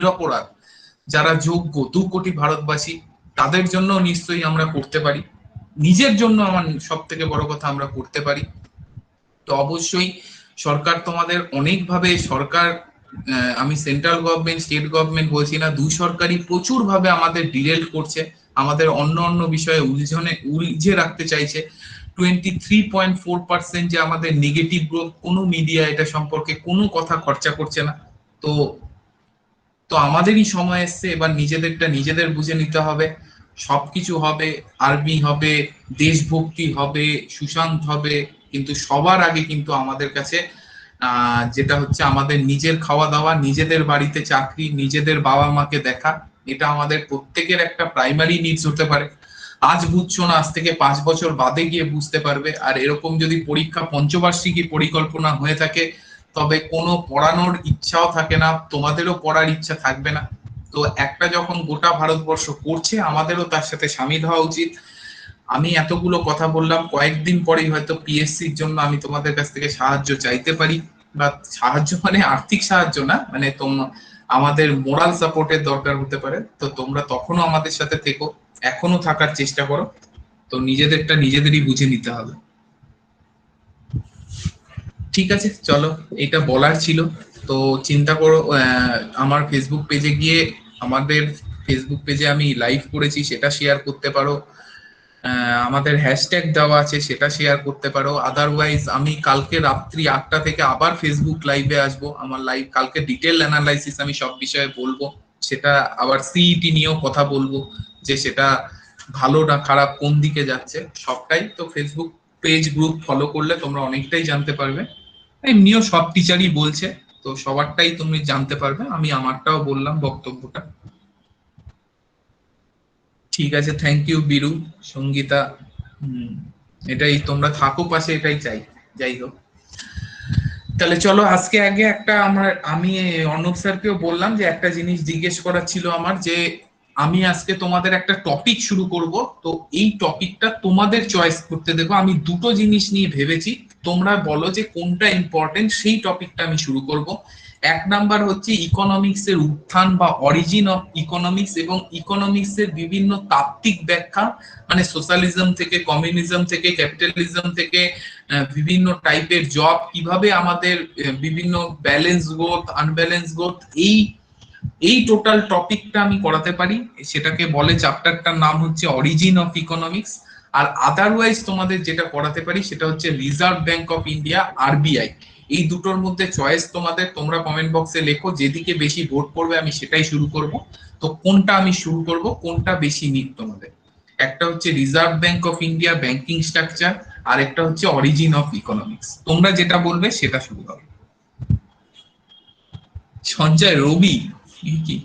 নিরপরাধ যারা যোগ্য 2 কোটি ভারতবাসী, তাদের জন্য নিশ্চয়ই আমরা করতে পারি। নিজের জন্য আমার সব থেকে বড় কথা আমরা করতে পারি। তো অবশ্যই সরকার তোমাদের অনেকভাবে সরকার, আমি সেন্ট্রাল গভর্নমেন্ট স্টেট গভর্নমেন্ট বলছি না, দুই সরকারই প্রচুর ভাবে আমাদের ডিরেল করছে, আমাদের অন্য অন্য বিষয়ে উলঝে রাখতে চাইছে। 23.4% যে আমাদের নেগেটিভ গ্রোথ, কোনো মিডিয়া এটা সম্পর্কে কোনো কথা খরচা করছে না। তো তো আমাদেরই সময় এসছে এবার নিজেদেরটা নিজেদের বুঝে নিতে হবে। সবকিছু হবে, আর্মি হবে, দেশভক্তি হবে, সুশান্ত হবে, কিন্তু সবার আগে কিন্তু আমাদের কাছে যেটা হচ্ছে আমাদের নিজের খাওয়া দাওয়া, নিজেদের বাড়িতে চাকরি, নিজেদের বাবা মাকে দেখা, এটা আমাদের প্রত্যেকের একটা প্রাইমারি নিডস হতে পারে। আজ বুঝছো না, আজ থেকে 5 বছর বাদে গিয়ে বুঝতে পারবে। আর এরকম যদি পরীক্ষা পঞ্চবার্ষিকী পরিকল্পনা হয়ে থাকে, তবে কোনো পড়ানোর ইচ্ছাও থাকে না, তোমাদেরও পড়ার ইচ্ছা থাকবে না। তো একটা যখন গোটা ভারতবর্ষ করছে, আমাদেরও তার সাথে সামিল হওয়া উচিত। আমি এতগুলো কথা বললাম, কয়েকদিন পরেই হয়তো পিএসসির জন্য আমি তোমাদের কাছ থেকে সাহায্য চাইতে পারি, বা সাহায্য মানে আর্থিক সাহায্য না, মানে আমাদের মোরাল সাপোর্টের দরকার হতে পারে। তো তোমরা তখনও আমাদের সাথে থেকো, এখনো থাকার চেষ্টা করো। তো নিজেদেরটা নিজেদেরই বুঝে নিতে হবে। ঠিক আছে, চলো, এটা বলার ছিল। তো চিন্তা করো, আমার ফেসবুক পেজে গিয়ে, আমাদের ফেসবুক পেজে আমি লাইভ করেছি সেটা শেয়ার করতে পারো, আমাদের হ্যাশট্যাগ দেওয়া আছে সেটা শেয়ার করতে পারো। আদারওয়াইজ আমি কালকে রাত্রি 8টা থেকে আবার ফেসবুক লাইভে আসবো। আমার লাইভ কালকে ডিটেল অ্যানালাইসিস আমি সব বিষয়ে বলবো। সেটা আবার সিইটি নিয়েও কথা বলবো, যে সেটা ভালো না খারাপ, কোন দিকে যাচ্ছে সবটাই। তো ফেসবুক পেজ গ্রুপ ফলো করলে তোমরা অনেকটাই জানতে পারবে। এমনিও সব টিচারই বলছে, তো সবারটাই তুমি জানতে পারবে, আমি আমারটাও বললাম বক্তব্যটা। ঠিক আছে, থ্যাংক ইউ বিরু, সঙ্গীতা। হুম, এটাই, তোমরা থাকো পাশে, এটাই চাই। যাই হোক, তাহলে চলো আজকে আগে একটা আমি অর্ণব স্যারকেও বললাম যে একটা জিনিস জিজ্ঞেস করার ছিল আমার, যে আমি আজকে তোমাদের একটা টপিক শুরু করব। তো এই টপিকটা তোমাদের চয়েস করতে দেবো। আমি দুটো জিনিস নিয়ে ভেবেছি, তোমরা বলো যে কোনটা ইম্পর্টেন্ট, সেই টপিকটা আমি শুরু করব। এক নাম্বার হচ্ছে ইকোনমিক্স এর উত্থান বা অরিজিন অফ ইকোনমিক্স, এবং ইকোনমিক্স এর বিভিন্ন তাত্ত্বিক ব্যাখ্যা, মানে সোশ্যালিজম থেকে, কমিউনিজম থেকে, ক্যাপিটালিজম থেকে, বিভিন্ন টাইপের জব, কিভাবে আমাদের বিভিন্ন ব্যালেন্স গ্রোথ, আনব্যালেন্স গ্রোথ, এই এই টোটাল টপিকটা আমি করাতে পারি। সেটাকে বলে, চ্যাপ্টারটার নাম হচ্ছে অরিজিন অফ ইকোনমিক্স। আর আদারওয়াইজ তোমাদের যেটা করাতে পারি সেটা হচ্ছে reserve bank of India, RBI. এই দুটোর মধ্যে চয়েস তোমাদের, তোমরা কমেন্ট বক্সে লেখো, যেদিকে বেশি ভোট পড়বে আমি সেটাই শুরু করব। তো কোনটা আমি শুরু করব, কোনটা বেশি নিক তোমাদের? একটা হচ্ছে reserve bank of India banking structure, আর একটা হচ্ছে অরিজিন অফ ইকোনমিক্স। তোমরা যেটা বলবে সেটা শুরু হবে। সঞ্জয় রবি কি?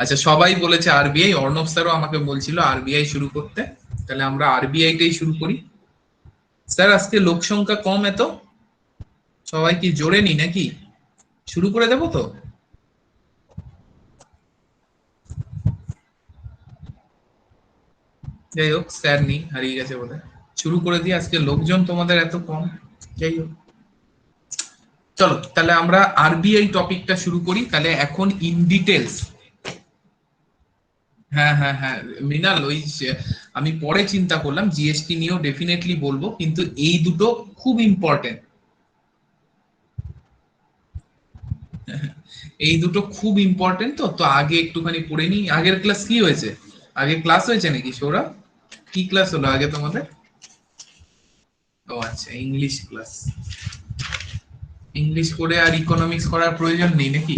আচ্ছা, সবাই বলেছে আরবিআই, অর্ণব স্যারও আমাকে বলছিল আরবিআই শুরু করতে। তাহলে আমরা আরবিআইটাই শুরু করি। স্যার আজকে লোক সংখ্যা কম, এত সবাই কি জোরে নি নাকি? শুরু করে দেবো তো? যাই হোক, স্যার নেই, হারিয়ে গেছে বলে শুরু করে দিই। আজকে লোকজন তোমাদের এত কম। যাই হোক, চলো তাহলে আমরা আরবিআই টপিকটা শুরু করি। তাহলে এখন ইন ডিটেলস, হ্যাঁ হ্যাঁ হ্যাঁ মৃণাল, আমি পরে চিন্তা করলাম জিএসটি নিয়েও ডেফিনেটলি বলবো, কিন্তু এই দুটো খুব ইম্পর্টেন্ট। এই দুটো খুব ইম্পর্টেন্ট। তো তো আগে একটুখানি পড়ে নিই। আগের ক্লাস কি হয়েছে? আগে ক্লাস হয়েছে নাকি সৌরভ? কি ক্লাস হলো আগে তোমাদের? ও আচ্ছা, ইংলিশ ক্লাস। ইংলিশ করে আর ইকোনমিক্স করার প্রয়োজন নেই নাকি?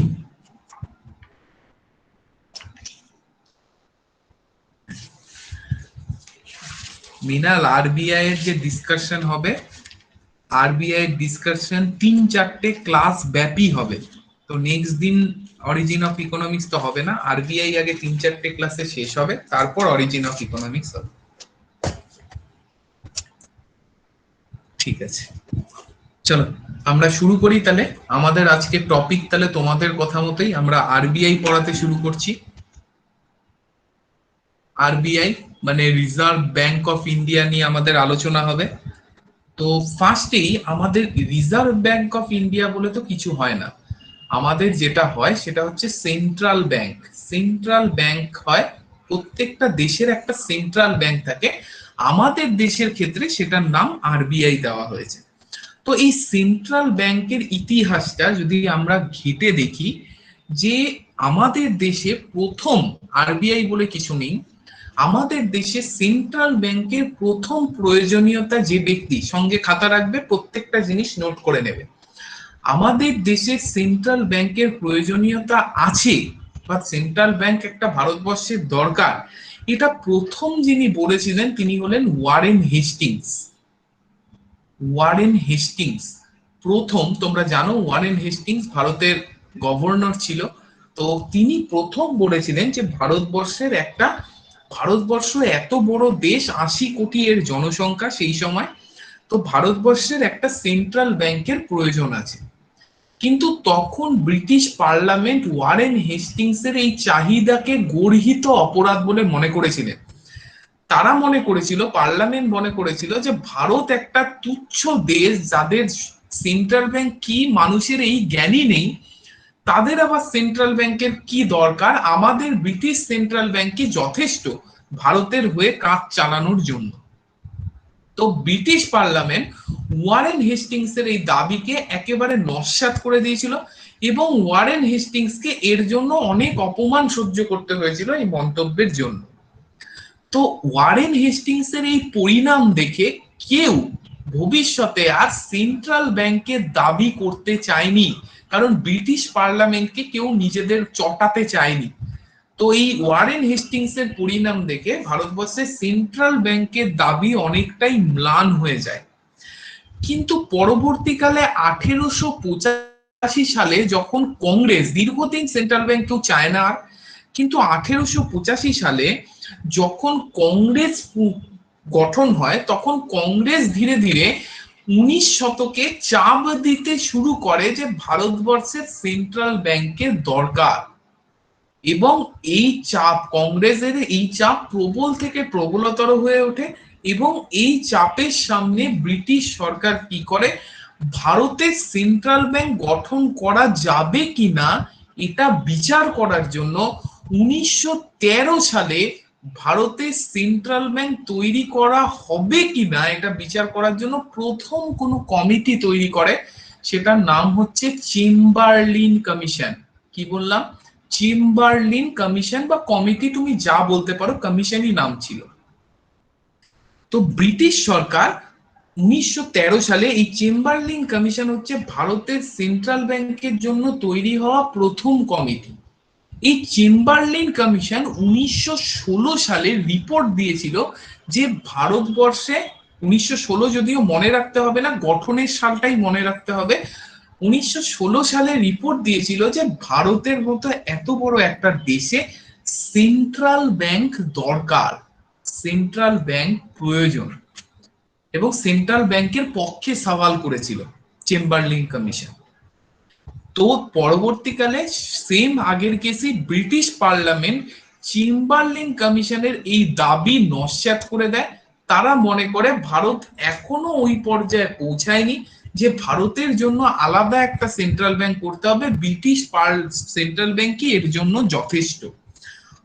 মিনাল, আরবিআই এর যে ডিসকাশন হবে, আরবিআই ডিসকাশন 3-4টে ক্লাস ব্যাপী হবে। তো নেক্সট দিন অরিজিন অফ ইকোনমিক্স তো হবে না, আরবিআই আগে 3-4টে ক্লাসে শেষ হবে, তারপর অরিজিন অফ ইকোনমিক্স হবে। ঠিক আছে, চলো আমরা শুরু করি তাহলে। আমাদের আজকে টপিক, তাহলে তোমাদের কথা মতোই আমরা আরবিআই পড়াতে শুরু করছি। আরবিআই মানে রিজার্ভ ব্যাংক অফ ইন্ডিয়া নিয়ে আমাদের আলোচনা হবে। তো ফার্স্টেই আমাদের রিজার্ভ ব্যাংক অফ ইন্ডিয়া বলে তো কিছু হয় না। আমাদের যেটা হয় সেটা হচ্ছে সেন্ট্রাল ব্যাংক। সেন্ট্রাল ব্যাংক হয়, প্রত্যেকটা দেশের একটা সেন্ট্রাল ব্যাংক থাকে। আমাদের দেশের ক্ষেত্রে সেটার নাম আরবিআই দেওয়া হয়েছে। তো এই সেন্ট্রাল ব্যাংকের ইতিহাসটা যদি আমরা ঘেঁটে দেখি, যে আমাদের দেশে প্রথম, আরবিআই বলে কিছু নেই, আমাদের দেশে সেন্ট্রাল ব্যাংকের প্রথম প্রয়োজনীয়তা, যে ব্যক্তি সঙ্গে খাতা রাখবে প্রত্যেকটা জিনিস নোট করে নেবে, আমাদের দেশে সেন্ট্রাল ব্যাংকের প্রয়োজনীয়তা আছে বা সেন্ট্রাল ব্যাংক একটা ভারতবর্ষের দরকার, এটা প্রথম যিনি বলেছিলেন তিনি হলেন ওয়ারেন হেস্টিংস। ওয়ারেন হেস্টিংস প্রথম, তোমরা জানো ওয়ারেন হেস্টিংস ভারতের গভর্নর ছিল। তো তিনি প্রথম বলেছিলেন যে ভারতবর্ষ এত বড় দেশ, 80 কোটি এর জনসংখ্যা সেই সময়, তো ভারতবর্ষের একটা সেন্ট্রাল ব্যাংকের প্রয়োজন আছে। কিন্তু তখন ব্রিটিশ পার্লামেন্ট ওয়ারেন হেস্টিংসের এই চাহিদাকে গর্হিত অপরাধ বলে মনে করেছিলেন। তারা মনে করেছিল, পার্লামেন্ট মনে করেছিল যে ভারত একটা তুচ্ছ দেশ, যাদের সেন্ট্রাল ব্যাংক কি মানুষের এই জ্ঞানই নেই, তাদের আবার সেন্ট্রাল ব্যাংকের কি দরকার, আমাদের ব্রিটিশ সেন্ট্রাল ব্যাংকই যথেষ্ট ভারতের হয়ে কাজ চালানোর জন্য। তো ব্রিটিশ পার্লামেন্ট ওয়ারেন হেস্টিংসের এই দাবিকে একেবারে নস্যাৎ করে দিয়েছিল, এবং ওয়ারেন হেস্টিংসকে এর জন্য অনেক অপমান সহ্য করতে হয়েছিল এই মন্তব্যের জন্য। তো ওয়ারেন হেস্টিংসের এই পরিণাম দেখে কেউ ভবিষ্যতে আর সেন্ট্রাল ব্যাংকের দাবি করতে চায়নি, কারণ ব্রিটিশ পার্লামেন্টকে কেউ নিজেদের চটাতে চায়নি। তো এই ওয়ারেন হেস্টিংস এর পরিণাম দেখে ভারতবর্ষের সেন্ট্রাল ব্যাংকের দাবি অনেকটাই ম্লান হয়ে যায়। কিন্তু পরবর্তীকালে 1885 সালে যখন কংগ্রেস, দীর্ঘদিন সেন্ট্রাল ব্যাংক কেউ চায় না আর, কিন্তু 1885 সালে যখন কংগ্রেস গঠন হয়, তখন কংগ্রেস ধীরে ধীরে 19 শতকে চাপ দিতে শুরু করে যে ভারতবর্ষের সেন্ট্রাল ব্যাংকের দরকার। এবং এই চাপ, কংগ্রেসের এই চাপ প্রবল থেকে প্রবলতর হয়ে ওঠে, এবং এই চাপের সামনে ব্রিটিশ সরকার কি করে, ভারতের সেন্ট্রাল ব্যাংক গঠন করা যাবে কিনা এটা বিচার করার জন্য 1913 সালে ভারতের সেন্ট্রাল ব্যাংক তৈরি করা হবে কিনা এটা বিচার করার জন্য প্রথম কোনো কমিটি তৈরি করে, সেটার নাম হচ্ছে চেম্বারলিন কমিশন। কি বললাম? চেম্বারলিন কমিশন বা কমিটি, তুমি যা বলতে পারো, কমিশনই নাম ছিল। তো ব্রিটিশ সরকার 1913 সালে এই চেম্বারলিন কমিশন হচ্ছে ভারতের সেন্ট্রাল ব্যাংকের জন্য তৈরি হওয়া প্রথম কমিটি। এই চেম্বারলিন কমিশন 1916 সালে রিপোর্ট দিয়েছিল যে ভারতবর্ষে, 1916 যদিও মনে রাখতে হবে না, গঠনের সালটাই মনে রাখতে হবে, 1916 সালে রিপোর্ট দিয়েছিল যে ভারতের মতো এত বড় একটা দেশে সেন্ট্রাল ব্যাংক দরকার, সেন্ট্রাল ব্যাংক প্রয়োজন, এবং সেন্ট্রাল ব্যাংকের পক্ষে সওয়াল করেছিল চেম্বারলিন কমিশন। তো পরবর্তীকালে সেম আগের কেসে ব্রিটিশ পার্লামেন্ট চেম্বারলিন কমিশনের এই দাবি নস্যাৎ করে দেয়। তারা মনে করে ভারত এখনো ওই পর্যায়ে পৌঁছায়নি যে ভারতের জন্য আলাদা একটা সেন্ট্রাল ব্যাংক করতে হবে, ব্রিটিশ সেন্ট্রাল ব্যাংকই এর জন্য যথেষ্ট।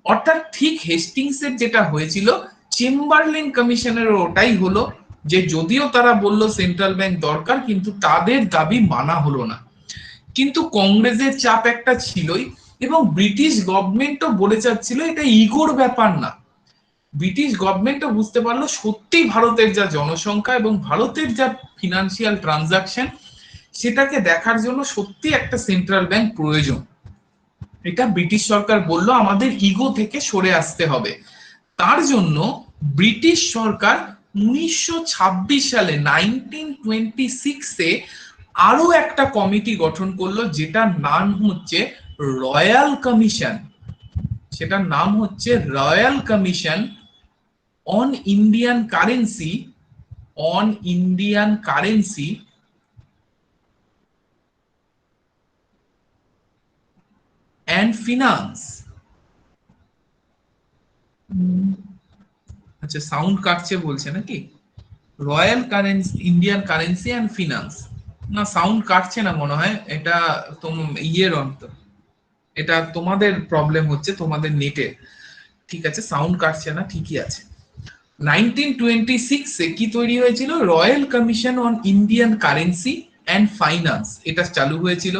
অর্থাৎ ঠিক হেস্টিংসের যেটা হয়েছিল, চেম্বারলিন কমিশনের ওটাই হলো, যে যদিও তারা বলল সেন্ট্রাল ব্যাংক দরকার, কিন্তু তাদের দাবি মানা হলো না। কিন্তু কংগ্রেসের চাপ একটা ছিলই, এবং ব্রিটিশ গভর্নমেন্টও বলে চাচ্ছিল এটা ইগোর ব্যাপার না। ব্রিটিশ গভর্নমেন্টও বুঝতে পারলো সত্যি ভারতের যা জনসংখ্যা এবং ভারতের যা ফিনান্সিয়াল ট্রানজাকশন, সেটাকে দেখার জন্য সত্যি একটা সেন্ট্রাল ব্যাংক প্রয়োজন। এটা ব্রিটিশ সরকার বলল আমাদের ইগো থেকে সরে আসতে হবে। তার জন্য ব্রিটিশ সরকার 1926 সালে 1926 আরো একটা কমিটি গঠন করলো, যেটার নাম হচ্ছে রয়্যাল কমিশন। সেটার নাম হচ্ছে royal commission on Indian currency, on Indian currency and finance. আচ্ছা, সাউন্ড কাটছে বলছে নাকি? Royal currency, Indian currency and finance. না, সাউন্ড কাটছে না মনে হয়, এটা ইয়ের অন্তর, এটা তোমাদের প্রবলেম হচ্ছে, তোমাদের নেটে। ঠিক আছে, সাউন্ড কাটছে না, ঠিকই আছে। 1926 কি তৈরি হয়েছিল? Royal commission on Indian currency and finance, এটা চালু হয়েছিল,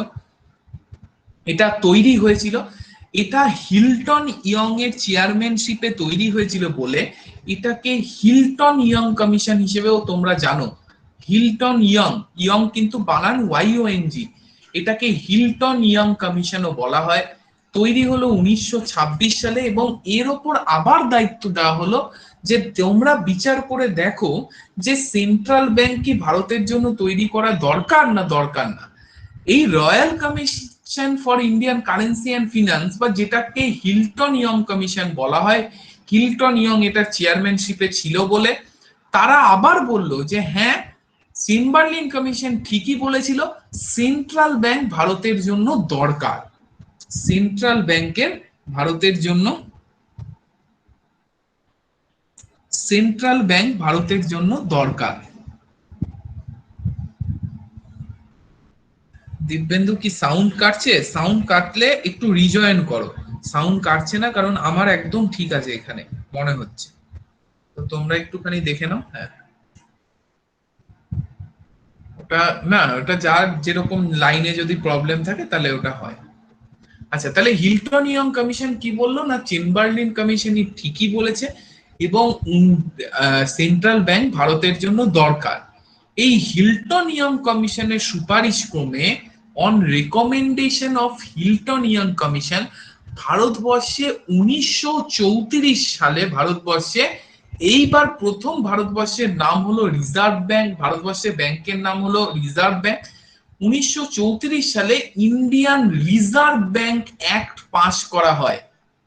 এটা তৈরি হয়েছিল। এটা হিলটন ইয়ং এর চেয়ারম্যানশিপে তৈরি হয়েছিল বলে এটাকে হিলটন ইয়ং কমিশন হিসেবেও তোমরা জানো। হিলটন ইয়ং, ইয়ং কিন্তু বানান YONG, এটাকে হিলটন ইয়ং কমিশনও বলা হয়। তৈরি হলো 1926 সালে, এবং এর ওপর আবার দায়িত্ব দেওয়া হলো যে তোমরা বিচার করে দেখো যে সেন্ট্রাল ব্যাংক কি ভারতের জন্য তৈরি করা দরকার না দরকার না। এই royal commission for Indian currency and finance, বা যেটাকে হিলটন ইয়ং কমিশন বলা হয়, হিলটন ইয়ং এটার চেয়ারম্যানশিপে ছিল বলে তারা আবার বলল যে হ্যাঁ, চেম্বারলিন কমিশন ঠিকই বলেছিল, সেন্ট্রাল ব্যাংক ভারতের জন্য দরকার, সেন্ট্রাল ব্যাংকের ভারতের জন্য, সেন্ট্রাল ব্যাংক ভারতের জন্য দরকার। দিব্যেন্দু কি সাউন্ড কাটছে? সাউন্ড কাটলে একটু রিজয়েন করো। সাউন্ড কাটছে না, কারণ আমার একদম ঠিক আছে এখানে মনে হচ্ছে। তো তোমরা একটুখানি দেখে নাও। হ্যাঁ, ওটা না, ওটা যার যেরকম লাইনে যদি প্রবলেম থাকে তাহলে ওটা হয়। আচ্ছা, তাহলে হিলটন ইয়ং কমিশন কি বললো না, চেম্বারলিন কমিশনই ঠিকই বলেছে, এবং সেন্ট্রাল ব্যাংক ভারতের জন্য দরকার। এই হিলটন ইয়ং কমিশনের সুপারিশ ক্রমে, on recommendation of Hilton young commission, ভারতবর্ষে 1934 সালে ভারতবর্ষে এইবার প্রথম ভারতবর্ষের নাম হলো রিজার্ভ ব্যাংক, ভারতবর্ষের ব্যাংকের নাম হলো রিজার্ভ ব্যাংক। 1934 সালে Indian reserve bank act pass করা হয়।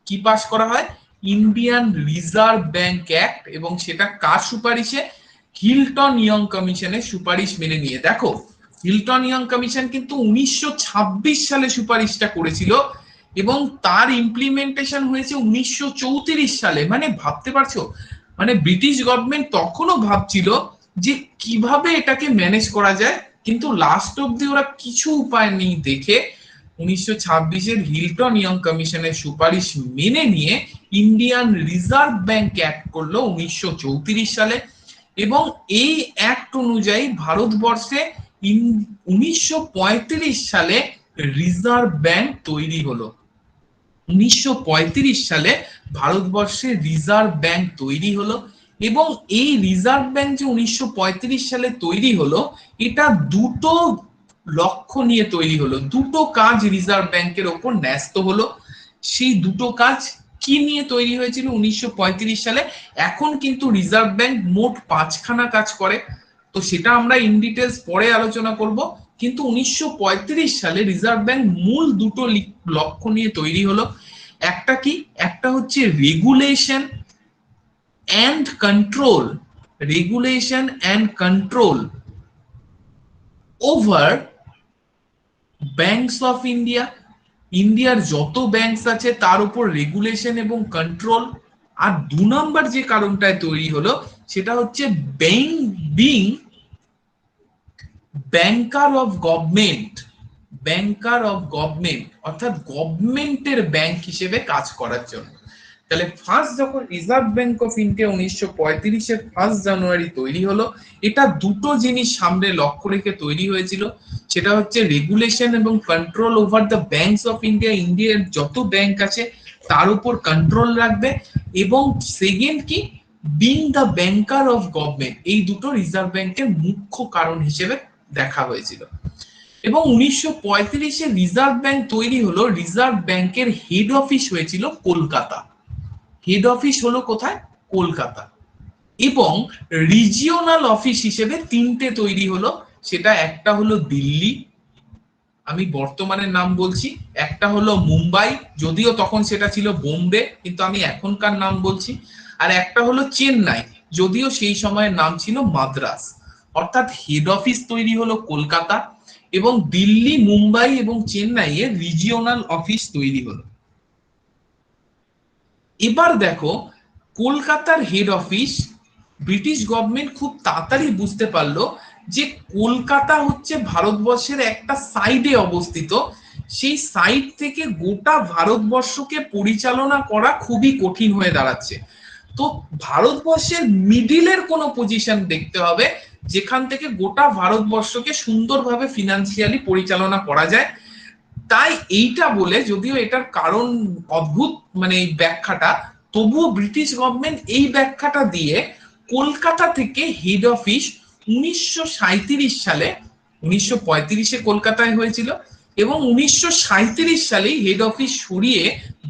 কি পাস করা হয়? ইন্ডিয়ান রিজার্ভ ব্যাংক অ্যাক্ট, এবং সেটা কার সুপারিশে? হিলটন ইয়ং কমিশনের সুপারিশ মেনে নিয়ে। দেখো, হিলটন ইয়ং কমিশন কিন্তু 1926 সালে সুপারিশটা করেছিল, এবং তার ইমপ্লিমেন্টেশন হয়েছে 1934 সালে। মানে ভাবতে পারছো, মানে ব্রিটিশ গভর্নমেন্ট তখনও ভাবছিল যে কিভাবে এটাকে ম্যানেজ করা যায়, কিন্তু লাস্ট অব্দি ওরা কিছু উপায় নেই দেখে 1926-এর হিলটন ইয়ং কমিশনের সুপারিশ মেনে নিয়ে ইন্ডিয়ান রিজার্ভ ব্যাংক অ্যাক্ট করলো 1934 সালে। এবং এই অ্যাক্ট অনুযায়ী ভারতবর্ষে 1935 সালে রিজার্ভ ব্যাংক তৈরি হলো। 1935 সালে ভারতবর্ষে রিজার্ভ ব্যাংক তৈরি হলো, এবং এই রিজার্ভ ব্যাংক যে 1935 সালে তৈরি হলো, এটা দুটো লক্ষ্য নিয়ে তৈরি হলো, দুটো কাজ রিজার্ভ ব্যাংকের ওপর ন্যস্ত হলো। সেই দুটো কাজ কি নিয়ে তৈরি হয়েছিল 1935 সালে? এখন কিন্তু রিজার্ভ ব্যাংক মোট 5খানা কাজ করে, তো সেটা আমরা ইন ডিটেলস পরে আলোচনা করব। কিন্তু 1935 সালে রিজার্ভ ব্যাংক মূল দুটো লক্ষ্য নিয়ে তৈরি হলো। একটা কি? একটা হচ্ছে regulation and control, regulation and control over banks of India, ইন্ডিয়ার যত ব্যাংকস আছে তার উপর রেগুলেশন এবং কন্ট্রোল। আর 2 নম্বর যে কারণটায় তৈরি হলো সেটা হচ্ছে being banker of government, banker of government অর্থাৎ গভর্নমেন্টের ব্যাংক হিসেবে কাজ করার জন্য। তাহলে ফার্স্ট যখন রিজার্ভ ব্যাংক অফ ইন্ডিয়া 1935-এর 1 জানুয়ারি তৈরি হলো, এটা দুটো জিনিস সামনে লক্ষ্য রেখে তৈরি হয়েছিল। সেটা হচ্ছে রেগুলেশন এবং control over the banks of India, ইন্ডিয়ার যত ব্যাংক আছে তার উপর কন্ট্রোল রাখবে। এবং সেকেন্ড কি? Being the banker of government, এই দুটো রিজার্ভ ব্যাংকের মুখ্য কারণ হিসেবে দেখা হয়েছিল। এবং 1935-এ রিজার্ভ ব্যাংক তৈরি হলো, রিজার্ভ ব্যাংকের হেড অফিস হয়েছিল কলকাতা, হেড অফিস হলো কোথায়? কলকাতা। এবং রিজিওনাল অফিস হিসেবে 3টে তৈরি হলো, সেটা একটা হলো দিল্লি, আমি বর্তমানের নাম বলছি, একটা হলো মুম্বাই, যদিও তখন সেটা ছিল বোম্বে, কিন্তু আমি এখনকার নাম বলছি, আর একটা হলো চেন্নাই, যদিও সেই সময়ের নাম ছিল মাদ্রাস। অর্থাৎ হেড অফিস তৈরি হলো কলকাতা, এবং দিল্লি, মুম্বাই এবং চেন্নাইয়ে রিজিওনাল অফিস তৈরি হলো। এবার দেখো, কলকাতার হেড অফিস ব্রিটিশ গভর্নমেন্ট খুব তাড়াতাড়ি বুঝতে পারলো যে কলকাতা হচ্ছে ভারতবর্ষের একটা সাইডে অবস্থিত, সেই সাইড থেকে গোটা ভারতবর্ষকে পরিচালনা করা খুবই কঠিন হয়ে দাঁড়াচ্ছে। তো ভারতবর্ষের মিডিলের কোনো পজিশন দেখতে হবে যেখান থেকে গোটা ভারতবর্ষকে সুন্দরভাবে ফিনান্সিয়ালি পরিচালনা করা যায়। তাই এইটা বলে, যদিও এটার কারণ অদ্ভুত মানে এই ব্যাখ্যাটা, তবুও ব্রিটিশ গভর্নমেন্ট এই ব্যাখ্যাটা দিয়ে কলকাতা থেকে হেড অফিস 1937 সালে, 1935-এ কলকাতায় হয়েছিল এবং 1937 সালেই হেড অফিস সরিয়ে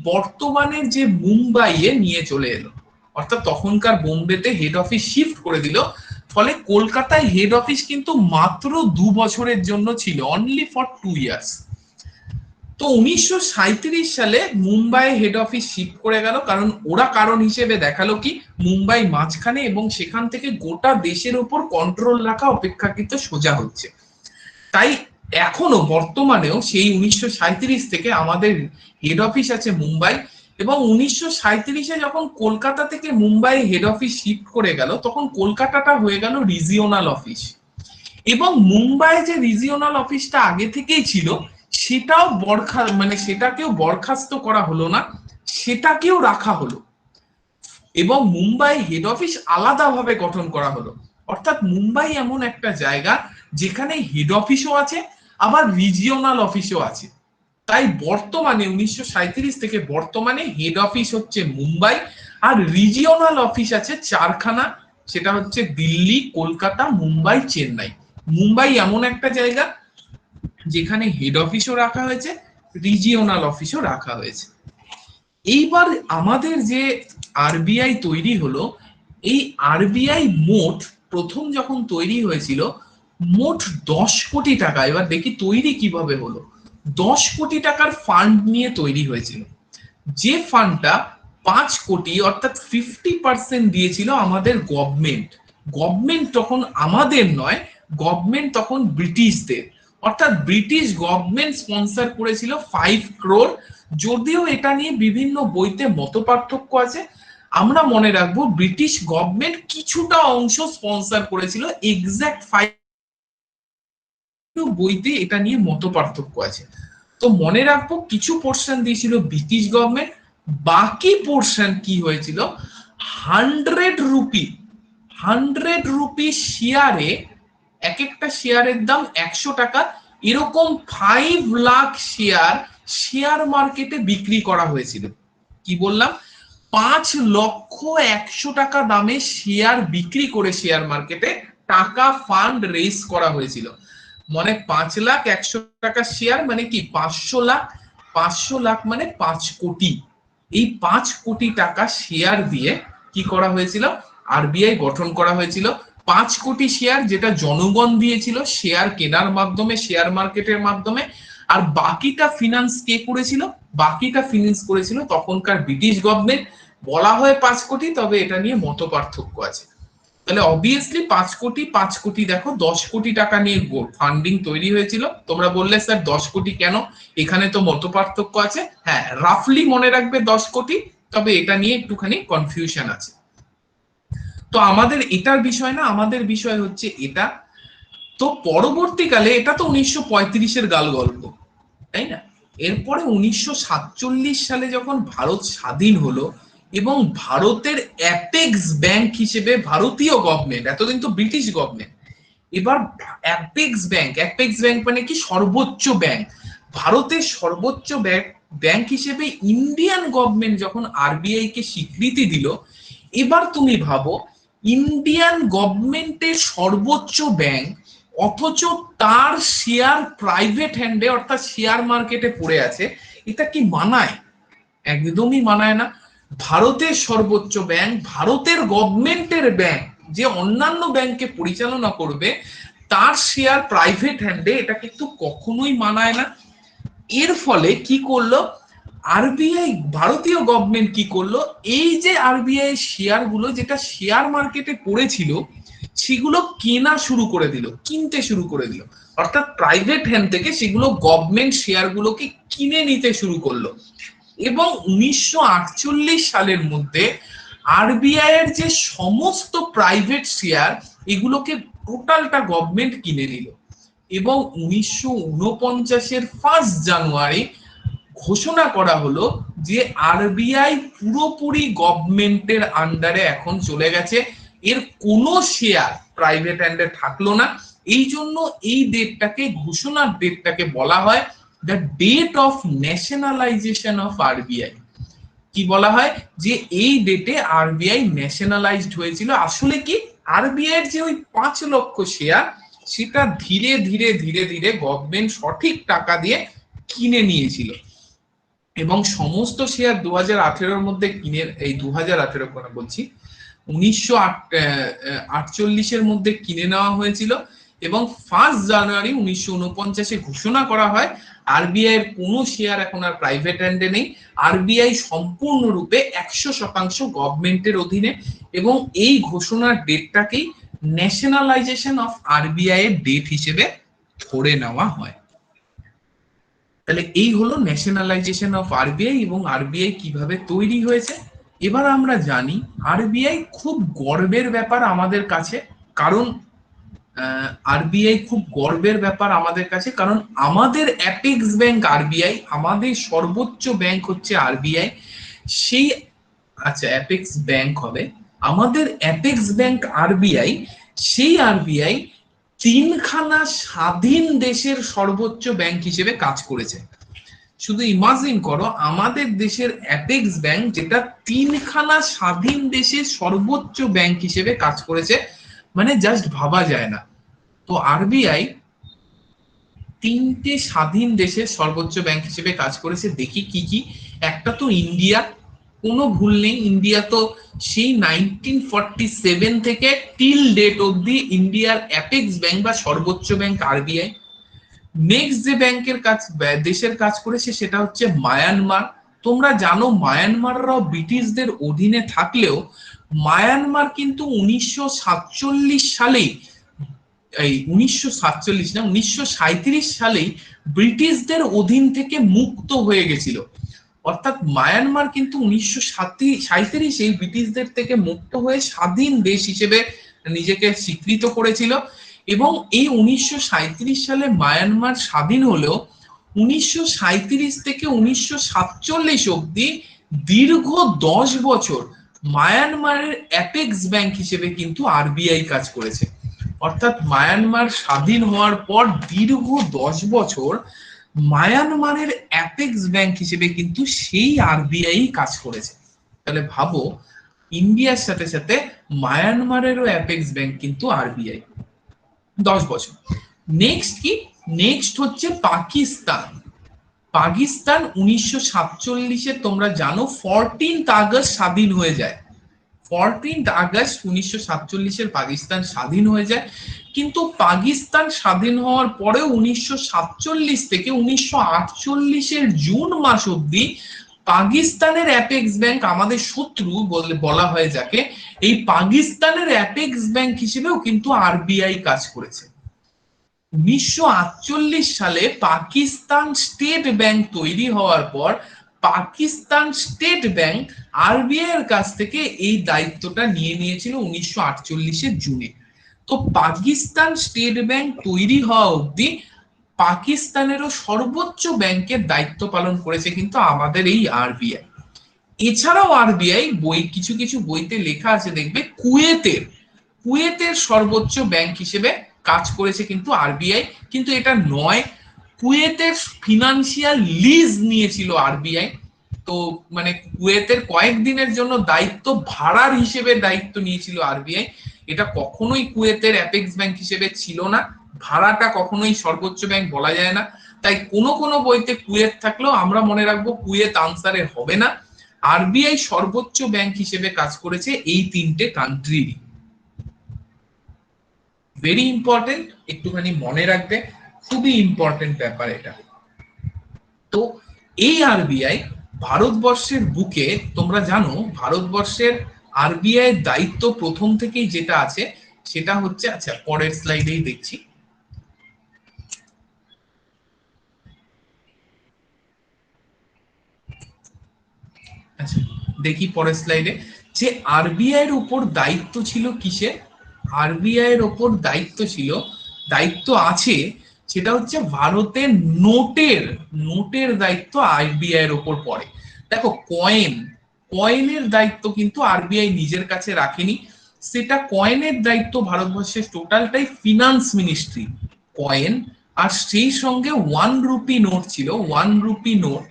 বর্তমানের যে মুম্বাইয়ে নিয়ে চলে এলো। অর্থাৎ তখনকার বোম্বেতে হেড অফিস শিফট করে দিল। ফলে কলকাতায় হেড অফিস কিন্তু মাত্র 2 বছরের জন্য ছিল, অনলি ফর 2 ইয়ার্স। তো 1937 সালে মুম্বাই হেড অফিস শিফট করে গেল, কারণ ওরা কারণ হিসেবে দেখালো কি মুম্বাই মাঝখানে এবং সেখান থেকে গোটা দেশের উপর কন্ট্রোল রাখা অপেক্ষাকৃত সোজা হচ্ছে। তাই এখনো বর্তমানেও সেই 1937 থেকে আমাদের হেড অফিস আছে মুম্বাই। এবং 1937-এ যখন কলকাতা থেকে মুম্বাই হেড অফিস শিফট করে গেল, তখন কলকাতাটা হয়ে গেল রিজিওনাল অফিস। এবং মুম্বাই যে রিজিওনাল অফিসটা আগে থেকেই ছিল সেটাও সেটাকেও বরখাস্ত করা হলো না, সেটাকেও রাখা হলো এবং মুম্বাই হেড অফিস আলাদাভাবে গঠন করা হলো। অর্থাৎ মুম্বাই এমন একটা জায়গা যেখানে হেড অফিসও আছে আবার রিজিওনাল অফিসও আছে। তাই বর্তমানে 1937 থেকে বর্তমানে হেড অফিস হচ্ছে মুম্বাই, আর রিজিওনাল অফিস আছে 4খানা, সেটা হচ্ছে দিল্লি, কলকাতা, মুম্বাই, চেন্নাই। মুম্বাই এমন একটা জায়গা যেখানে হেড অফিসও রাখা হয়েছে, রিজিওনাল অফিসও রাখা হয়েছে। এইবার আমাদের যে আরবিআই তৈরি হলো, এই আরবিআই মোট প্রথম যখন তৈরি হয়েছিল মোট 10 কোটি টাকা, এবার দেখি তৈরি কিভাবে হলো, 10 কোটি টাকার ফান্ড নিয়ে তৈরি হয়েছিল। যে ফান্ডটা 5 কোটি অর্থাৎ 50% দিয়েছিল আমাদের গভর্নমেন্ট। গভর্নমেন্ট তখন আমাদের নয়, গভর্নমেন্ট তখন ব্রিটিশদের, অর্থাৎ ব্রিটিশ গভর্নমেন্ট স্পন্সর করেছিল 5 crore। যদিও এটা নিয়ে বিভিন্ন বইতে মতপার্থক্য আছে, আমরা মনে রাখবো ব্রিটিশ গভর্নমেন্ট কিছুটা অংশ স্পন্সর করেছিল, এক্সাক্ট 5 বইতে এটা নিয়ে মতপার্থক্য আছে। তো মনে রাখবো কিছু পোর্শন দিয়েছিল ব্রিটিশ গভর্নমেন্ট, বাকি পোর্শন কি হয়েছিল 100 রুপি, 100 রুপি শেয়ারে, এক একটা শেয়ারের দাম 100 টাকা, এরকম 5 লাখ শেয়ার শেয়ার মার্কেটে বিক্রি করা হয়েছিল। কি বললাম, 5,100,000 দামে শেয়ার বিক্রি করে শেয়ার মার্কেটে টাকা ফান্ড রেজ করা হয়েছিল। মানে 5,100,000 শেয়ার মানে কি 500 লাখ, 500 লাখ মানে 5 কোটি। এই 5 কোটি টাকা শেয়ার দিয়ে কি করা হয়েছিল, আরবিআই গঠন করা হয়েছিল। 5 কোটি শেয়ার যেটা জনগণ দিয়েছিল শেয়ার কেনার মাধ্যমে, শেয়ার মার্কেটের মাধ্যমে। আর বাকিটা ফিনান্স কে করেছিল, বাকিটা ফিনান্স করেছিল তখনকার ব্রিটিশ গভর্নমেন্ট। বলা হয় 5 কোটি, তবে এটা নিয়ে মত পার্থক্য আছে। তাহলে অবভিয়াসলি 5 কোটি 5 কোটি, দেখো 10 কোটি টাকা নিয়ে ফান্ডিং তৈরি হয়েছিল। তোমরা বললে স্যার 10 কোটি কেন, এখানে তো মত পার্থক্য আছে। হ্যাঁ, রাফলি মনে রাখবে 10 কোটি, তবে এটা নিয়ে একটুখানি কনফিউশন আছে। তো আমাদের এটার বিষয় না, আমাদের বিষয় হচ্ছে এটা। তো পরবর্তীকালে এটা তো 1935-এর গাল গল্প, তাই না? এরপরে 1947 সালে যখন ভারত স্বাধীন হলো এবং ভারতের অ্যাপেক্স ব্যাংক হিসেবে ভারতীয় গভর্নমেন্ট, এতদিন তো ব্রিটিশ গভর্নমেন্ট, এবার অ্যাপেক্স ব্যাংক, অ্যাপেক্স ব্যাংক মানে কি সর্বোচ্চ ব্যাংক, ভারতের সর্বোচ্চ ব্যাংক হিসেবে ইন্ডিয়ান গভর্নমেন্ট যখন আরবিআই কে স্বীকৃতি দিল, এবার তুমি ভাবো ইন্ডিয়ান গভর্নমেন্টের সর্বোচ্চ ব্যাংক, অথচ তার শেয়ার প্রাইভেট হ্যান্ডে অর্থাৎ শেয়ার মার্কেটে পড়ে আছে। এটা কি মানায়? একদমই মানায় না। ভারতের সর্বোচ্চ ব্যাংক, ভারতের গভর্নমেন্টের ব্যাংক যে অন্যান্য ব্যাংককে পরিচালনা করবে, তার শেয়ার প্রাইভেট হ্যান্ডে, এটা কিন্তু কখনোই মানায় না। এর ফলে কি করলো আরবিআই, ভারতীয় গভর্নমেন্ট কি করলো, এই যে আরবিআই শেয়ার গুলো যেটা শেয়ার মার্কেটে পড়েছিল সেগুলো কেনা শুরু করে দিল, কিনতে শুরু করে দিল। অর্থাৎ প্রাইভেট হ্যান্ড থেকে সেগুলো গভর্নমেন্ট শেয়ার গুলোকে কিনে নিতে শুরু করলো। এবং 1948 সালের মধ্যে আরবিআই এর যে সমস্ত প্রাইভেট শেয়ার, এগুলোকে টোটালটা গভর্নমেন্ট কিনে নিল এবং 1949-এর 1 জানুয়ারি ঘোষণা করা হলো যে আরবিআই পুরোপুরি গভর্নমেন্টের আন্ডারে এখন চলে গেছে, এর কোনো শেয়ার প্রাইভেট হ্যান্ডে থাকলো না। এই জন্য এই ডেটটাকে, ঘোষণার ডেটটাকে বলা হয় the date of nationalisation of RBI. কি বলা হয় যে এই ডেটে আরবিআই ন্যাশনালাইজড হয়েছিল। আসলে কি, আরবিআই এর যে ওই 5 লক্ষ শেয়ার, সেটা ধীরে ধীরে ধীরে ধীরে গভর্নমেন্ট সঠিক টাকা দিয়ে কিনে নিয়েছিল এবং সমস্ত শেয়ার 2018-এর মধ্যে কিনে, এই 2018 কথা বলছি, 1948-এর মধ্যে কিনে নেওয়া হয়েছিল এবং 1 জানুয়ারি 1949-এ ঘোষণা করা হয় আরবিআই এর কোনো শেয়ার এখন আর প্রাইভেট হ্যান্ডে নেই, আরবিআই সম্পূর্ণরূপে 100% গভর্নমেন্টের অধীনে। এবং এই ঘোষণার ডেটটাকেই ন্যাশনালাইজেশন অফ আরবিআই এর ডেট হিসেবে ধরে নেওয়া হয়। তাহলে এই হলো ন্যাশনালাইজেশন অফ আরবিআই এবং আরবিআই কিভাবে তৈরি হয়েছে। এবার আমরা জানি আরবিআই খুব গর্বের ব্যাপার আমাদের কাছে, কারণ আরবিআই খুব গর্বের ব্যাপার আমাদের কাছে, কারণ আমাদের অ্যাপেক্স ব্যাংক আরবিআই, আমাদের সর্বোচ্চ ব্যাংক হচ্ছে আরবিআই। সেই, আচ্ছা অ্যাপেক্স ব্যাংক হবে, আমাদের অ্যাপেক্স ব্যাংক আরবিআই, সেই আরবিআই 3খানা স্বাধীন দেশের সর্বোচ্চ ব্যাংক হিসেবে কাজ করেছে। শুধু ইমাজিন করো, আমাদের দেশের অ্যাপেক্স ব্যাংক যেটা 3খানা স্বাধীন দেশের সর্বোচ্চ ব্যাংক হিসেবে কাজ করেছে, মানে জাস্ট ভাবা যায় না। তো আরবিআই 3টে স্বাধীন দেশের সর্বোচ্চ ব্যাংক হিসেবে কাজ করেছে। দেখি কি কি। একটা তো ইন্ডিয়া, কোনো ভুল নেই, ইন্ডিয়া তো সেই 1947 থেকে টিল ডেট অবধি ইন্ডিয়ার অ্যাপেক্স ব্যাংক বা সর্বোচ্চ ব্যাংক আরবিআই। নেক্সট যে ব্যাংকের কাজ, দেশের কাজ করেছে, সেটা হচ্ছে মায়ানমার। তোমরা জানো মায়ানমাররাও ব্রিটিশদের অধীনে থাকলেও মায়ানমার কিন্তু 1947 সালেই, এই 1947 না 1937 সালেই ব্রিটিশদের অধীন থেকে মুক্ত হয়ে গেছিল। অর্থাৎ মায়ানমার কিন্তু 1937 ব্রিটিশদের থেকে মুক্ত হয়ে স্বাধীন দেশ হিসেবে নিজেকে স্বীকৃত করেছিল। এবং এই 1937 সালে মায়ানমার স্বাধীন হলেও 1937 থেকে 1947 অবধি দীর্ঘ 10 বছর মায়ানমারের অ্যাপেক্স ব্যাংক হিসেবে কিন্তু আরবিআই কাজ করেছে। অর্থাৎ মায়ানমার স্বাধীন হওয়ার পর দীর্ঘ 10 বছর মায়ানমারের অ্যাপেক্স ব্যাংক হিসেবে কিন্তু সেই আরবিআই কাজ করেছে। তাহলে ভাবো, ইন্ডিয়ার সাথে সাথে মায়ানমারেরও অ্যাপেক্স ব্যাংক কিন্তু আরবিআই 10 বছর। নেক্সট কি, নেক্সট হচ্ছে পাকিস্তান। পাকিস্তান 1947-এ তোমরা জানো 14 আগস্ট স্বাধীন হয়ে যায়। 14 আগস্ট 1947-এর পাকিস্তান স্বাধীন হয়ে যায়। কিন্তু পাকিস্তান স্বাধীন হওয়ার পরেও 1947 থেকে 1948-এর জুন মাস অবধি পাকিস্তানের অ্যাপেক্স ব্যাংক, আমাদের শত্রু বলা হয় যাকে, এই পাকিস্তানের অ্যাপেক্স ব্যাংক হিসেবেও কিন্তু আরবিআই কাজ করেছে। 1948 সালে পাকিস্তান স্টেট ব্যাংক তৈরি হওয়ার পর পাকিস্তান স্টেট ব্যাংক আরবিআই এর কাছ থেকে এই দায়িত্বটা নিয়ে নিয়েছিল 1948-এর জুনে। তো পাকিস্তান স্টেট ব্যাংক তৈরি হওয়া অবধি পাকিস্তানেরও সর্বোচ্চ ব্যাংকের দায়িত্ব পালন করেছে কিন্তু আমাদের এই আরবিআই। এছাড়াও আরবিআই কিছু কিছু বইতে লেখা আছে, দেখবে কুয়েতের সর্বোচ্চ ব্যাংক হিসেবে কাজ করেছে কিন্তু আরবিআই। কিন্তু এটা নয়, কুয়েতের ফিনান্সিয়াল লিজ নিয়েছিল আরবিআই। তো মানে কুয়েতের কয়েকদিনের জন্য দায়িত্ব ভাড়ার হিসেবে দায়িত্ব নিয়েছিল আরবিআই। এটা কখনোই কুয়েতের অ্যাপেক্স ব্যাংক হিসেবে ছিল না, ভাড়াটা কখনোই সর্বোচ্চ ব্যাংক বলা যায় না। তাই কোনো কোনো বইতে কুয়েত থাকলেও আমরা মনে রাখবো কুয়েত আনসারে হবে না। আরবিআই সর্বোচ্চ ব্যাংক হিসেবে কাজ করেছে এই 3টে কান্ট্রিরই। ভেরি ইম্পর্টেন্ট, একটুখানি মনে রাখবে, খুবই ইম্পর্টেন্ট ব্যাপার এটা। তো এই আরবিআই ভারতবর্ষের বুকে, তোমরা জানো ভারতবর্ষের আরবিআই দায়িত্ব প্রথম থেকেই যেটা আছে সেটা হচ্ছে, আচ্ছা পরের স্লাইডেই দেখছি, আচ্ছা দেখি পরের স্লাইডে, যে আরবিআই এর উপর দায়িত্ব ছিল কিসের, আরবিআই এর ওপর দায়িত্ব ছিল, দায়িত্ব আছে, সেটা হচ্ছে ভারতের নোটের দায়িত্ব আরবিআই এর ওপর পড়ে। দেখো কয়েনের দায়িত্ব কিন্তু আরবিআই নিজের কাছে রাখেনি, সেটা কয়েনের দায়িত্ব ভারতবর্ষের টোটালটাই ফিনান্স মিনিস্ট্রি। কয়েন আর সেই সঙ্গে 1 রুপি নোট ছিল, 1 রুপি নোট,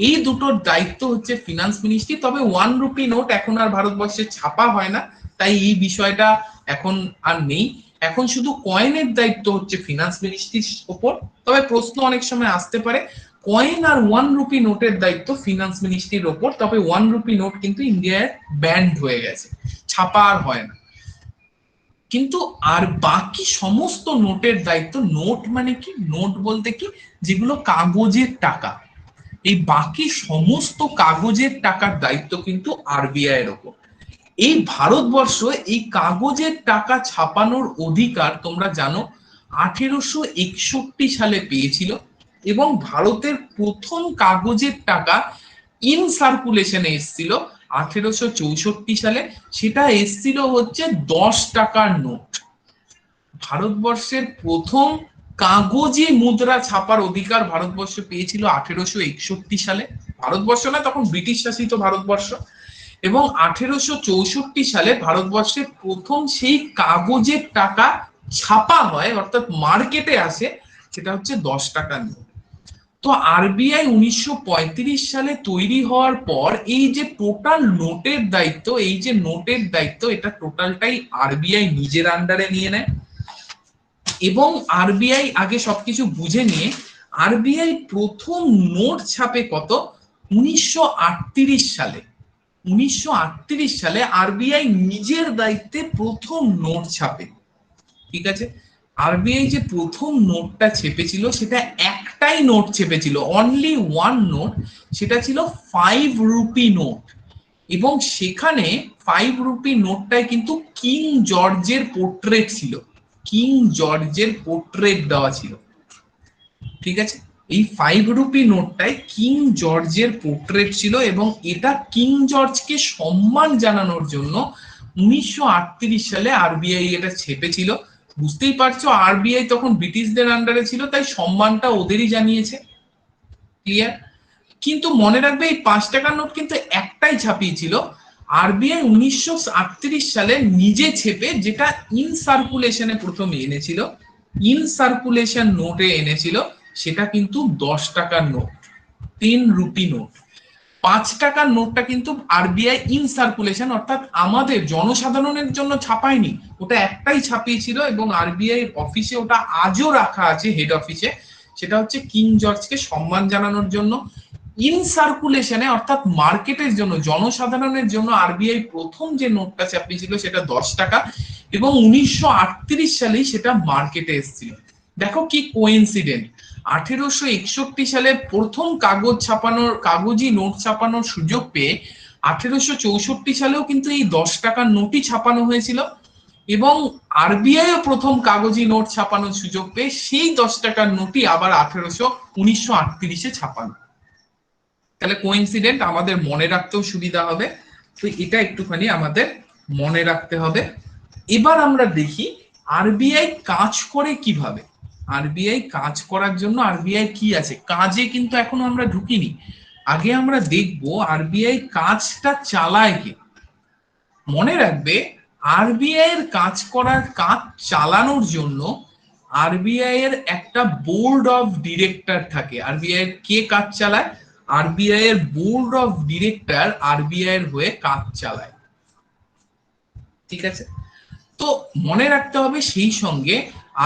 এই দুটোর দায়িত্ব হচ্ছে ফিনান্স মিনিস্ট্রি। তবে 1 রুপি নোট এখন আর ভারতবর্ষে ছাপা হয় না, তাই এই বিষয়টা এখন আর নেই। এখন শুধু কয়েনের দায়িত্ব হচ্ছে ফিনান্স মিনিস্ট্রির ওপর। তবে প্রশ্ন অনেক সময় আসতে পারে, কয়েন আর 1 রুপি নোটের দায়িত্ব ফিনান্স মিনিস্ট্রির ওপর, তবে 1 রুপি নোট কিন্তু ইন্ডিয়ায় ব্যান্ড হয়ে গেছে, ছাপা আর হয় না। কিন্তু আর বাকি সমস্ত নোটের দায়িত্ব, নোট মানে কি, নোট বলতে কি, যেগুলো কাগজের টাকা, এই বাকি সমস্ত কাগজের টাকার দায়িত্ব কিন্তু আরবিআই এর ওপর। এই ভারতবর্ষ এই কাগজের টাকা ছাপানোর অধিকার তোমরা জানো 1861 সালে পেয়েছিল, এবং ভারতের প্রথম কাগজের টাকা ইন সার্কুলেশনে এসেছিল 1864 সালে। সেটা এসেছিল হচ্ছে 10 টাকার নোট। ভারতবর্ষের প্রথম কাগজে মুদ্রা ছাপার অধিকার ভারতবর্ষ পেয়েছিল 1861 সালে। ভারতবর্ষ না, তখন ব্রিটিশ শাসিত ভারতবর্ষ। এবং 1864 সালে ভারতবর্ষের প্রথম সেই কাগজের টাকা ছাপা হয়, অর্থাৎ মার্কেটে আসে, সেটা হচ্ছে 10 টাকা নোট। তো আরবিআই 1935 সালে তৈরি হওয়ার পর এই যে টোটাল নোটের দায়িত্ব, এই যে নোটের দায়িত্ব, এটা টোটালটাই আরবিআই নিজের আন্ডারে নিয়ে নেয়। এবং আরবিআই আগে সবকিছু বুঝে নিয়ে, আরবিআই প্রথম নোট ছাপে কত, 1938 সালে। 1938 সালে আরবিআই নিজের দায়িত্বে প্রথম নোট ছাপে। ঠিক আছে, আরবিআই যে প্রথম নোটটা ছেপেছিল, সেটা একটাই নোট ছেপেছিল, অনলি ওয়ান নোট, সেটা ছিল 5 রুপি নোট। এবং সেখানে 5 রুপি নোটটায় কিন্তু কিং জর্জের পোর্ট্রেট ছিল, কিং জর্জের পোর্ট্রেট দেওয়া ছিল। ঠিক আছে, এই 5 রুপি নোটটায় কিং জর্জের পোর্ট্রেট ছিল, এবং এটা কিং জর্জকে সম্মান জানানোর জন্য 1938 সালে আরবিআই এটা ছেপেছিল। বুঝতেই পারছো, আরবিআই তখন ব্রিটিশদের আন্ডারে ছিল, তাই সম্মানটা ওদেরই জানিয়েছে। ক্লিয়ার? কিন্তু মনে রাখবে, এই 5 টাকার নোট কিন্তু একটাই ছাপিয়েছিল। আরবিআই 1938 সালে নিজে ছেপে, যেটা ইন সার্কুলেশনে প্রথমে এনেছিল, ইন সার্কুলেশন নোটে এনেছিল, সেটা কিন্তু 10 টাকার নোট, 10 রুপি নোট। 5 টাকার নোটটা কিন্তু আরবিআই ইন সার্কুলেশন, অর্থাৎ আমাদের জনসাধারণের জন্য ছাপায়নি, ওটা একটাই ছাপিয়েছিল, এবং আরবিআই অফিসে ওটা আজও রাখা আছে, হেড অফিসে। সেটা হচ্ছে কিং জর্জকে সম্মান জানানোর জন্য। ইন সার্কুলেশনে, অর্থাৎ মার্কেটের জন্য, জনসাধারণের জন্য আরবিআই প্রথম যে নোটটা ছাপিয়েছিল সেটা 10 টাকা, এবং 1938 সালেই সেটা মার্কেটে এসেছিল। দেখো কি কোইন্সিডেন্ট, 1861 সালে প্রথম কাগজি নোট ছাপানোর সুযোগ পেয়ে 1864 সালেও কিন্তু এই 10 টাকার নোটই ছাপানো হয়েছিল, এবং আরবিআইও প্রথম কাগজি নোট ছাপানোর সুযোগ পেয়ে সেই 10 টাকার নোটই আবার 1938-এ ছাপানো। তাহলে কোইন্সিডেন্ট আমাদের মনে রাখতেও সুবিধা হবে, তো এটা একটুখানি আমাদের মনে রাখতে হবে। এবার আমরা দেখি আরবিআই কাজ করে কিভাবে। আরবিআই কাজ করার জন্য আরবিআই কি আছে, কাজে কিন্তু এখনো আমরা ঢুকিনি। আগে আমরা দেখব আরবিআই কাজটা চালায় কে। মনে রাখবে, আরবিআই এর কাজ চালানোর জন্য আরবিআই এর একটা বোর্ড অফ ডিরেক্টর থাকে। আরবিআই এর কে কাজ চালায়, আরবিআই এর বোর্ড অফ ডিরেক্টর আরবিআই এর হয়ে কাজ চালায়। ঠিক আছে, তো মনে রাখতে হবে সেই সঙ্গে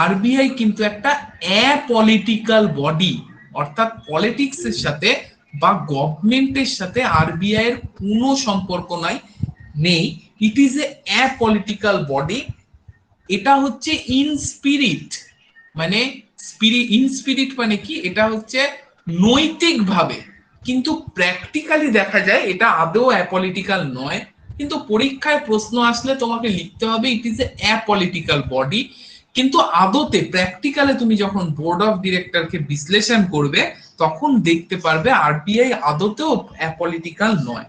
আরবিআই কিন্তু একটা অ্যাপলিটিক্যাল বডি, অর্থাৎ পলিটিক্স এর সাথে বা গভর্নমেন্টের সাথে আরবিআই এর কোনো সম্পর্ক নেই। It is a apolitical body. এটা হচ্ছে ইন স্পিরিট, মানে ইন স্পিরিট মানে কি, এটা হচ্ছে নৈতিকভাবে, কিন্তু প্র্যাকটিক্যালি দেখা যায় এটা আদৌ অ্যাপলিটিক্যাল নয়। কিন্তু পরীক্ষায় প্রশ্ন আসলে তোমাকে লিখতে হবে it is a apolitical body, কিন্তু আদতে প্র্যাকটিক্যালে তুমি যখন বোর্ড অফ ডিরেক্টরকে বিশ্লেষণ করবে, তখন দেখতে পারবে আরবিআই আদতেও অ্যাপলিটিক্যাল নয়।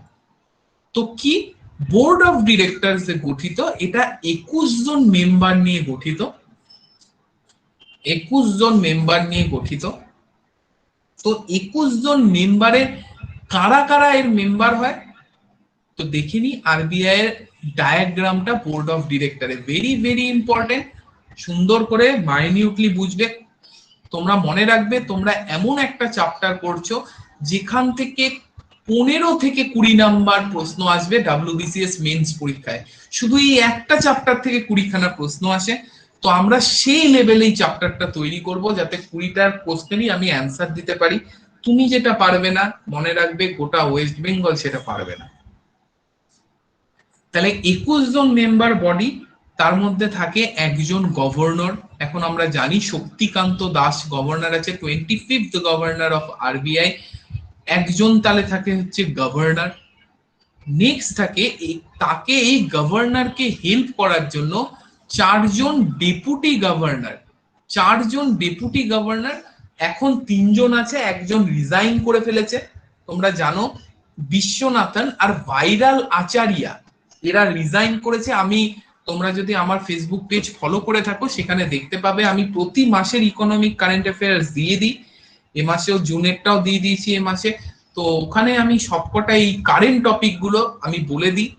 তো কি, বোর্ড অফ ডিরেক্টরস এ গঠিত, এটা 21 জন মেম্বার নিয়ে গঠিত, 21 জন মেম্বার নিয়ে গঠিত। তো 21 জন মেম্বারের কারা কারা এর মেম্বার হয়, তো দেখিনি আরবিআই এর ডায়াগ্রামটা বোর্ড অফ ডিরেক্টরে, ভেরি ভেরি ইম্পর্টেন্ট, সুন্দর করে মাইনিউটলি বুঝবে। তোমরা মনে রাখবে তোমরা এমন একটা চ্যাপ্টার করছো যেখান থেকে 15 থেকে 20 নাম্বার প্রশ্ন আসবে ডাব্লিউবিসিএস মেন্স পরীক্ষায়, শুধু এই একটা চ্যাপ্টার থেকে 20খানা প্রশ্ন আসে। তো আমরা সেই লেভেলেই চ্যাপ্টারটা তৈরি করব যাতে 20টার কোশ্চেনই আমি অ্যান্সার দিতে পারি। তুমি যেটা পারবে না, মনে রাখবে গোটা ওয়েস্ট বেঙ্গল সেটা পারবে না। তাহলে 21 জন মেম্বার বডি, তার মধ্যে থাকে একজন গভর্নর। এখন আমরা জানি শক্তিকান্ত দাস গভর্নর আছে, 25th গভর্নর অফ আরবিআই, একজন তাহলে থাকে হচ্ছে গভর্নর। নেক্সট থাকে তাকে এই গভর্নরকে হেল্প করার জন্য 4জন ডেপুটি গভর্নর, 4জন ডেপুটি গভর্নর। এখন 3জন আছে, একজন রিজাইন করে ফেলেছে, তোমরা জানো বিশ্বনাথন আর ভাইরাল আচারিয়া, এরা রিজাইন করেছে। আমি, তোমরা যদি আমার ফেসবুক পেজ ফলো করে থাকো সেখানে দেখতে পাবে আমি প্রতি মাসের ইকোনমিক কারেন্ট অ্যাফেয়ার্স দিয়ে দিই, এ মাসেও জুনেরটাও দিয়ে দিয়েছি এ মাসে। তো ওখানে আমি সবকটা এই কারেন্ট টপিক গুলো আমি বলে দিই।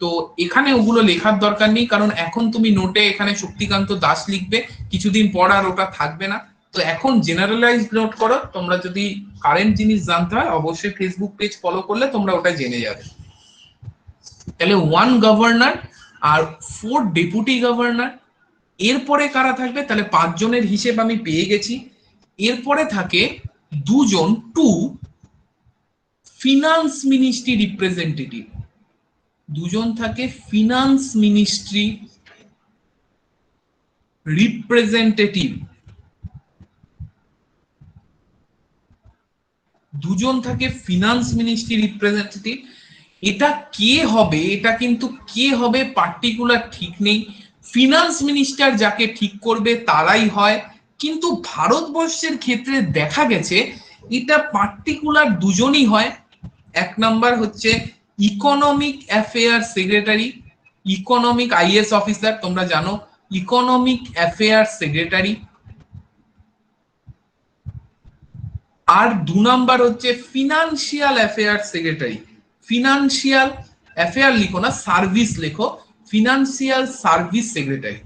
তো এখানে ওগুলো লেখার দরকার নেই, কারণ এখন তুমি নোটে এখানে শক্তিকান্ত দাস লিখবে, কিছুদিন পর আর ওটা থাকবে না। তো এখন জেনারেলাইজ নোট করো, তোমরা যদি কারেন্ট জিনিস জানতে হয় অবশ্যই ফেসবুক পেজ ফলো করলে তোমরা ওটা জেনে যাবে। তাহলে 1 গভর্নর আর 4 ডেপুটি গভর্নর। এরপরে কারা থাকবে, তাহলে 5 জনের হিসেব আমি পেয়ে গেছি। এরপরে থাকে 2জন, 2 ফিনান্স মিনিস্ট্রি রিপ্রেজেন্টেটিভ, 2জন থাকে ফিনান্স মিনিস্ট্রি রিপ্রেজেন্টেটিভ, 2জন থাকে ফিনান্স মিনিস্ট্রি রিপ্রেজেন্টেটিভ। এটা কে হবে, এটা কিন্তু কে হবে পার্টিকুলার ঠিক নেই, ফিনান্স মিনিস্টার যাকে ঠিক করবে তারাই হয়। কিন্তু ভারতবর্ষের ক্ষেত্রে দেখা গেছে এটা পার্টিকুলার 2জনই হয়। এক নাম্বার হচ্ছে economic affair secretary, economic IAS officer, তোমরা জানো ইকোনমিক অ্যাফেয়ার সেক্রেটারি। আর 2 নাম্বার হচ্ছে financial affair secretary, financial affair লিখো না, সার্ভিস লেখো, ফিনান্সিয়াল সার্ভিস সেক্রেটারি।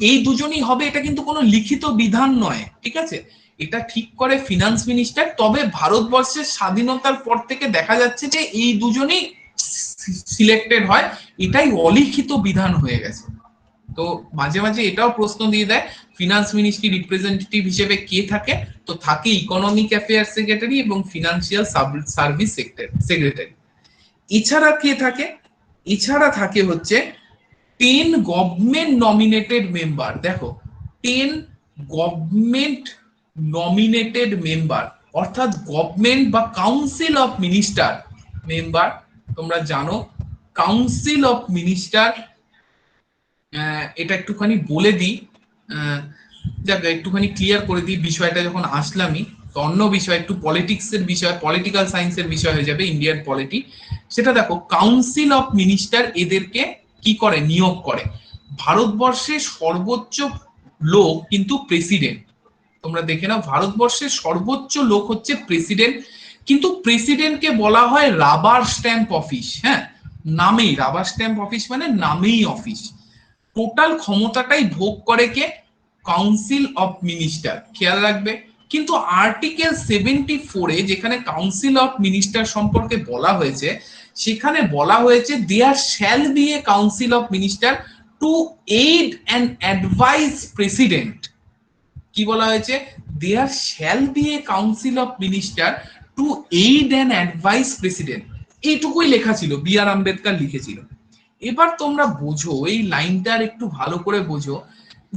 এই 2জনই হবে, এটা কিন্তু কোনো লিখিত বিধান নয়, ঠিক আছে, এটা ঠিক করে ফিনান্স মিনিস্টার। তবে ভারতবর্ষের স্বাধীনতার পর থেকে দেখা যাচ্ছে যে এই 2জনই সিলেক্টেড হয়, এটাই অলিখিত বিধান হয়ে গেছে। তো মাঝে মাঝে এটাও প্রশ্ন দিয়ে দেয় ফিনান্স মিনিস্ট্রি রিপ্রেজেন্টেটিভ হিসেবে কে থাকে, তো থাকে ইকোনমিক অ্যাফেয়ার সেক্রেটারি এবং ফিনান্সিয়াল সার্ভিস সেক্রেটারি। এছাড়া কে থাকে, এছাড়া থাকে হচ্ছে 10 গভর্নমেন্ট নমিনেটেড মেম্বার। দেখো 10 গভর্নমেন্ট নমিনেটেড মেম্বার, অর্থাৎ গভর্নমেন্ট বা কাউন্সিল অফ মিনিস্টার মেম্বার। তোমরা জানো কাউন্সিল অফ মিনিস্টার, এটা একটুখানি বলে দিই, যাক একটুখানি ক্লিয়ার করে দিই বিষয়টা যখন আসলামই। তো অন্য বিষয় একটু পলিটিক্স এর বিষয়, পলিটিক্যাল সায়েন্সের বিষয় হয়ে যাবে, ইন্ডিয়ান পলিটি। সেটা দেখো কাউন্সিল অফ মিনিস্টার এদেরকে কি করে, নিয়োগ করে। ভারতবর্ষের সর্বোচ্চ লোক কিন্তু প্রেসিডেন্ট, তোমরা দেখে নাও ভারতবর্ষের সর্বোচ্চ লোক হচ্ছে প্রেসিডেন্ট। কিন্তু প্রেসিডেন্টকে বলা হয় রাবার স্ট্যাম্প অফিস, হ্যাঁ, নামেই রাবার স্ট্যাম্প অফিস, মানে নামেই অফিস। টোটাল ক্ষমতাটাই ভোগ করে কে, কাউন্সিল অফ মিনিস্টার, খেয়াল রাখবে। কিন্তু আর্টিকেল 74-এ যেখানে কাউন্সিল অফ মিনিস্টার সম্পর্কে বলা হয়েছে, সেখানে বলা হয়েছে there shall be a council of minister to aid and advise president. কি বলা হয়েছে, there shall be a council of minister to aid and advise president, এইটুকুই লেখা ছিল, বি আর আম্বেদকর লিখেছিল। এবার তোমরা বোঝো এই লাইনটার একটু ভালো করে বোঝো,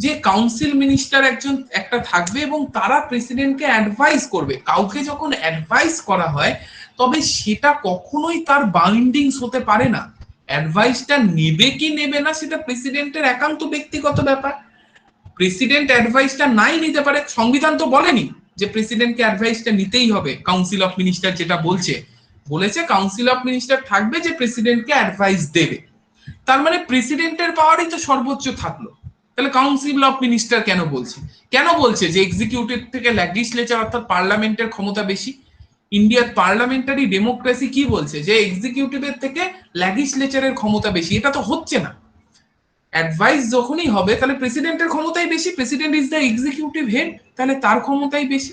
যে কাউন্সিল মিনিস্টার একজন একটা থাকবে এবং তারা প্রেসিডেন্টকে অ্যাডভাইস করবে। কাউকে যখন অ্যাডভাইস করা হয় তবে সেটা কখনোই তার বাইন্ডিংস হতে পারে না, অ্যাডভাইসটা নেবে কি নেবে না সেটা প্রেসিডেন্টের একান্ত ব্যক্তিগত ব্যাপার। প্রেসিডেন্ট অ্যাডভাইসটা নাই নিতে পারে, সংবিধান তো বলেনি যে প্রেসিডেন্টকে অ্যাডভাইসটা নিতেই হবে, কাউন্সিল অফ মিনিস্টার যেটা বলছে। বলেছে কাউন্সিল অফ মিনিস্টার থাকবে যে প্রেসিডেন্টকে অ্যাডভাইস দেবে। তার মানে প্রেসিডেন্টের পাওয়ারই তো সর্বোচ্চ থাকলো। তাহলে কাউন্সিল অফ মিনিস্টার কেন বলছে? কেন বলছে যে এক্সিকিউটিভ থেকে লেজিসলেচার অর্থাৎ পার্লামেন্টের ক্ষমতা বেশি? ইন্ডিয়ার পার্লামেন্টারি ডেমোক্রেসি কি বলছে যে এক্সিকিউটিভের থেকে লেজিসলেচারের ক্ষমতা বেশি? এটা তো হচ্ছে না। অ্যাডভাইস যখনই হবে তাহলে প্রেসিডেন্টের ক্ষমতাই বেশি, president is the executive head, তাহলে তার ক্ষমতাই বেশি।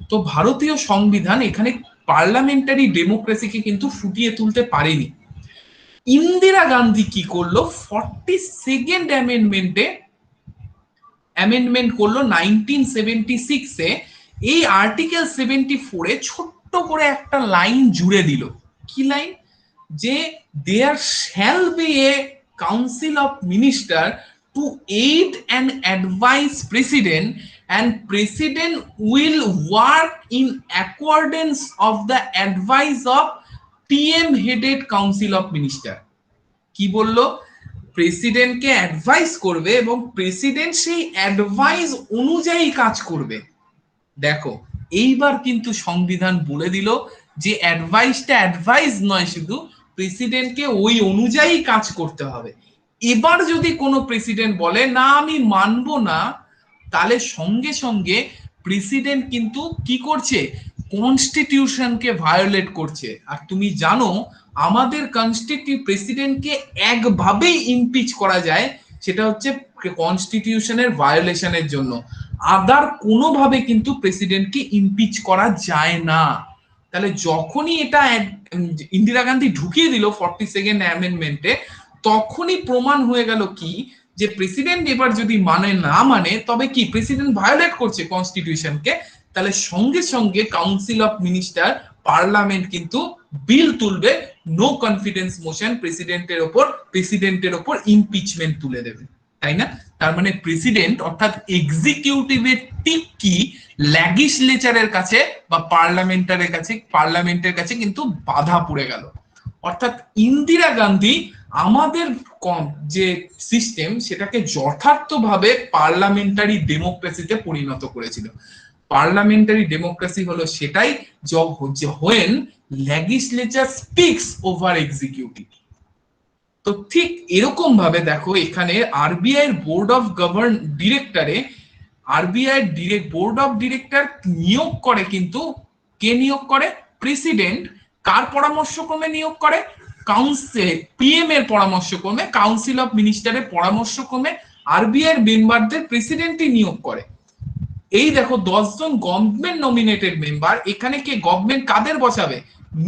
তো ভারতীয় সংবিধান এখানে পার্লামেন্টারি ডেমোক্রেসিকে কিন্তু ফুটিয়ে তুলতে পারেনি। ইন্দিরা গান্ধী কি করলো, 42nd অ্যামেন্ডমেন্ট করলো 1976 এ। এই আর্টিকেল 74 এ ছোট্ট করে একটা লাইন জুড়ে দিল। কি লাইন? যে there shall be a council of minister to aid and advise president and president will work in accordance of the advice of PM headed council of minister। কি বললো? প্রেসিডেন্টকে অ্যাডভাইস করবে এবং প্রেসিডেন্ট সেই অ্যাডভাইস অনুযায়ী কাজ করবে। দেখো এইবার কিন্তু সংবিধান বলে দিল যে অ্যাডভাইসটা অ্যাডভাইস নয়, শুধু প্রেসিডেন্টকে ওই অনুযায়ী কাজ করতে হবে। এবার যদি কোনো প্রেসিডেন্ট বলে না আমি মানবো না, তাহলে সঙ্গে সঙ্গে প্রেসিডেন্ট কিন্তু কি করছে, কনস্টিটিউশনকে ভায়োলেট করছে। আর তুমি জানো আমাদের প্রেসিডেন্টকে একভাবেই ইমপিচ করা যায়, সেটা হচ্ছে কনস্টিটিউশনের ভায়োলেশনের জন্য। আদার কোনোভাবে কিন্তু প্রেসিডেন্টকে ইমপিচ করা যায় না। তাহলে যখনই এটা ইন্দিরা গান্ধী ঢুকিয়ে দিল 42nd অ্যামেন্ডমেন্টে, তখনই প্রমাণ হয়ে গেল কি যে প্রেসিডেন্ট এবার যদি না মানে তবে কি প্রেসিডেন্ট ভায়োলেট করছে কনস্টিটিউশনকে। তাহলে সঙ্গে সঙ্গে কাউন্সিল অফ মিনিস্টার, পার্লামেন্ট কিন্তু বিল তুলবে, নো কনফিডেন্স মোশন প্রেসিডেন্টের ওপর ইমপিচমেন্ট তুলে দেবে, তাই না? তার মানে প্রেসিডেন্ট অর্থাৎ এক্সিকিউটিভের টিক কি লেজিসলেচারের কাছে বা পার্লামেন্টের কাছে কিন্তু বাধা পড়ে গেল। অর্থাৎ ইন্দিরা গান্ধী আমাদের যে সিস্টেম সেটাকে যথার্থভাবে পার্লামেন্টারি ডেমোক্রেসিতে পরিণত করেছিল। পার্লামেন্টারি ডেমোক্রেসি হলো সেটাই when legislature speaks over executive। তো ঠিক এরকম ভাবে দেখো এখানে আরবিআই বোর্ড অফ ডিরেক্টরে বোর্ড অফ ডিরেক্টর নিয়োগ করে, কিন্তু কে নিয়োগ করে? প্রেসিডেন্ট। কার পরামর্শক্রমে নিয়োগ করে? কাউন্সিল, পিএম এর পরামর্শক্রমে, কাউন্সিল অফ মিনিস্টারের পরামর্শক্রমে আরবিআই মেম্বারদের প্রেসিডেন্টই নিয়োগ করে। এই দেখো 10 জন গভর্নমেন্ট নমিনেটেড মেম্বার। এখানে কে গভর্নমেন্ট কাদের বসাবে?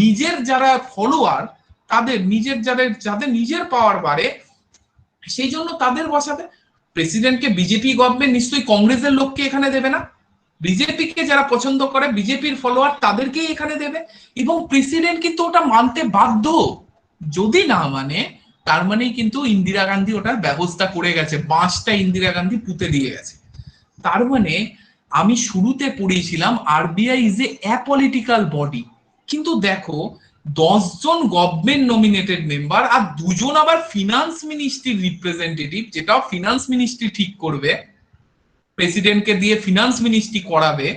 নিজের যারা ফলোয়ার, তাদের যাদের নিজের পাওয়ার বাড়ে সেই জন্য তাদের বসাবে। প্রেসিডেন্টকে বিজেপি গভর্নমেন্ট নিশ্চয়ই কংগ্রেসের লোককে এখানে দেবে না। বিজেপিকে যারা পছন্দ করে, বিজেপির ফলোয়ার, তাদেরকেই এখানে দেবে। এবং প্রেসিডেন্ট কিন্তু ওটা মানতে বাধ্য। যদি না মানে তার মানেই কিন্তু ইন্দিরা গান্ধী ওটার ব্যবস্থা করে গেছে, বাঁশটা ইন্দিরা গান্ধী পুঁতে দিয়ে গেছে। তার মানে আমি শুরুতে পড়িয়েছিলাম RBI is a apolitical body, কিন্তু দেখো 10 জন গভর্নমেন্ট নমিনেটেড মেম্বার আর 2 জন আবার ফিনান্স মিনিস্ট্রির রিপ্রেজেন্টেটিভ, যেটাও ফিনান্স মিনিস্ট্রি ঠিক করবে, প্রেসিডেন্টকে দিয়ে ফিনান্স মিনিস্ট্রি করাবে।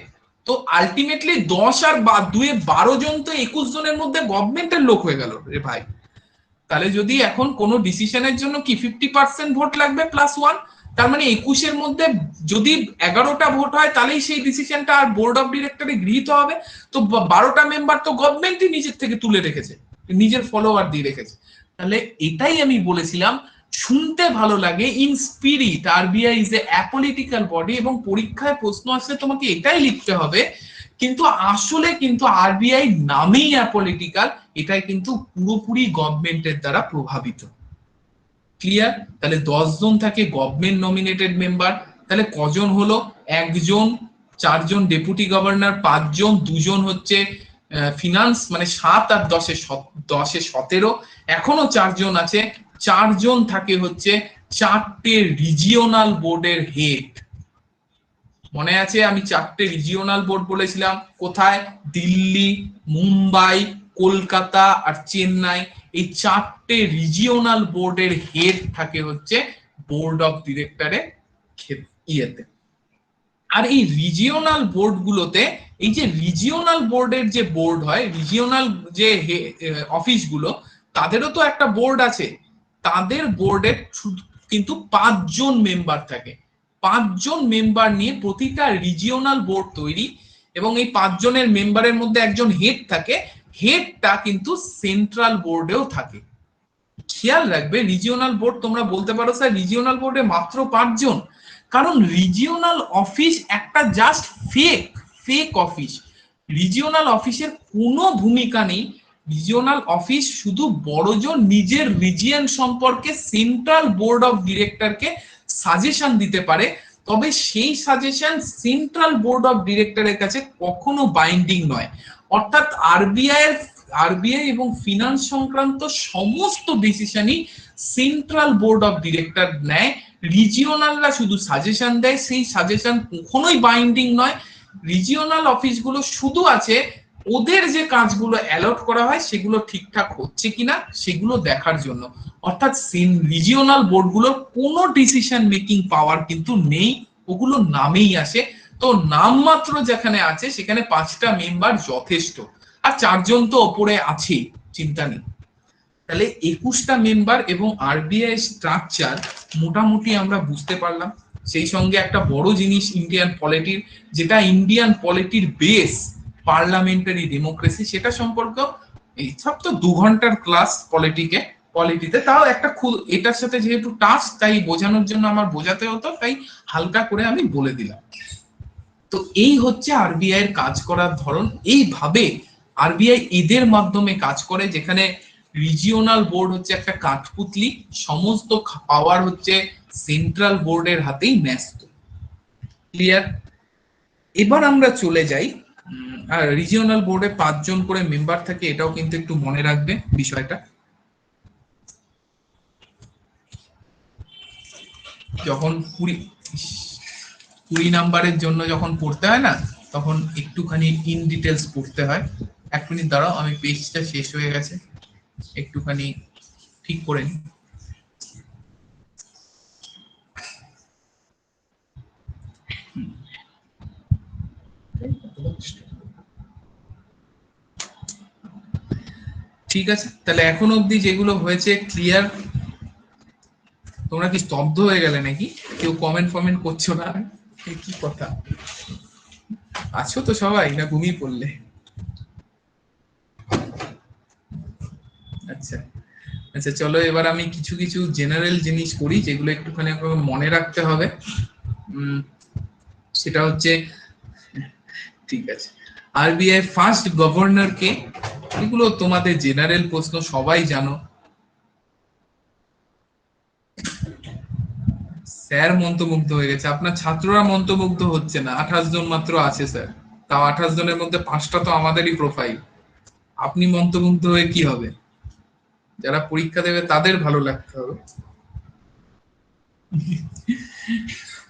তো আলটিমেটলি 10 আর 2 12 জন, তো 21 জনের মধ্যে গভর্নমেন্টের লোক হয়ে গেল রে ভাই। তাহলে যদি এখন কোনো ডিসিশনের জন্য কি 50% ভোট লাগবে +1, তার মানে 21-এর মধ্যে যদি 11টা ভোট হয় তাহলেই সেই ডিসিশনটা আর বোর্ড অফ ডিরেক্টরে গৃহীত হবে। তো 12টা মেম্বার তো গভর্নমেন্টই নিজের থেকে তুলে রেখেছে, নিজের ফলোয়ার দিয়ে রেখেছে। তাহলে এটাই আমি বলেছিলাম, শুনতে ভালো লাগে, in spirit RBI is a apolitical body, এবং পরীক্ষায় প্রশ্ন আসলে তোমাকে এটাই লিখতে হবে। কিন্তু আসলে কিন্তু আরবিআই নামেই অ্যাপলিটিক্যাল, এটাই কিন্তু পুরোপুরি গভর্নমেন্টের দ্বারা প্রভাবিত। ক্লিয়ার? তাহলে 10 জন থাকে গভর্নমেন্ট নমিনেটেড মেম্বার। তাহলে কজন হলো? 1 জন, 4 জন ডেপুটি গভর্নর, 5 জন, 2 জন হচ্ছে ফিনান্স, মানে 7 আর 10 এ 17। এখনো 4 জন আছে। 4 জন থাকে হচ্ছে 4টে রিজিওনাল বোর্ডের হেড। মনে আছে আমি 4টে রিজিওনাল বোর্ড বলেছিলাম, কোথায়? দিল্লি, মুম্বাই, কলকাতা আর চেন্নাই। এই 4টে রিজিওনাল বোর্ডের হেড থাকে হচ্ছে বোর্ড অফ ডিরেক্টরে ইয়েতে। আর এই রিজিওনাল বোর্ড গুলোতে এই যে রিজিওনাল বোর্ডের যে বোর্ড হয়, রিজিওনাল যে অফিসগুলো, তাদেরও তো একটা বোর্ড আছে। তাদের বোর্ডের কিন্তু 5 জন মেম্বার থাকে। 5 জন মেম্বার নিয়ে প্রতিটা রিজিওনাল বোর্ড তৈরি, এবং এই 5 জনের মেম্বারের মধ্যে একজন হেড থাকে। হেডটা কিন্তু সেন্ট্রাল বোর্ডেও থাকে। খেয়াল রাখবে, রিজিওনাল বোর্ড, তোমরা বলতে পারো স্যার রিজিওনাল বোর্ডে মাত্র 5 জন, কারণ রিজিওনাল অফিস একটা just fake fake office. Regional অফিসের কোনো ভূমিকা নেই। রিজিওনাল অফিস শুধু বড়জন নিজের রিজিয়ন সম্পর্কে সেন্ট্রাল বোর্ড অফ ডিরেক্টরকে সাজেশন দিতে পারে, তবে সেই সাজেশন সেন্ট্রাল বোর্ড অফ ডিরেক্টরের কাছে কখনো বাইন্ডিং নয়। অর্থাৎ আরবিআই এবং ফিনান্স সংক্রান্ত সমস্ত ডিসিশনই সেন্ট্রাল বোর্ড অফ ডিরেক্টর নেয়। রিজিওনালরা শুধু সাজেশন দেয়, সেই সাজেশন কখনোই বাইন্ডিং নয়। রিজিওনাল অফিসগুলো শুধু আছে ওদের যে কাজগুলো অ্যালট করা হয় সেগুলো ঠিকঠাক হচ্ছে কিনা সেগুলো দেখার জন্য। অর্থাৎ রিজিওনাল বোর্ডগুলোর কোনো ডিসিশন মেকিং পাওয়ার কিন্তু নেই, ওগুলো নামেই আসে। তো নামমাত্র যেখানে আছে সেখানে 5টা মেম্বার যথেষ্ট, আর 4 জন তো ওপরে আছেই, চিন্তা নেই। তাহলে 21টা মেম্বার এবং আরবিআই স্ট্রাকচার মোটামুটি আমরা বুঝতে পারলাম। সেই সঙ্গে একটা বড় জিনিস ইন্ডিয়ান পলিটির, যেটা ইন্ডিয়ান পলিটির বেস, পার্লামেন্টারি ডেমোক্রেসি, সেটা সম্পর্কে এই সব তো 2 ঘন্টার ক্লাস পলিটিতে, তাও একটা এটার সাথে যেহেতু টাস্ক, তাই বোঝানোর জন্য আমার বোঝাতে হতো, তাই হালকা করে আমি বলে দিলাম। তো এই হচ্ছে আরবিআই এর কাজ করার ধরন। এইভাবে আরবিআই এদের মাধ্যমে কাজ করে, যেখানে রিজিওনাল বোর্ড হচ্ছে একটা কাঠপুতলি, সমস্ত পাওয়ার হচ্ছে সেন্ট্রাল বোর্ডের হাতেই ন্যস্ত। ক্লিয়ার? এবার আমরা চলে যাই, আর রিজিওনাল বোর্ডে 5 জন করে মেম্বার থাকে, এটাও কিন্তু একটু মনে রাখবে বিষয়টা। যখন 20 নাম্বারের জন্য যখন পড়তে হয় না, তখন একটুখানি ইন ডিটেলস পড়তে হয়। 1 মিনিট দাঁড়াও, আমি পেজটা শেষ হয়ে গেছে, একটুখানি ঠিক করে নি। ঠিক আছে, তাহলে এখন অবধি যেগুলো হয়েছে ক্লিয়ার? তোমরা কি স্তব্ধ হয়ে গেলে নাকি? কেউ কমেন্ট করছো না? কি কথা, আছো তো সবাই, না ঘুমিয়ে পড়লে? আচ্ছা আচ্ছা, চলো এবার আমি কিছু কিছু জেনারেল জিনিস করি যেগুলো একটুখানি মনে রাখতে হবে। সেটা হচ্ছে, ঠিক আছে, আরবিআই ফার্স্ট গভর্নর কে? এগুলো তোমাদের জেনারেল প্রশ্ন, সবাই জানো। স্যার মন্ত্রমুগ্ধ হয়ে গেছে, আপনার ছাত্ররা মন্ত্রমুগ্ধ হচ্ছে না। 28 জন মাত্র আছে স্যার, তাও 28 জনের মধ্যে 5টা তো আমাদেরই প্রোফাইল। আপনি মন্ত্রমুগ্ধ হয়ে কি হবে? যারা পরীক্ষা দেবে তাদের ভালো লাগতে হবে।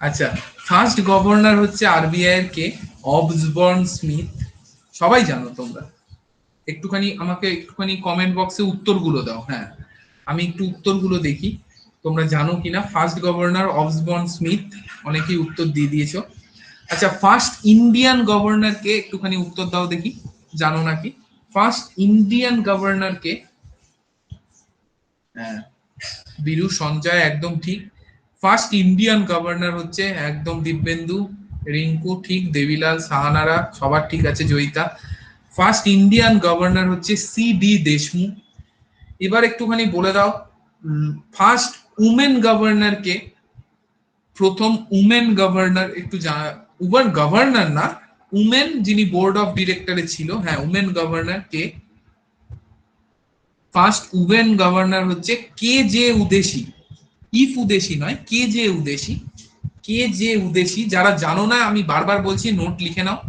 আচ্ছা, ফার্স্ট গভর্নর হচ্ছে আরবিআই এর কে? Osborne Smith. সবাই জানো তোমরা। আমাকে একটুখানি কমেন্ট বক্সে উত্তরগুলো দাও। হ্যাঁ, আমি একটু উত্তরগুলো দেখি তোমরা জানো কিনা। ফার্স্ট গভর্নর অসবর্ন স্মিথ, অনেকেই উত্তর দিয়ে দিয়েছো। আচ্ছা, ফার্স্ট ইন্ডিয়ান গভর্নর কে? একটুখানি উত্তর দাও দেখি, জানো নাকি? ফার্স্ট ইন্ডিয়ান গভর্নর কে? হ্যাঁ, বীরু সঞ্জয় একদম ঠিক। ফার্স্ট ইন্ডিয়ান গভর্নর হচ্ছে একদম দিব্যেন্দু, রিঙ্কু ঠিক, দেবিলাল, সাহানারা সবার ঠিক আছে, জয়িতা। ফার্স্ট ইন্ডিয়ান গভর্নর হচ্ছে সি.ডি. দেশমুখ। এবার একটুখানি বলে দাও, ফার্স্ট উমেন গভর্নর কে? প্রথম উমেন গভর্নর একটু উমেন গভর্নর না, উমেন যিনি বোর্ড অফ ডিরেক্টরে ছিল, হ্যাঁ, উমেন গভর্নর কে? ফার্স্ট উমেন গভর্নর হচ্ছে কে জে উদেশী। ইফ উদেশী নয়, কে জে উদেশী। কে জে উদেশী, যারা জানো না আমি বারবার বলছি, নোট লিখে নাও,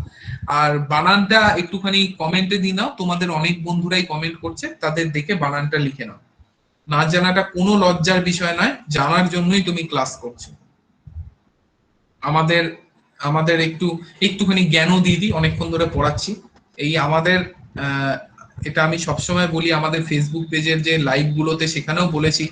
আর বানানটা একটুখানি কমেন্টে দিয়ে নাও। তোমাদের অনেক বন্ধুরাই কমেন্ট করছে, তাদের দেখে বানানটা লিখে নাও। না জানাটা কোনো লজ্জার বিষয় নয়, জানার জন্যই তুমি ক্লাস করছো। আমাদের আমাদের একটুখানি জ্ঞানও দিয়ে দিই, অনেকক্ষণ ধরে পড়াচ্ছি। এই আমাদের এটা আমি সবসময় বলি, আমাদের ফেসবুক পেজের যে লাইভ গুলোতে, সেখানেও বলেছি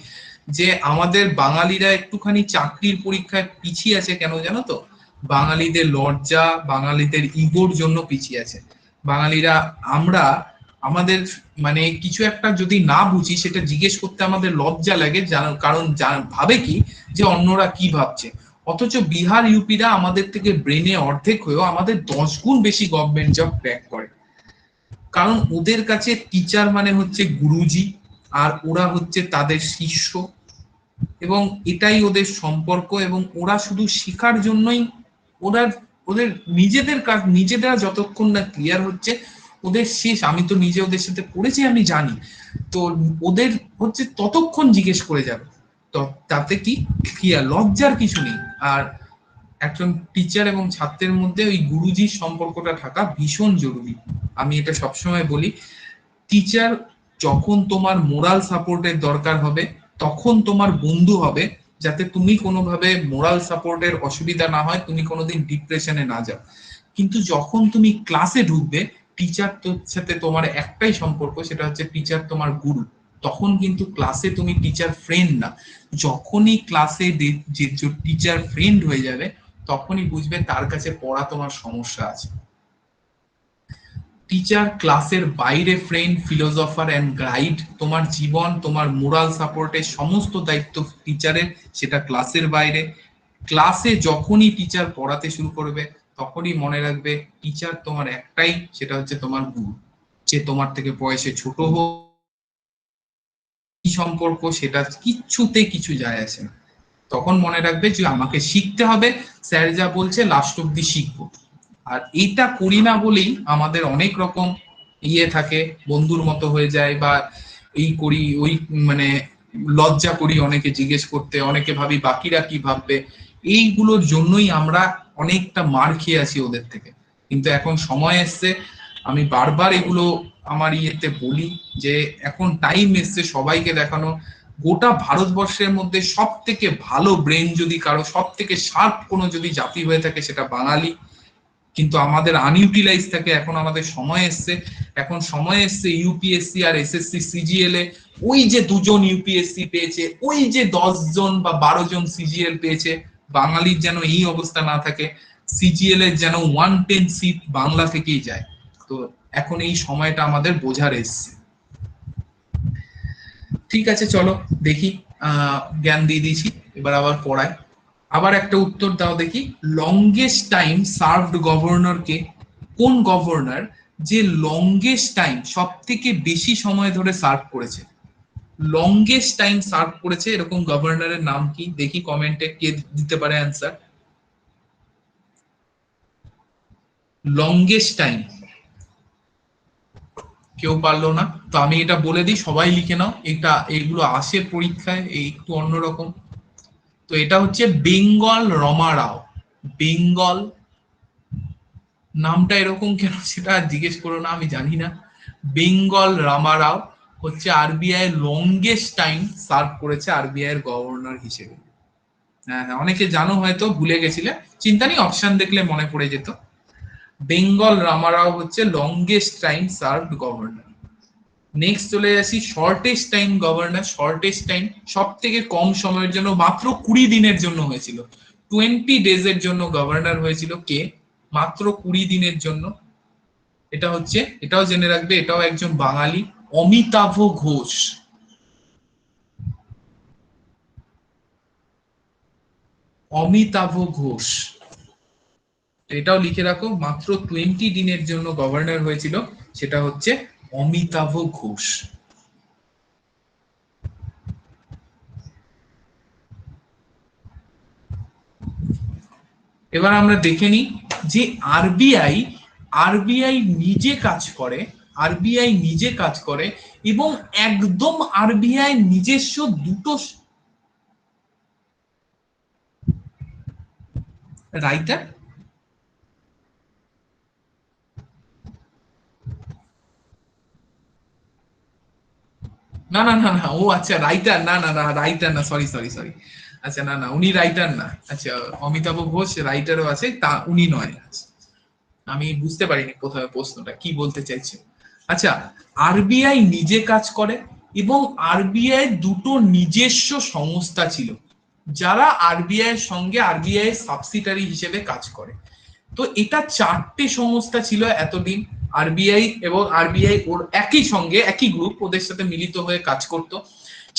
যে আমাদের বাঙালিরা একটুখানি চাকরির পরীক্ষায় পিছিয়ে আছে। কেন জানো তো? বাঙালিদের লজ্জা, বাঙালিদের ইগোর জন্য পিছিয়ে আছে। বাঙালিরা আমরা আমাদের মানে কিছু একটা যদি না বুঝি সেটা জিজ্ঞেস করতে আমাদের লজ্জা লাগে, কারণ ভাবে কি যে অন্যরা কি ভাবছে। অথচ বিহার ইউপিরা আমাদের থেকে ব্রেনে অর্ধেক হয়েও আমাদের 10 গুণ বেশি গভর্নমেন্ট জব ক্র্যাক করে। কারণ ওদের কাছে টিচার মানে হচ্ছে গুরুজি, আর ওরা হচ্ছে তাদের শিষ্য, এবং এটাই ওদের সম্পর্ক। এবং ওরা শুধু শেখার জন্যই, ওরা ওদের নিজেদের কাজ নিজেরা যতক্ষণ না ক্লিয়ার হচ্ছে ওদের শেষ। আমি তো নিজে ওদের সাথে পড়েছি, আমি জানি। তো ওদের হচ্ছে ততক্ষণ জিজ্ঞেস করে যাবে, তো তাতে কি ক্লিয়ার, লজ্জার কিছু নেই। আর একজন টিচার এবং ছাত্রের মধ্যে ওই গুরুজির সম্পর্কটা থাকা ভীষণ জরুরি। আমি এটা সবসময় বলি, টিচার যখন তোমার মোরাল সাপোর্টের দরকার হবে তখন তোমার বন্ধু হবে, যাতে তুমি কোনোভাবে মোরাল সাপোর্টের অসুবিধা না হয়, তুমি কোনোদিন ডিপ্রেশনে না যাও। কিন্তু যখন তুমি ক্লাসে ঢুকবে, টিচার তোর সাথে তোমার একটাই সম্পর্ক, সেটা হচ্ছে টিচার তোমার গুরু। তখন কিন্তু ক্লাসে তুমি টিচার ফ্রেন্ড না। যখনই ক্লাসে যে টিচার ফ্রেন্ড হয়ে যাবে তখনই বুঝবে তার কাছে পড়া তোমার সমস্যা আছে। টিচার ক্লাসের বাইরে ফ্রেন্ড, ফিলোসফার অ্যান্ড গাইড। তোমার জীবন, তোমার মোরাল সাপোর্টের সমস্ত দায়িত্ব টিচারের, সেটা ক্লাসের বাইরে। ক্লাসে যখনই টিচার পড়াতে শুরু করবে তখনই মনে রাখবে টিচার তোমার একটাই, সেটা হচ্ছে তোমার গুরু। যে তোমার থেকে বয়সে ছোট হোক, কি সম্পর্ক সেটা কিচ্ছুতে কিছু যায় আসে না। তখন মনে রাখবে যে আমাকে শিখতে হবে, স্যার যা বলছে লাস্ট অব্দি শিখবো। আর এইটা করি না বলেই আমাদের অনেক রকম থাকে, বন্ধুর মতো হয়ে যায়, বা এই করি ওই, মানে লজ্জা করি অনেকে জিজ্ঞেস করতে, অনেকে ভাবি বাকিরা কি ভাববে। এইগুলোর জন্যই আমরা অনেকটা মার খেয়ে আছি ওদের থেকে। কিন্তু এখন সময় এসছে, আমি বারবার এগুলো আমার বলি, যে এখন টাইম এসছে সবাইকে দেখানো, গোটা ভারতবর্ষের মধ্যে সব থেকে ভালো ব্রেন যদি কারো, সব থেকে শার্প কোনো যদি জাতি হয়ে থাকে সেটা বাঙালি। কিন্তু আমাদের আনইউটিলাইজ থাকে। এখন আমাদের সময় এসছে, এখন সময় এসছে ইউপিএসসি আর এসএসসি সিজিএল এ, ওই যে 2জন ইউপিএসসি পেয়েছে, ওই যে 10জন বা 12জন সিজিএল পেয়েছে, বাঙালির যেন এই অবস্থা না থাকে। সিজিএল এর যেন 110 সিট বাংলা থেকেই যায়। তো এখন এই সময়টা আমাদের বোঝার এসছে। ঠিক আছে, চলো দেখি, জ্ঞান দিয়ে দিয়েছি, এবার আবার পড়ায়। আবার একটা উত্তর দাও দেখি। লংগেস্ট টাইম সার্ভড গভর্নর কে? কোন গভর্নর যে লংগেস্ট টাইম, সব থেকে বেশি সময় ধরে সার্ভ করেছে? লংগেস্ট টাইম সার্ভ করেছে এরকম গভর্নরের নাম কি? দেখি কমেন্টে কে দিতে পারে অ্যান্সার। লংগেস্ট টাইম কেউ পারলো না, তো আমি এটা বলে দিই, সবাই লিখে নাও। এটা এগুলো আসে পরীক্ষায়, এই একটু অন্যরকম। তো এটা হচ্ছে বেঙ্গল রমা রাও। বেঙ্গল, নামটা এরকম কেন সেটা জিজ্ঞেস করো না, আমি জানি না। বেঙ্গল রামা রাও হচ্ছে আরবিআই লংগেস্ট টাইম সার্ভ করেছে আরবিআই এর গভর্নর হিসেবে। হ্যাঁ হ্যাঁ, অনেকে জানো, হয়তো ভুলে গেছিলে, চিন্তা নেই, অপশন দেখলে মনে পড়ে যেত। বেঙ্গল রামা রাও হচ্ছে longest time served governor. Next চলে আসি shortest time governor. Shortest time, সব থেকে কম সময়ের জন্য, মাত্র 20 দিনের জন্য হয়েছিল, 20 ডেজ এর জন্য গভর্নর হয়েছিল কে? মাত্র 20 দিনের জন্য। এটা হচ্ছে, এটাও জেনে রাখবে, এটাও একজন বাঙালি, অমিতাভ ঘোষ। অমিতাভ ঘোষ, এটাও লিখে রাখো, মাত্র 20 দিনের জন্য গভর্নর হয়েছিল, সেটা হচ্ছে অমিতাভ ঘোষ। এবার আমরা দেখে নিই যে আরবিআই, আরবিআই নিজে কাজ করে, আরবিআই নিজে কাজ করে, এবং একদম আরবিআই নিজস্ব দুটো রাইটার। না না না না, ও আচ্ছা রাইটার, না না না রাইটার না, সরি সরি সরি। আচ্ছা না না, উনি রাইটার না। আচ্ছা, অমিতাভ ঘোষ রাইটারও আছে, তা উনি নয়। আমি বুঝতে পারিনি কোথায় প্রশ্নটা কি বলতে চাইছে। আচ্ছা, আরবিআই নিজে কাজ করে এবং আরবিআই দুটো নিজস্ব সংস্থা ছিল। যারা আরবিআই এর সঙ্গে আরবিআই এর সাবসিডারি হিসেবে কাজ করে। তো এটা চারটে সংস্থা ছিল এতদিন, আরবিআই এবং আরবিআই ওর একই সঙ্গে একই গ্রুপ ওদের সাথে মিলিত হয়ে কাজ করত।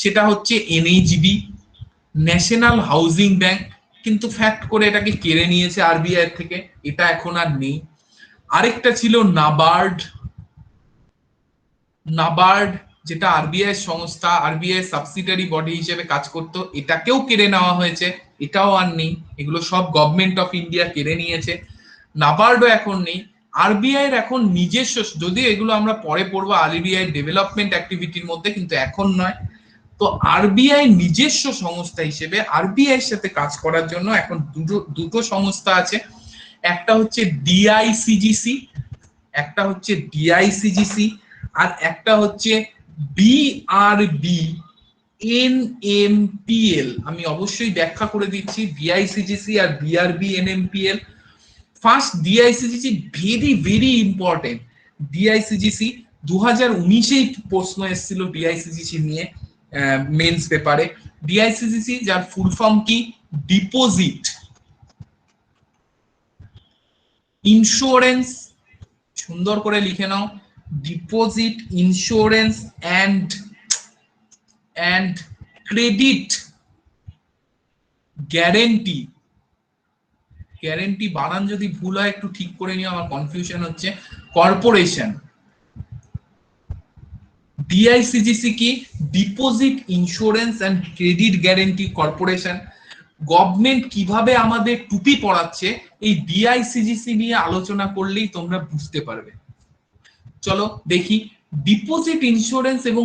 সেটা হচ্ছে এনএইচবি, ন্যাশনাল হাউজিং ব্যাংক, কিন্তু ফ্যাক্ট করে এটাকে কেড়ে নিয়েছে আরবিআই থেকে, এটা এখন আর নেই। আরেকটা ছিল নাবার্ড, নাবার্ড যেটা আরবিআই সংস্থা, আরবিআই সাবসিডারি বডি হিসেবে কাজ করত, এটাকেও কেড়ে নেওয়া হয়েছে, এটাও আর নেই। এগুলো সব গভর্নমেন্ট অফ ইন্ডিয়া কেড়ে নিয়েছে, নাবার্ডও এখন নেই। আরবিআই এর এখন নিজস্ব, যদিও এগুলো আমরা পরে পড়বো আরবিআই ডেভেলপমেন্ট অ্যাক্টিভিটির মধ্যে, কিন্তু এখন নয়। তো আরবিআই নিজস্ব সংস্থা হিসেবে আরবিআই এর সাথে কাজ করার জন্য এখন দুটো সংস্থা আছে। একটা হচ্ছে ডিআইসিজিসি, একটা হচ্ছে ডিআইসিজিসি, আর একটা হচ্ছে বিআরবি এনএমপিএল। আমি অবশ্যই ব্যাখ্যা করে দিচ্ছি ডিআইসিজিসি আর BRB NMPL. First DICGC, very very important. DICGC 2019-এই প্রশ্ন এসেছিল ডিআইসিজিসি নিয়ে মেন্স পেপারে। ডিআইসিজিসি যার ফুল ফর্ম কি, ডিপোজিট ইন্স্যুরেন্স, সুন্দর করে লিখে নাও, deposit insurance and credit guarantee. Guarantee বানান যদি ভুল হয় একটু ঠিক করে নিও, আমার কনফিউশন হচ্ছে। কর্পোরেশন। ডিআইসিজিসি কি, deposit insurance and credit guarantee corporation. Government কিভাবে আমাদের টুপি পড়াচ্ছে এই ডিআইসিজিসি নিয়ে আলোচনা করলেই তোমরা বুঝতে পারবে। চলো দেখি, ডিপোজিট ইন্স্যুরেন্স এবং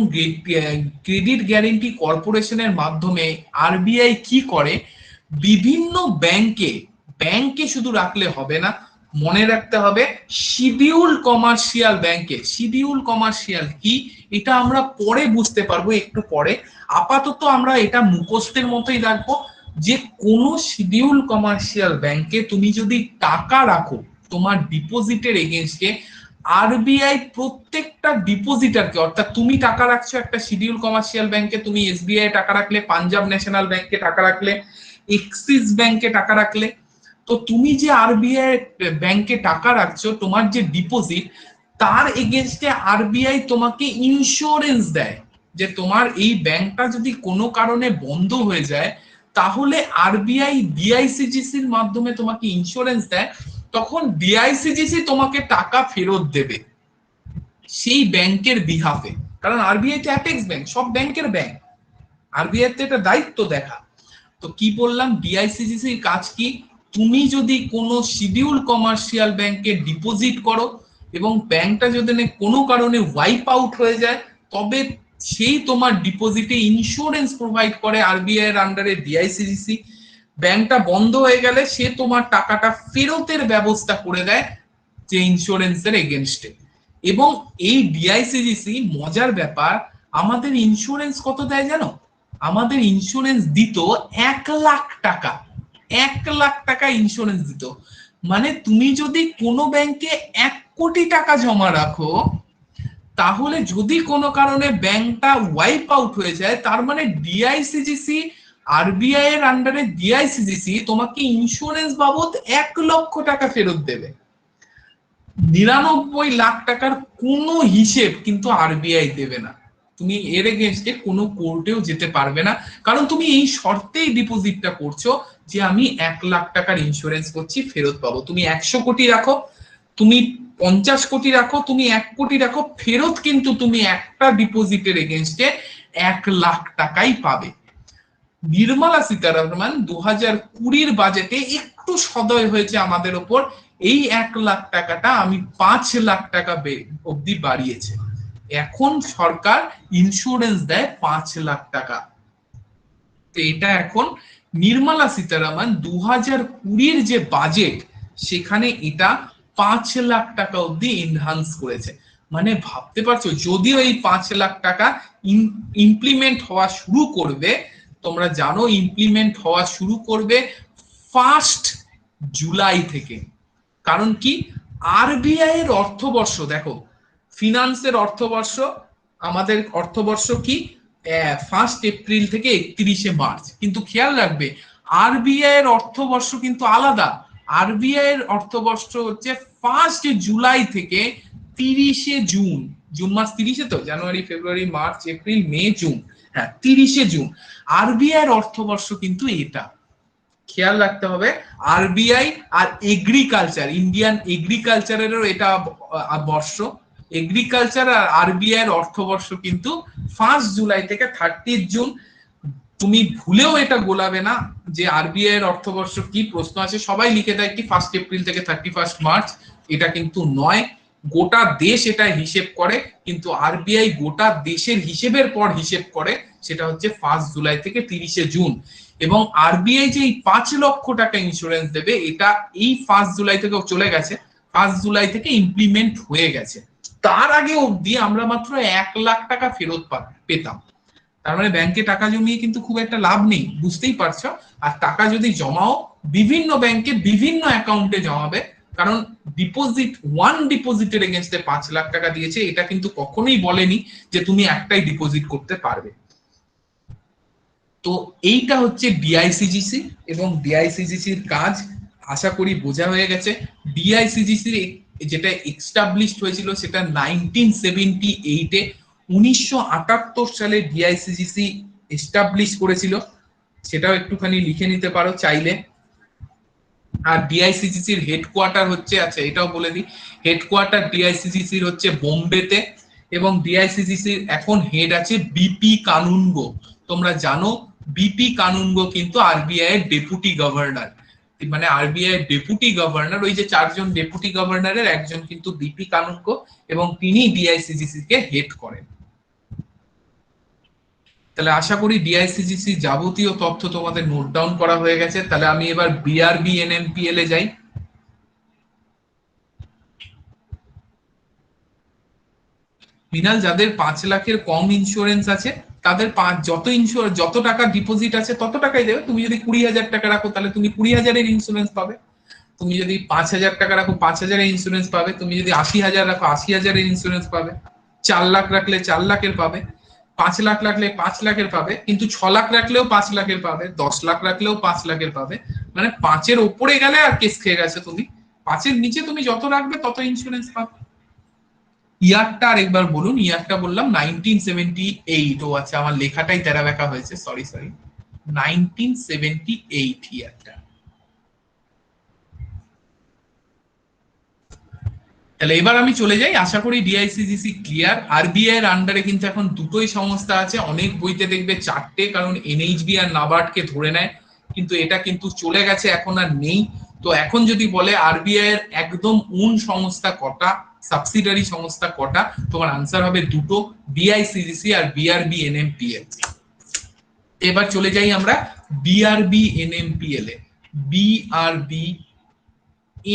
ক্রেডিট গ্যারেন্টি কর্পোরেশনের মাধ্যমে আরবিআই কি করে, বিভিন্ন ব্যাংকে শুধু রাখলে হবে না, মনে রাখতে হবে শিডিউল কমার্শিয়াল ব্যাংকে। শিডিউল কমার্শিয়াল কি এটা আমরা পরে বুঝতে পারবো, একটু পরে। আপাতত আমরা এটা মুখস্থের মতোই রাখবো যে কোন শিডিউল কমার্শিয়াল ব্যাংকে তুমি যদি টাকা রাখো তোমার ডিপোজিটের এগেইনস্টে, আরবিআই প্রত্যেকটা ডিপোজিটারকে, অর্থাৎ তুমি টাকা রাখছো একটা শিডিউল কমার্শিয়াল ব্যাংকে, তুমি এসবিআই টাকা রাখলে, পাঞ্জাব ন্যাশনাল ব্যাংকে টাকা রাখলে, এক্সিস ব্যাংকে টাকা রাখলে, তো তুমি যে আরবিআই ব্যাংকে টাকা রাখছো, তোমার যে ডিপোজিট, তার এগেইনস্টে আরবিআই তোমাকে ইন্স্যুরেন্স দেয় যে তোমার এই ব্যাংকটা যদি কোনো কারণে বন্ধ হয়ে যায়, তাহলে আরবিআই ডিআইসিজিসির মাধ্যমে তোমাকে ইন্স্যুরেন্স দেয়, তখন ডিআইসিজিসি তোমাকে টাকা ফেরত দেবে সেই ব্যাংকের বিহাফে। কারণ আরবিআই তো অ্যাপেক্স ব্যাংক, সব ব্যাংকের ব্যাংক, আরবিআই তো এটা দায়িত্ব দেখা। তো কি বললাম, ডিআইসিজিসির কাজ কি, তুমি যদি কোনো শিডিউল কমার্শিয়াল ব্যাংকে ডিপোজিট করো এবং ব্যাংকটা যদি কোনো কারণে ওয়াইপ আউট হয়ে যায়, তবে সেই তোমার ডিপোজিটে ইন্স্যুরেন্স প্রোভাইড করে আরবিআই এর আন্ডারে ডিআইসিজিসি। ব্যাংকটা বন্ধ হয়ে গেলে সে তোমার টাকাটা ফেরতের ব্যবস্থা করে দেয় যে ইন্স্যুরেন্সের এগেইনস্টে। এবং এই ডিআইসিজিসি, মজার ব্যাপার, আমাদের ইন্স্যুরেন্স কত দেয় জানো? আমাদের ইন্স্যুরেন্স দিত 1,00,000 টাকা। 1,00,000 টাকা ইন্স্যুরেন্স দিত। মানে তুমি যদি কোনো ব্যাংকে 1 কোটি টাকা জমা রাখো, তাহলে যদি কোনো কারণে ব্যাংকটা ওয়াইপ আউট হয়ে যায়, তার মানে ডিআইসিজিসি, আরবিআই এর আন্ডারে ডিআইসিজিসি তোমাকে ইন্স্যুরেন্স বাবদ 1,00,000 টাকা ফেরত দেবে। 99 লাখ টাকার কোনো হিসেব কিন্তু আরবিআই দেবে না। তুমি এর এগেইনস্টে কোনো কোর্টেও যেতে পারবে না, কারণ তুমি এই শর্তেই ডিপোজিটটা করছো যে আমি 1,00,000 টাকার ইন্স্যুরেন্স করছি, ফেরত পাবো। তুমি 100 কোটি রাখো, তুমি 50 কোটি রাখো, তুমি 1 কোটি রাখো, ফেরত কিন্তু তুমি একটা ডিপোজিটের এগেইনস্টে 1,00,000 টাকাই পাবে। নির্মলা সীতারামন 2020 বাজেটে একটু সদয় হয়েছে আমাদের ওপর, এই 1,00,000 টাকাটা আমি 5,00,000 টাকা অব্দি বাড়িয়েছে। এখন সরকার ইন্স্যুরেন্স দেয় 5,00,000 টাকা। তো এটা এখন নির্মলা সীতারামন 2020 যে বাজেট, সেখানে এটা 5,00,000 টাকা অব্দি এনহান্স করেছে। মানে ভাবতে পারছো, যদিও এই 5,00,000 টাকা ইমপ্লিমেন্ট হওয়া শুরু করবে, তোমরা জানো ইমপ্লিমেন্ট হওয়া শুরু করবে 1 জুলাই থেকে। কারণ কি, আরবিআই এর অর্থবর্ষ, দেখো ফিনান্সের অর্থবর্ষ, আমাদের অর্থবর্ষ কি 1 এপ্রিল থেকে 31 মার্চ। কিন্তু খেয়াল রাখবে আরবিআই এর অর্থবর্ষ কিন্তু আলাদা। আরবিআই এর অর্থবর্ষ হচ্ছে 1 জুলাই থেকে 30 জুন। জুন মাস 30 তো, January February March April May June, হ্যাঁ 30 জুন। আরবিআই এর অর্থবর্ষ কিন্তু এটা খেয়াল রাখতে হবে। আরবিআই আর এগ্রিকালচার, ইন্ডিয়ান এগ্রিকালচারেরও এটা বর্ষ। এগ্রিকালচার আর আরবিআই এর অর্থবর্ষ কিন্তু 1 জুলাই থেকে 30 জুন। তুমি ভুলেও এটা গোলাবে না যে আরবিআই এর অর্থবর্ষ কি, প্রশ্ন আছে সবাই লিখে দেয় কি 1 এপ্রিল থেকে 31 মার্চ। এটা কিন্তু নয়, গোটা দেশ এটা হিসেব করে, কিন্তু আরবিআই গোটা দেশের হিসেবের পর হিসেব করে, সেটা হচ্ছে 1 জুলাই থেকে 30 জুন। এবং আরবিআই যে 5 লক্ষ টাকা ইন্স্যুরেন্স দেবে, এটা এই 1 জুলাই থেকে চলে গেছে, 1 জুলাই থেকে ইমপ্লিমেন্ট হয়ে গেছে। তার আগে অবধি আমরা মাত্র 1 লাখ টাকা ফেরত পেতাম। তার মানে ব্যাংকে টাকা জমিয়ে কিন্তু খুব একটা লাভ নেই, বুঝতেই পারছো। আর টাকা যদি জমাও বিভিন্ন ব্যাংকে বিভিন্ন অ্যাকাউন্টে জমাবে, কারণ ডিপোজিট, ওয়ান ডিপোজিটের এগেইনস্টে 5 লাখ টাকা দিয়েছে, এটা কিন্তু কখনোই বলেনি যে তুমি একটাই ডিপোজিট করতে পারবে। তো এইটা হচ্ছে ডিআইসিজিসি এবং ডিআইসিজিসির কাজ আশা করি বোঝা হয়ে গেছে। ডিআইসিজিসি যেটা এস্টাবলিশড হয়েছিল সেটা 1978-এ, 1978 সালে ডিআইসিজিসি এস্টাবলিশ করেছিল, সেটাও একটুখানি লিখে নিতে পারো চাইলে। আর ডিআইসিজিসির হেডকোয়ার্টার হচ্ছে, আচ্ছা এটাও বলে দিই, হেডকোয়ার্টার ডিআইসিজিসির হচ্ছে বোম্বেতে, এবং ডিআইসিজিসির এখন হেড আছে বিপি কানুনগো। তোমরা জানো বিপি কানুনগো কিন্তু আরবিআই এর ডেপুটি গভর্নর, মানে আরবিআই এর ডেপুটি গভর্নর, ওই যে 4 জন ডেপুটি গভর্নরের একজন কিন্তু বিপি কানুনগো, এবং তিনি ডিআইসিজিসি কে হেড করেন। তাহলে আশা করি ডিআইসিজিসি যাবতীয় তথ্য তোমাদের নোট ডাউন করা হয়ে গেছে। তাহলে আমি এবার বিআরবি এনএমপিএল এ যাই। মিনাল, যাদের 5 লাখের কম ইন্স্যুরেন্স আছে তাদের যত টাকা ডিপোজিট আছে তত টাকাই দেবে। তুমি যদি 20,000 টাকা রাখো তাহলে তুমি 20,000 এর ইন্স্যুরেন্স পাবে। তুমি যদি 5,000 টাকা রাখো 5,000 এর ইন্স্যুরেন্স পাবে। তুমি যদি 80,000 রাখো 80,000 এর ইন্স্যুরেন্স পাবে। 4 লাখ রাখলে 4 লাখের পাবে। 5 লাখ রাখলে 5 লাখের পাবে। কিন্তু 6 লাখ রাখলেও 5 লাখের পাবে। 10 লাখ রাখলেও 5 লাখের পাবে। মানে 5-এর উপরে গেলে আর কেস খেয়ে গেছে তুমি। 5-এর নিচে তুমি যত রাখবে তত ইন্স্যুরেন্স পাবে। ইয়ারটা আরেকবার বলুন। ইয়ারটা বললাম 1978। ও আচ্ছা, আমার লেখাটাই তেরা বেঁকা হয়েছে, সরি 1978 ইয়ারটা। তাহলে এবার আমি চলে যাই। আশা করি ডিআইসিজিসি ক্লিয়ার। আরবিআই এর আন্ডারে কিন্তু এখন দুটোই সংস্থা আছে, অনেক বইতে দেখবে 4টে, কারণ এনএইচবি আর নাবার্ড কে ধরে নেয়, কিন্তু এটা কিন্তু চলে গেছে, এখন আর নেই। তো এখন যদি বলে আরবিআই এর একদম ওন সংস্থা কটা, সাবসিডারি সংস্থা কটা, তোমার আনসার হবে দুটো, ডিআইসিজিসি আর বিআরবি এনএমপিএল। এবার চলে যাই আমরা বিআরবি এনএমপিএল এ। বিআরবি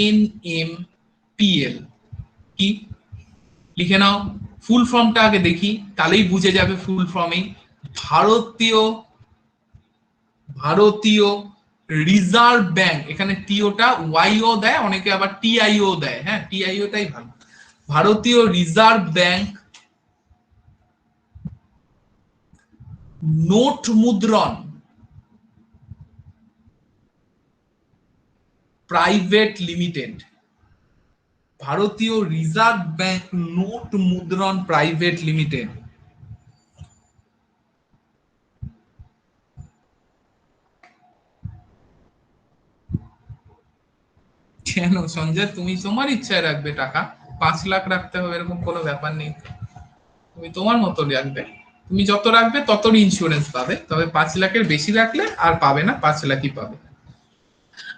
এনএমপিএল কি লিখে নাও। ফুল ফর্মটা আগে দেখি, তাহলেই বুঝে যাবে ফুল ফর্মেই। ভারতীয় রিজার্ভ ব্যাংক, এখানে টিওটা ওয়াইও দেয়, অনেকে আবার টিআইও দেয়, হ্যাঁ টিআইওটাই ভালো। ভারতীয় রিজার্ভ ব্যাংক নোট মুদ্রণ প্রাইভেট লিমিটেড। ভারতীয় রিজার্ভ ব্যাংক নোট মুদ্রণ প্রাইভেট লিমিটেড। কেন সঞ্জয়, তুমি তোমার ইচ্ছায় রাখবে টাকা, 5 লাখ রাখতে হবে এরকম কোনো ব্যাপার নেই। তুমি তোমার মতো রাখবে, তুমি যত রাখবে ততই ইন্স্যুরেন্স পাবে, তবে 5 লাখের বেশি রাখলে আর পাবে না, 5 লাখই পাবে।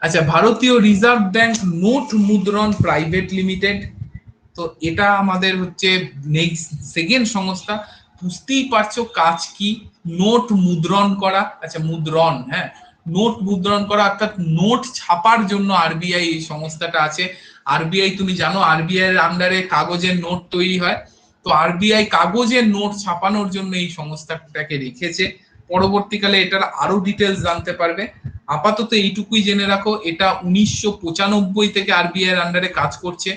আচ্ছা, ভারতীয় রিজার্ভ ব্যাংক নোট মুদ্রণ প্রাইভেট লিমিটেড, তো এটা আমাদের হচ্ছে নেক্সট সেকেন্ড সংস্থা। বুঝতেই পারছো কাজ কি, নোট মুদ্রণ করা। আচ্ছা মুদ্রণ, হ্যাঁ নোট মুদ্রণ করা, অর্থাৎ নোট ছাপার জন্য আরবিআই এই সংস্থাটা আছে। আরবিআই তুমি জানো আরবিআই এর আন্ডারে কাগজের নোট তৈরি হয়, তো আরবিআই কাগজের নোট ছাপানোর জন্য এই সংস্থাটাকে রেখেছে। পরবর্তীকালে এটার আরো ডিটেলস জানতে পারবে। আপাতত এইটুকুই জেনে রাখো, এটা 1995 থেকে আরবিআই এর আন্ডারে কাজ করছে।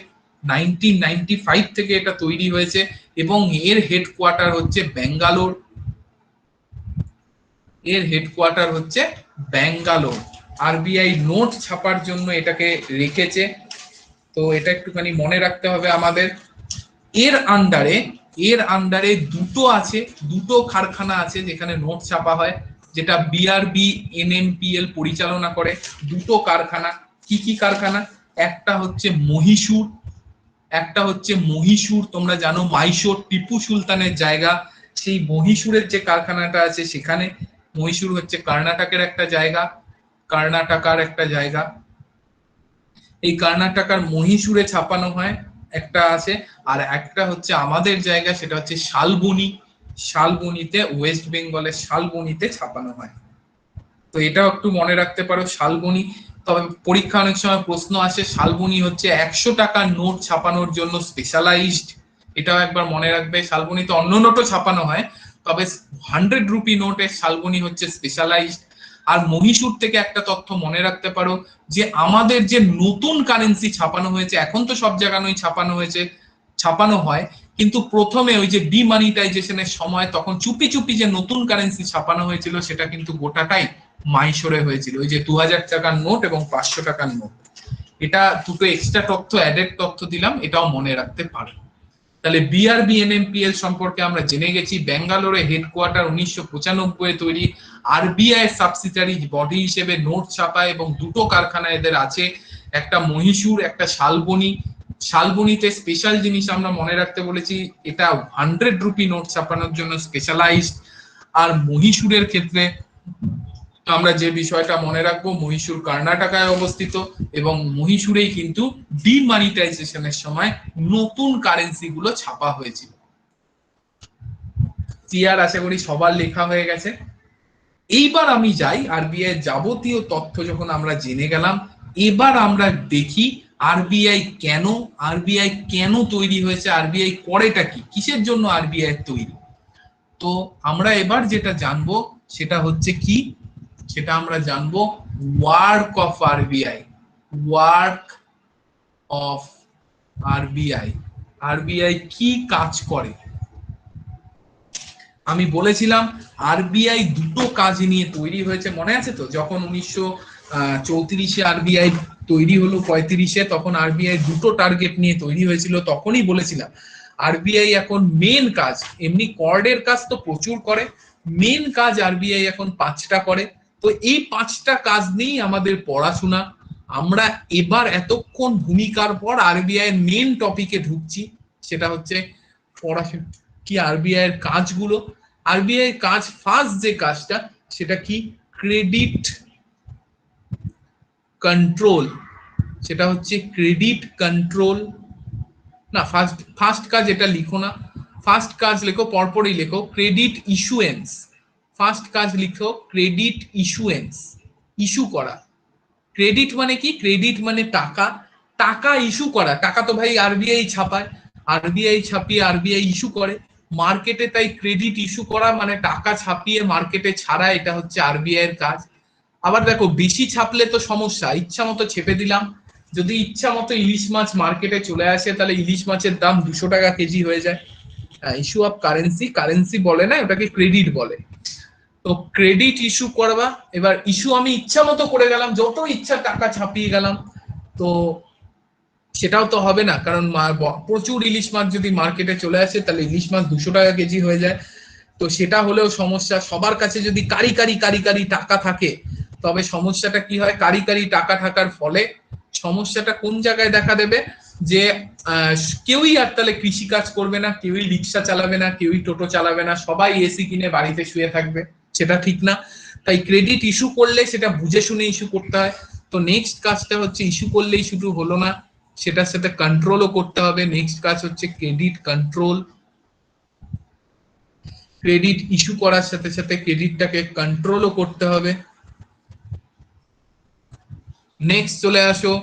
1995 থেকে এটা তৈরি হয়েছে, এবং এর হেডকোয়ার্টার হচ্ছে ব্যাঙ্গালোর। এর হেডকোয়ার্টার হচ্ছে ব্যাঙ্গালোর। আরবিআই নোট ছাপার জন্য এটাকে রেখেছে, তো এটা একটুখানি মনে রাখতে হবে আমাদের। এর আন্ডারে দুটো আছে, দুটো কারখানা আছে যেখানে নোট ছাপা হয়, যেটা বিআরবি এনএমপিএল পরিচালনা করে। দুটো কারখানা, কি কি কারখানা? একটা হচ্ছে মহীশূর, তোমরা জানো মাইশোর টিপু সুলতানের জায়গা, সেই মহীশূরের যে কারখানাটা আছে সেখানে। মহীশূর হচ্ছে কর্ণাটকের একটা জায়গা। এই কর্ণাটকার মহীশূরে ছাপানো হয় একটা আছে। আর একটা হচ্ছে আমাদের জায়গা, সেটা হচ্ছে শালবনীতে, ওয়েস্ট বেঙ্গলের শালবনীতে ছাপানো হয়। তো এটাও একটু মনে রাখতে পারো, শালবনী। তবে পরীক্ষা অনেক সময় প্রশ্ন আসে, শালবনী হচ্ছে 100 টাকার নোট ছাপানোর জন্য স্পেশালাইজড, এটাও একবার মনে রাখবে। শালবনীতে অন্য নোটও ছাপানো হয়, তবে 100 রুপি নোটের শালবনী হচ্ছে স্পেশালাইজড। আর মহীশূর থেকে একটা তথ্য মনে রাখতে পারো, যে আমাদের যে নতুন কারেন্সি ছাপানো হয়েছে, এখন তো সব জায়গায় ছাপানো হয়, কিন্তু প্রথমে ওই যে ডিমানিটাইজেশনের সময় তখন চুপি চুপি যে নতুন কারেন্সি ছাপানো হয়েছিল, সেটা কিন্তু গোটাটাই মাইশোরে হয়েছিল, ওই যে 2000 টাকার নোট এবং 500 টাকার নোট। এটা দুটো এক্সট্রা তথ্য, অ্যাডেড তথ্য দিলাম, এটাও মনে রাখতে পারো। তাহলে বিআরবি এনএমপিএল সম্পর্কে আমরা জেনে গেছি। ব্যাঙ্গালোরে হেডকোয়ার্টার 1995 তৈরি, আরবিআই সাবসিডারি বডি হিসেবে নোট ছাপায় এবং দুটো কারখানা এদের আছে, একটা মহীশূর, একটা শালবনীতে স্পেশাল জিনিস আমরা মনে রাখতে বলেছি, এটা 100 রুপি নোট ছাপানোর জন্য স্পেশালাইজড। আর মহীশূরের ক্ষেত্রে আমরা যে বিষয়টা মনে রাখবো, মহীশূর কর্ণাটকায় অবস্থিত, এবং মহীশূরেই কিন্তু ডিমানিটাইজেশনের সময় নতুন কারেন্সি গুলো ছাপা হয়েছিল। ক্লিয়ার? আশা করি সবার লেখা হয়ে গেছে। এইবার আমি যাই, আরবিআই যাবতীয় তথ্য যখন আমরা জেনে গেলাম, এবার আমরা দেখি আরবিআই কেন তৈরি হয়েছে, আরবিআই করেটা কি, কিসের জন্য আরবিআই তৈরি। তো আমরা এবার যেটা জানবো সেটা হচ্ছে কি, সেটা আমরা জানবো ওয়ার্ক অফ আরবিআই। আরবিআই কি কাজ করে? আমি বলেছিলাম আরবিআই দুটো কাজ নিয়ে তৈরি হয়েছে, মনে আছে তো? যখন 1934 আরবিআই তৈরি হলো, 35 তখন আরবিআই দুটো টার্গেট নিয়ে তৈরি হয়েছিল। তখনই বলেছিলাম আরবিআই এখন মেন কাজ, এমনি কর্ডের কাজ তো প্রচুর করে, মেন কাজ আরবিআই এখন 5টা করে। তো এই 5টা কাজ নিয়েই আমাদের পড়াশোনা। আমরা এবার এতক্ষণ ভূমিকার পর আরবিআই এর মেন টপিকে ঢুকছি, সেটা হচ্ছে পড়াশোনা কি আরবিআই এর কাজগুলো। আরবিআই কাজ, ফার্স্ট যে কাজটা সেটা কি, ক্রেডিট কন্ট্রোল। সেটা হচ্ছে ক্রেডিট কন্ট্রোল। না, ফার্স্ট কাজ এটা লিখো না, ফার্স্ট কাজ লেখো, পরপরই লেখো ক্রেডিট ইস্যুয়েন্স। ফার্স্ট কাজ লিখো ক্রেডিট ইস্যুয়েন্স, ইস্যু করা। ক্রেডিট মানে কি? ক্রেডিট মানে টাকা ইস্যু করা। টাকা তো ভাই আরবিআই ছাপায়, আরবিআই ছাপিয়ে আরবিআই ইস্যু করে মার্কেটে, তাই ক্রেডিট ইস্যু করা মানে টাকা ছাপিয়ে মার্কেটে ছাড়া, এটা হচ্ছে আরবিআই এর কাজ। আবার দেখো, বেশি ছাপলে তো সমস্যা, ইচ্ছা মতো ছেপে দিলাম, যদি ইচ্ছা মতো ইলিশ মাছ মার্কেটে চলে আসে, তাহলে ইলিশ মাছের দাম 200 টাকা কেজি হয়ে যায়। ইস্যু অফ কারেন্সি বলে না, ওটাকে ক্রেডিট বলে। তো ক্রেডিট ইস্যু করবা, এবার ইস্যু আমি ইচ্ছা মতো করে গেলাম, যত ইচ্ছা টাকা ছাপিয়ে গেলাম, তো সেটাও তো হবে না, কারণ প্রচুর ইলিশ মাছ যদি মার্কেটে চলে আসে, তাহলে ইলিশ মাছ 200 টাকা কেজি হয়ে যায়। তো সেটা হলেও সমস্যা। সবার কাছে যদি কারি টাকা থাকে, তবে সমস্যাটা কি হয়, কারি টাকা থাকার ফলে সমস্যাটা কোন জায়গায় দেখা দেবে, যে কেউই আর তাহলে কৃষি কাজ করবে না, কেউই রিক্সা চালাবে না, কেউই টোটো চালাবে না, সবাই এসি কিনে বাড়িতে শুয়ে থাকবে, সেটা ঠিক না। তাই ক্রেডিট ইস্যু করলে সেটা বুঝে শুনে ইস্যু করতে হয়। তো নেক্সট কাজটা হচ্ছে, ইস্যু করলেই শুধু হলো না, সেটার সাথে কন্ট্রোলও করতে হবে। নেক্সট কাজ হচ্ছে ক্রেডিট কন্ট্রোল। ক্রেডিট ইস্যু করার সাথে সাথে ক্রেডিটটাকে কন্ট্রোলও করতে হবে। নেক্সট চলে আসো,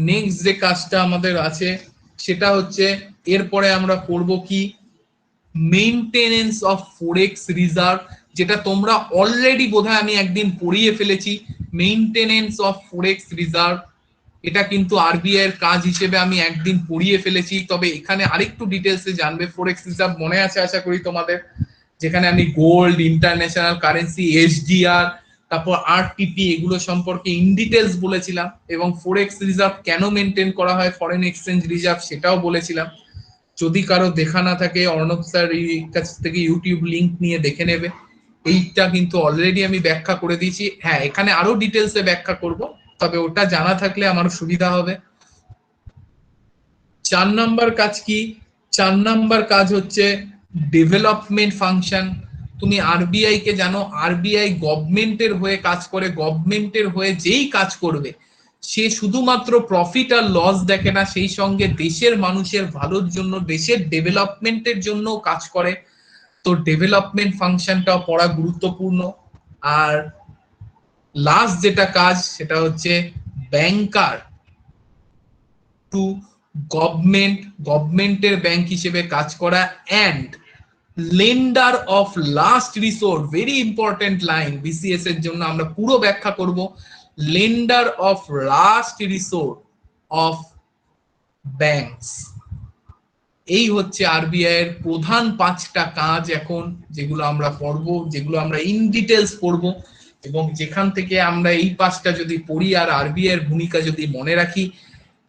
নেক্সট যে কাজটা আমাদের আছে সেটা হচ্ছে, এরপরে আমরা করব কি, মেইনটেনেন্স অফ ফরেক্স রিজার্ভ, যেটা তোমরা অলরেডি বোধহয় আমি একদিন পড়িয়ে ফেলেছি। মেইনটেনেন্স অফ ফরেক্স রিজার্ভ, এটা কিন্তু আরবিআই এর কাজ হিসেবে আমি একদিন পড়িয়ে ফেলেছি, তবে এখানে আরেকটু ডিটেলসে জানবে। ফরেক্স রিজার্ভ মনে আছে আশা করি তোমাদের, যেখানে আমি গোল্ড, ইন্টারন্যাশনাল কারেন্সি, এসডিআর, তারপর আরটিপি এগুলো সম্পর্কে ইন ডিটেলস বলেছিলাম, এবং ফরেক্স রিজার্ভ কেন মেনটেন করা হয়, ফরেন এক্সচেঞ্জ রিজার্ভ সেটাও বলেছিলাম। যদি কারো দেখা না থাকে অর্ণব স্যার কাছ থেকে ইউটিউব লিংক নিয়ে দেখে নেবে। এইটা কিন্তু অলরেডি আমি ব্যাখ্যা করে দিয়েছি। হ্যাঁ, এখানে আরো ডিটেলসে ব্যাখ্যা করব, তবে ওটা জানা থাকলে আমার সুবিধা হবে। 4 নাম্বার কাজ কি? 4 নাম্বার কাজ হচ্ছে ডেভেলপমেন্ট ফাংশন। তুমি আরবিআই কে জানো, আরবিআই গভর্নমেন্টের হয়ে কাজ করে। গভর্নমেন্টের হয়ে যেই কাজ করবে সে শুধুমাত্র প্রফিট আর লস দেখে না, সেই সঙ্গে দেশের মানুষের ভালোর জন্য, দেশের ডেভেলপমেন্টের জন্য কাজ করে। তো ডেভেলপমেন্ট ফাংশনটাও পড়া গুরুত্বপূর্ণ। আর লাস্ট যেটা কাজ সেটা হচ্ছে ব্যাংকার টু গভর্নমেন্ট, গভর্নমেন্টের ব্যাংক হিসেবে কাজ করা, and lender of last resort. Very important line, BCS এর জন্য আমরা পুরো ব্যাখ্যা করব। Lender of last resort of banks. এই হচ্ছে আরবিআই এর প্রধান 5টা কাজ এখন, যেগুলো আমরা পড়বো, যেগুলো আমরা ইন ডিটেলস পড়বো, এবং যেখান থেকে আমরা এই 5টা যদি পড়ি আর আরবিআই এর ভূমিকা যদি মনে রাখি,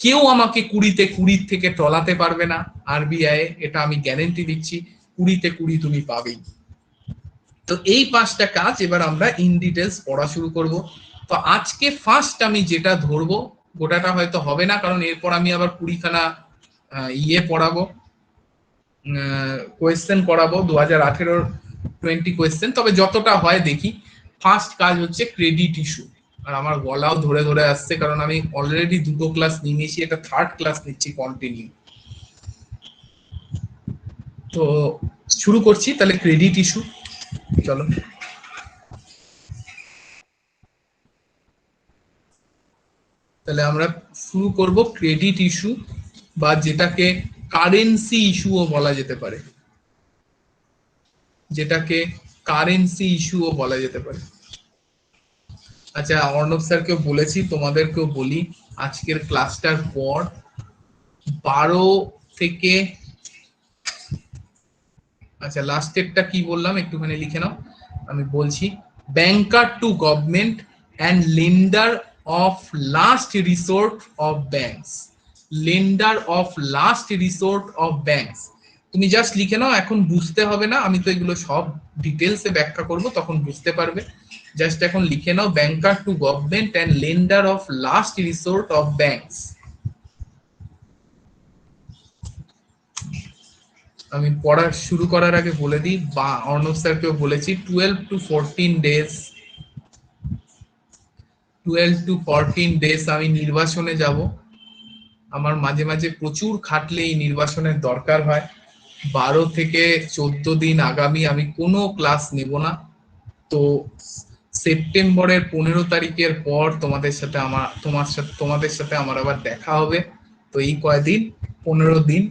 কেউ আমাকে 20-তে 20 থেকে টলাতে পারবে না আরবিআই, এটা আমি গ্যারেন্টি দিচ্ছি। 20-তে 20 তুমি পাবেই। তো এই 5টা কাজ এবার আমরা ইন ডিটেলস পড়া শুরু করব। তো আজকে ফার্স্ট আমি যেটা ধরবো, গোটাটা হয়তো হবে না, কারণ এরপর আমি আবার 20খানা পড়াবো, কোয়েশ্চেন করাবো 2018-র 20 কোয়েশ্চেন, তবে যতটা হয় দেখি। ফার্স্ট কাজ হচ্ছে ক্রেডিট ইস্যু। আর আমার গলাও ধরে ধরে আসছে, কারণ আমি অলরেডি 2টো ক্লাস নিয়ে নিয়েছি, এটা 3rd ক্লাস নিচ্ছি কন্টিনিউ। তো শুরু করছি তাহলে ক্রেডিট ইস্যু। চলো, তাহলে আমরা শুরু করব ক্রেডিট ইস্যু, বা যেটাকে কারেন্সি ইস্যুও বলা যেতে পারে, যেটাকে কারেন্সি ইস্যুও বলা যেতে পারে। আচ্ছা, অর্ণব স্যারকেও বলেছি, তোমাদেরকেও বলি, আজকের ক্লাসটার পর 12 থেকে, আচ্ছা লাস্টেরটা কি বললাম একটুখানি লিখে নাও, আমি বলছি। ব্যাংকার to government and lender of last resort of banks. Lender of last resort of banks, তুমি জাস্ট লিখে নাও, এখন বুঝতে হবে না, আমি তো এগুলো সব ডিটেলসে ব্যাখ্যা করব, তখন বুঝতে পারবে। জাস্ট এখন লিখে নাও, banker to government and lender of last resort of banks. আমি পড়া শুরু করার আগে বলে দিই, বা অর্ণব স্যারকেও বলেছি, 12 to 14 ডেজ, 12 to 14 ডেজ আমি নির্বাসনে যাব। আমার মাঝে মাঝে প্রচুর খাটলে এই নির্বাসনের দরকার হয়। 12 থেকে 14 দিন আগামী আমি কোনো ক্লাস নেব না। তো সেপ্টেম্বরের 15 তারিখের পর তোমাদের সাথে আমার আবার দেখা হবে। তো এই কয়দিন, 15 দিন,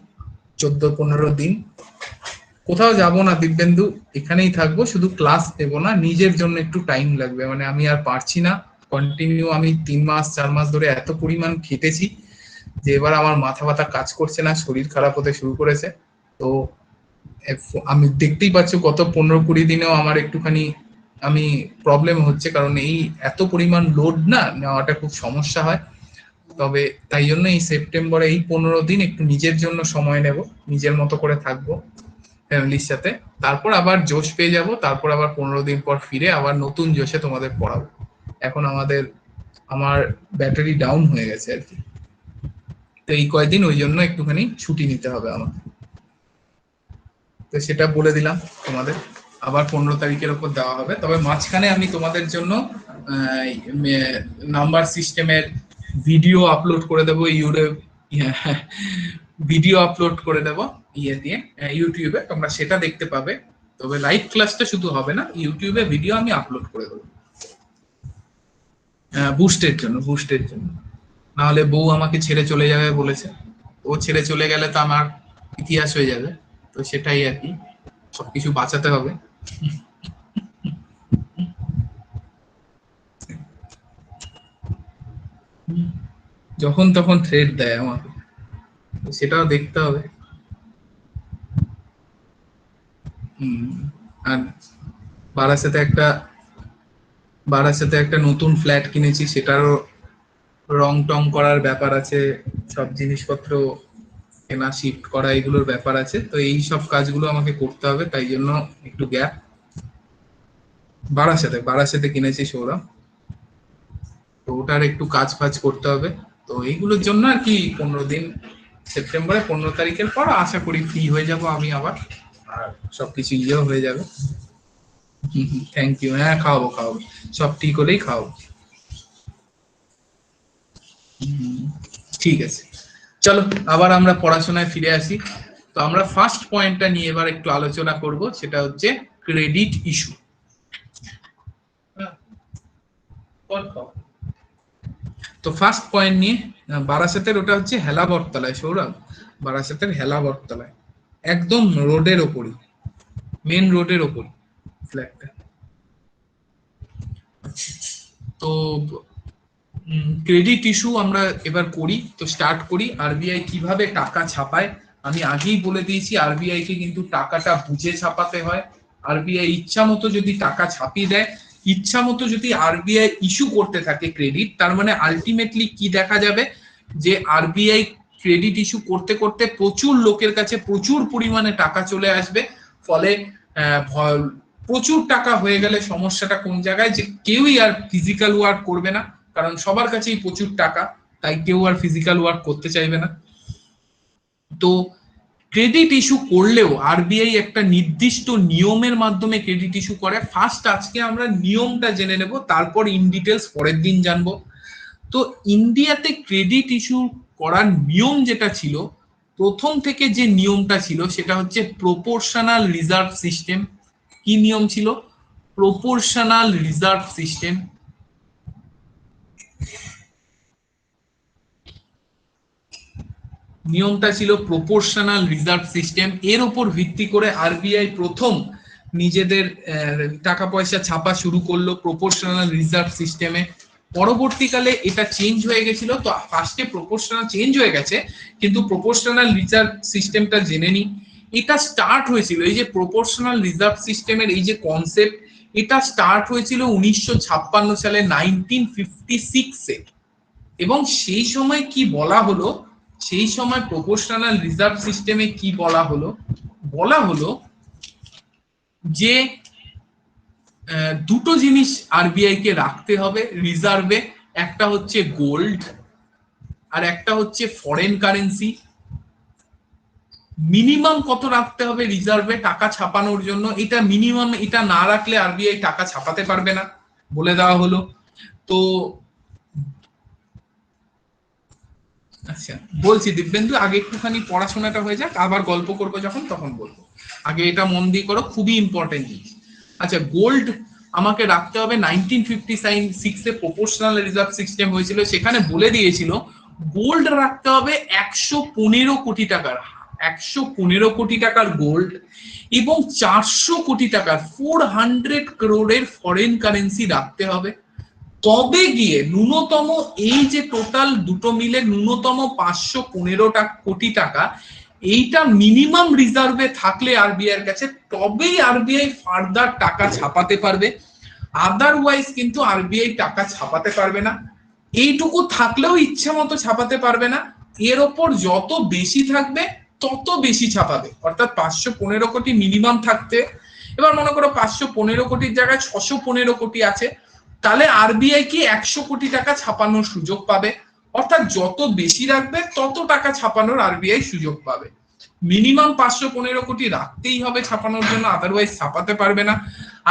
14-15 দিন কোথাও যাব না দিব্যেন্দু, এখানেই থাকবো, শুধু ক্লাস নেব না, নিজের জন্য একটু টাইম লাগবে। মানে আমি আর পারছি না কন্টিনিউ, আমি 3 মাস 4 মাস ধরে এত পরিমাণ খেটেছি যে এবার আমার মাথা ব্যথা কাজ করছে না, শরীর খারাপ হতে শুরু করেছে। তো আমি দেখতেই পাচ্ছি গত 15-20 দিনেও আমার একটুখানি আমি প্রবলেম হচ্ছে, কারণ এই এত পরিমাণ লোড না নেওয়াটা খুব সমস্যা হয়। তবে তাই জন্য এই সেপ্টেম্বরে এই 15 দিন একটু নিজের জন্য সময় নেব, নিজের মতো করে থাকবো ফ্যামিলির সাথে, তারপর আবার জোশ পেয়ে যাব, তারপর আবার 15 দিন পর ফিরে আবার নতুন জোশে তোমাদের পড়াবো। এখন আমার ব্যাটারি ডাউন হয়ে গেছে আর কি। তো এই কয়েকদিন ওই জন্য একটুখানি ছুটি নিতে হবে আমার। তো সেটা বলে দিলাম তোমাদের, আবার 15 তারিখের উপর দেওয়া হবে। তবে মাঝখানে আমি তোমাদের জন্য নাম্বার সিস্টেমের ভিডিও আপলোড করে দেবো, ভিডিও আপলোড করে দেবো দিয়ে ইউটিউবে, তোমরা সেটা দেখতে পাবে। তবে লাইভ ক্লাসটা শুধু হবে না, ইউটিউবে ভিডিও আমি আপলোড করে দেবো বুস্টের জন্য। নাহলে বউ আমাকে ছেড়ে চলে যাবে বলেছে, ও ছেড়ে চলে গেলে তো আমার ইতিহাস হয়ে যাবে। তো সেটাই আর কি, সবকিছু বাঁচাতে হবে। যখন তখন থ্রেড দেয় আমাকে, সেটাও দেখতে হবে। আর বারাসাতে একটা নতুন ফ্ল্যাট কিনেছি, সেটারও রং টং করার ব্যাপার আছে, সব জিনিসপত্র কেনা শিফট করা এগুলোর ব্যাপার আছে, তো এই সব কাজগুলো আমাকে করতে হবে, তাই জন্য একটু গ্যাপ। বারাসাতে কিনেছি সৌরভ, তো ওটার একটু কাজ ফাজ করতে হবে। তো এইগুলোর জন্য আর কি 15 দিন, সেপ্টেম্বরে 15 তারিখের পর আশা করি ফ্রি হয়ে যাব আমি আবার, আর সবকিছু ইয়েও হয়ে যাবে। থ্যাংক ইউ, হ্যাঁ খাওয়াবো, সব ঠিক হলেই খাওয়াবো। ঠিক আছে, চলো আবার আমরা পড়াশোনায় ফিরে আসি। তো আমরা ফার্স্ট পয়েন্টটা নিয়ে এবার একটু আলোচনা করব, সেটা হচ্ছে ক্রেডিট ইস্যু। তো ফার্স্ট পয়েন্ট নিয়ে, বারাসাতের ওটা হচ্ছে হেলা বটতলায় সৌরভ, বারাসাতের হেলা বটতলায়, একদম রোডের ওপরই, মেন রোডের ওপর ফ্ল্যাটটা। তো ক্রেডিট ইস্যু আমরা এবার করি, তো স্টার্ট করি। আরবিআই কিভাবে টাকা ছাপায় আমি আগেই বলে দিয়েছি, আরবিআই কে কিন্তু টাকাটা বুঝে ছাপাতে হয়। আরবিআই ইচ্ছা মতো যদি টাকা ছাপিয়ে দেয়, ইচ্ছা মতো যদি আরবিআই ইস্যু করতে থাকে ক্রেডিট, তার মানে আলটিমেটলি কি দেখা যাবে, যে আরবিআই ক্রেডিট ইস্যু করতে করতে প্রচুর লোকের কাছে প্রচুর পরিমাণে টাকা চলে আসবে। ফলে প্রচুর টাকা হয়ে গেলে সমস্যাটা কোন জায়গায়, যে কেউই আর ফিজিক্যাল ওয়ার্ক করবে না, কারণ সবার কাছেই প্রচুর টাকা, তাই কেউ আর ফিজিক্যাল ওয়ার্ক করতে চাইবে না। তো ক্রেডিট ইস্যু করলেও আরবিআই একটা নির্দিষ্ট নিয়মের মাধ্যমে ক্রেডিট ইস্যু করে। ফার্স্ট আজকে আমরা নিয়মটা জেনে নেব, তারপর ইন ডিটেলস পরের দিন জানবো। তো ইন্ডিয়াতে ক্রেডিট ইস্যু করার নিয়ম যেটা ছিল, প্রথম থেকে যে নিয়মটা ছিল সেটা হচ্ছে প্রপোর্শনাল রিজার্ভ সিস্টেম। কি নিয়ম ছিল? Proportional reserve system. নিয়মটা ছিল প্রপোর্শনাল রিজার্ভ সিস্টেম। এর উপর ভিত্তি করে আরবিআই প্রথম নিজেদের টাকা পয়সা ছাপা শুরু করলো প্রপোর্শনাল রিজার্ভ সিস্টেমে। পরবর্তীকালে এটা চেঞ্জ হয়ে গেছিল, তো ফার্স্টে প্রপোর্শনাল চেঞ্জ হয়ে গেছে, কিন্তু প্রপোর্শনাল রিজার্ভ সিস্টেমটা জেনে নি। এটা স্টার্ট হয়েছিল, এই যে প্রপোর্শনাল রিজার্ভ সিস্টেমের এই যে কনসেপ্ট, এটা স্টার্ট হয়েছিল 1956 সালে, 1956-এ। এবং সেই সময় কি বলা হলো, সেই সময় প্রপোর্শনাল রিজার্ভ সিস্টেমে কি বলা হলো, বলা হলো যে দুটো জিনিস আরবিআই কে রাখতে হবে রিজার্ভে, একটা হচ্ছে গোল্ড আর একটা হচ্ছে ফরেন কারেন্সি। মিনিমাম কত রাখতে হবে রিজার্ভে টাকা ছাপানোর জন্য, এটা মিনিমাম, এটা না রাখলে আরবিআই টাকা ছাপাতে পারবে না, বলে দেওয়া হলো। তো আচ্ছা বলছি দিব্যেন্দু, আগে একটুখানি পড়াশোনাটা হয়ে যাক, আবার গল্প করবো যখন তখন বলবো। আগে এটা মন দিয়ে করো, খুবই ইম্পর্টেন্ট জিনিস। আচ্ছা, গোল্ড আমাকে রাখতে হবে। 1956-এ প্রপোর্শনাল রিজার্ভ সিস্টেম হয়েছিল, সেখানে বলে দিয়েছিল গোল্ড রাখতে হবে 115 কোটি টাকার, 115 কোটি টাকার গোল্ড, এবং 400 কোটি টাকার 400 crore ফরেন কারেন্সি রাখতে হবে। তবে গিয়ে ন্যূনতম, এই যে টোটাল দুটো মিলে ন্যূনতম 515 কোটি টাকা, এইটা মিনিমাম রিজার্ভে থাকলে আরবিআই এর কাছে, তবেই আরবিআই ফার্দার টাকা ছাপাতে পারবে। আদারওয়াইজ কিন্তু আরবিআই টাকা ছাপাতে পারবে না। এইটুকু থাকলেও ইচ্ছে মতো ছাপাতে পারবে না, এর ওপর যত বেশি থাকবে তত বেশি ছাপাবে। অর্থাৎ 515 কোটি মিনিমাম থাকতে, এবার মনে করো 515 কোটির জায়গায় 615 কোটি আছে, তাহলে আরবিআই কি 100 কোটি টাকা ছাপানোর সুযোগ পাবে। অর্থাৎ যত বেশি রাখবে তত টাকা ছাপানোর আরবিআই সুযোগ পাবে। মিনিমাম 515 কোটি রাখতেই হবে ছাপানোর জন্য, আদারওয়াইজ ছাপাতে পারবে না।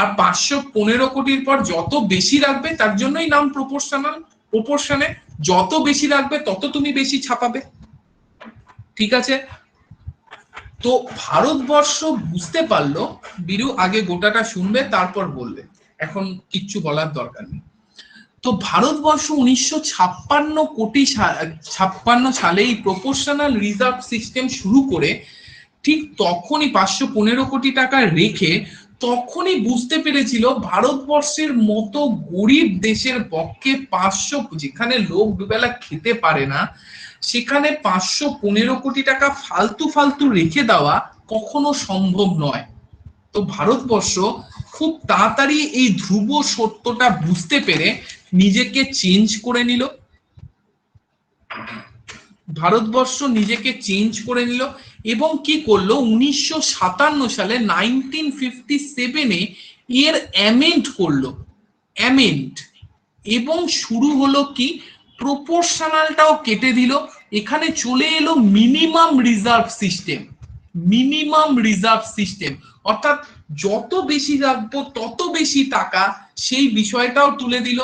আর 515 কোটির পর যত বেশি রাখবে, তার জন্যই নাম প্রপোর্শনাল। প্রপোর্শনে যত বেশি রাখবে তত তুমি বেশি ছাপাবে। ঠিক আছে? তো ভারতবর্ষ বুঝতে পারলো, বীরু আগে গোটাটা শুনবে তারপর বলবে, এখন কিচ্ছু বলার দরকার নেই। তো ভারতবর্ষ 1956 সালেই প্রপোর্শনাল রিজার্ভ সিস্টেম শুরু করে, ঠিক তখনই 515 কোটি টাকা রেখে তখনই বুঝতে পেরেছিল ভারতবর্ষের মতো গরিব দেশের পক্ষে 500, যেখানে লোক দুবেলা খেতে পারে না, সেখানে 515 কোটি টাকা ফালতু ফালতু রেখে দেওয়া কখনো সম্ভব নয়। তো ভারতবর্ষ খুব তাড়াতাড়ি এই ধ্রুব সত্যটা বুঝতে পেরে নিজেকে চেঞ্জ করে নিল, ভারতবর্ষ নিজেকে চেঞ্জ করে নিল এবং কি করলো 1957 সালে 1957-এ এর অ্যামেন্ড করলো, অ্যামেন্ড, এবং শুরু হলো কি প্রপোর্শনালটাও কেটে দিল, এখানে চলে এলো minimum reserve system, minimum reserve system, অর্থাৎ যত বেশি রাখবো তত বেশি টাকা, সেই বিষয়টাও তুলে দিল।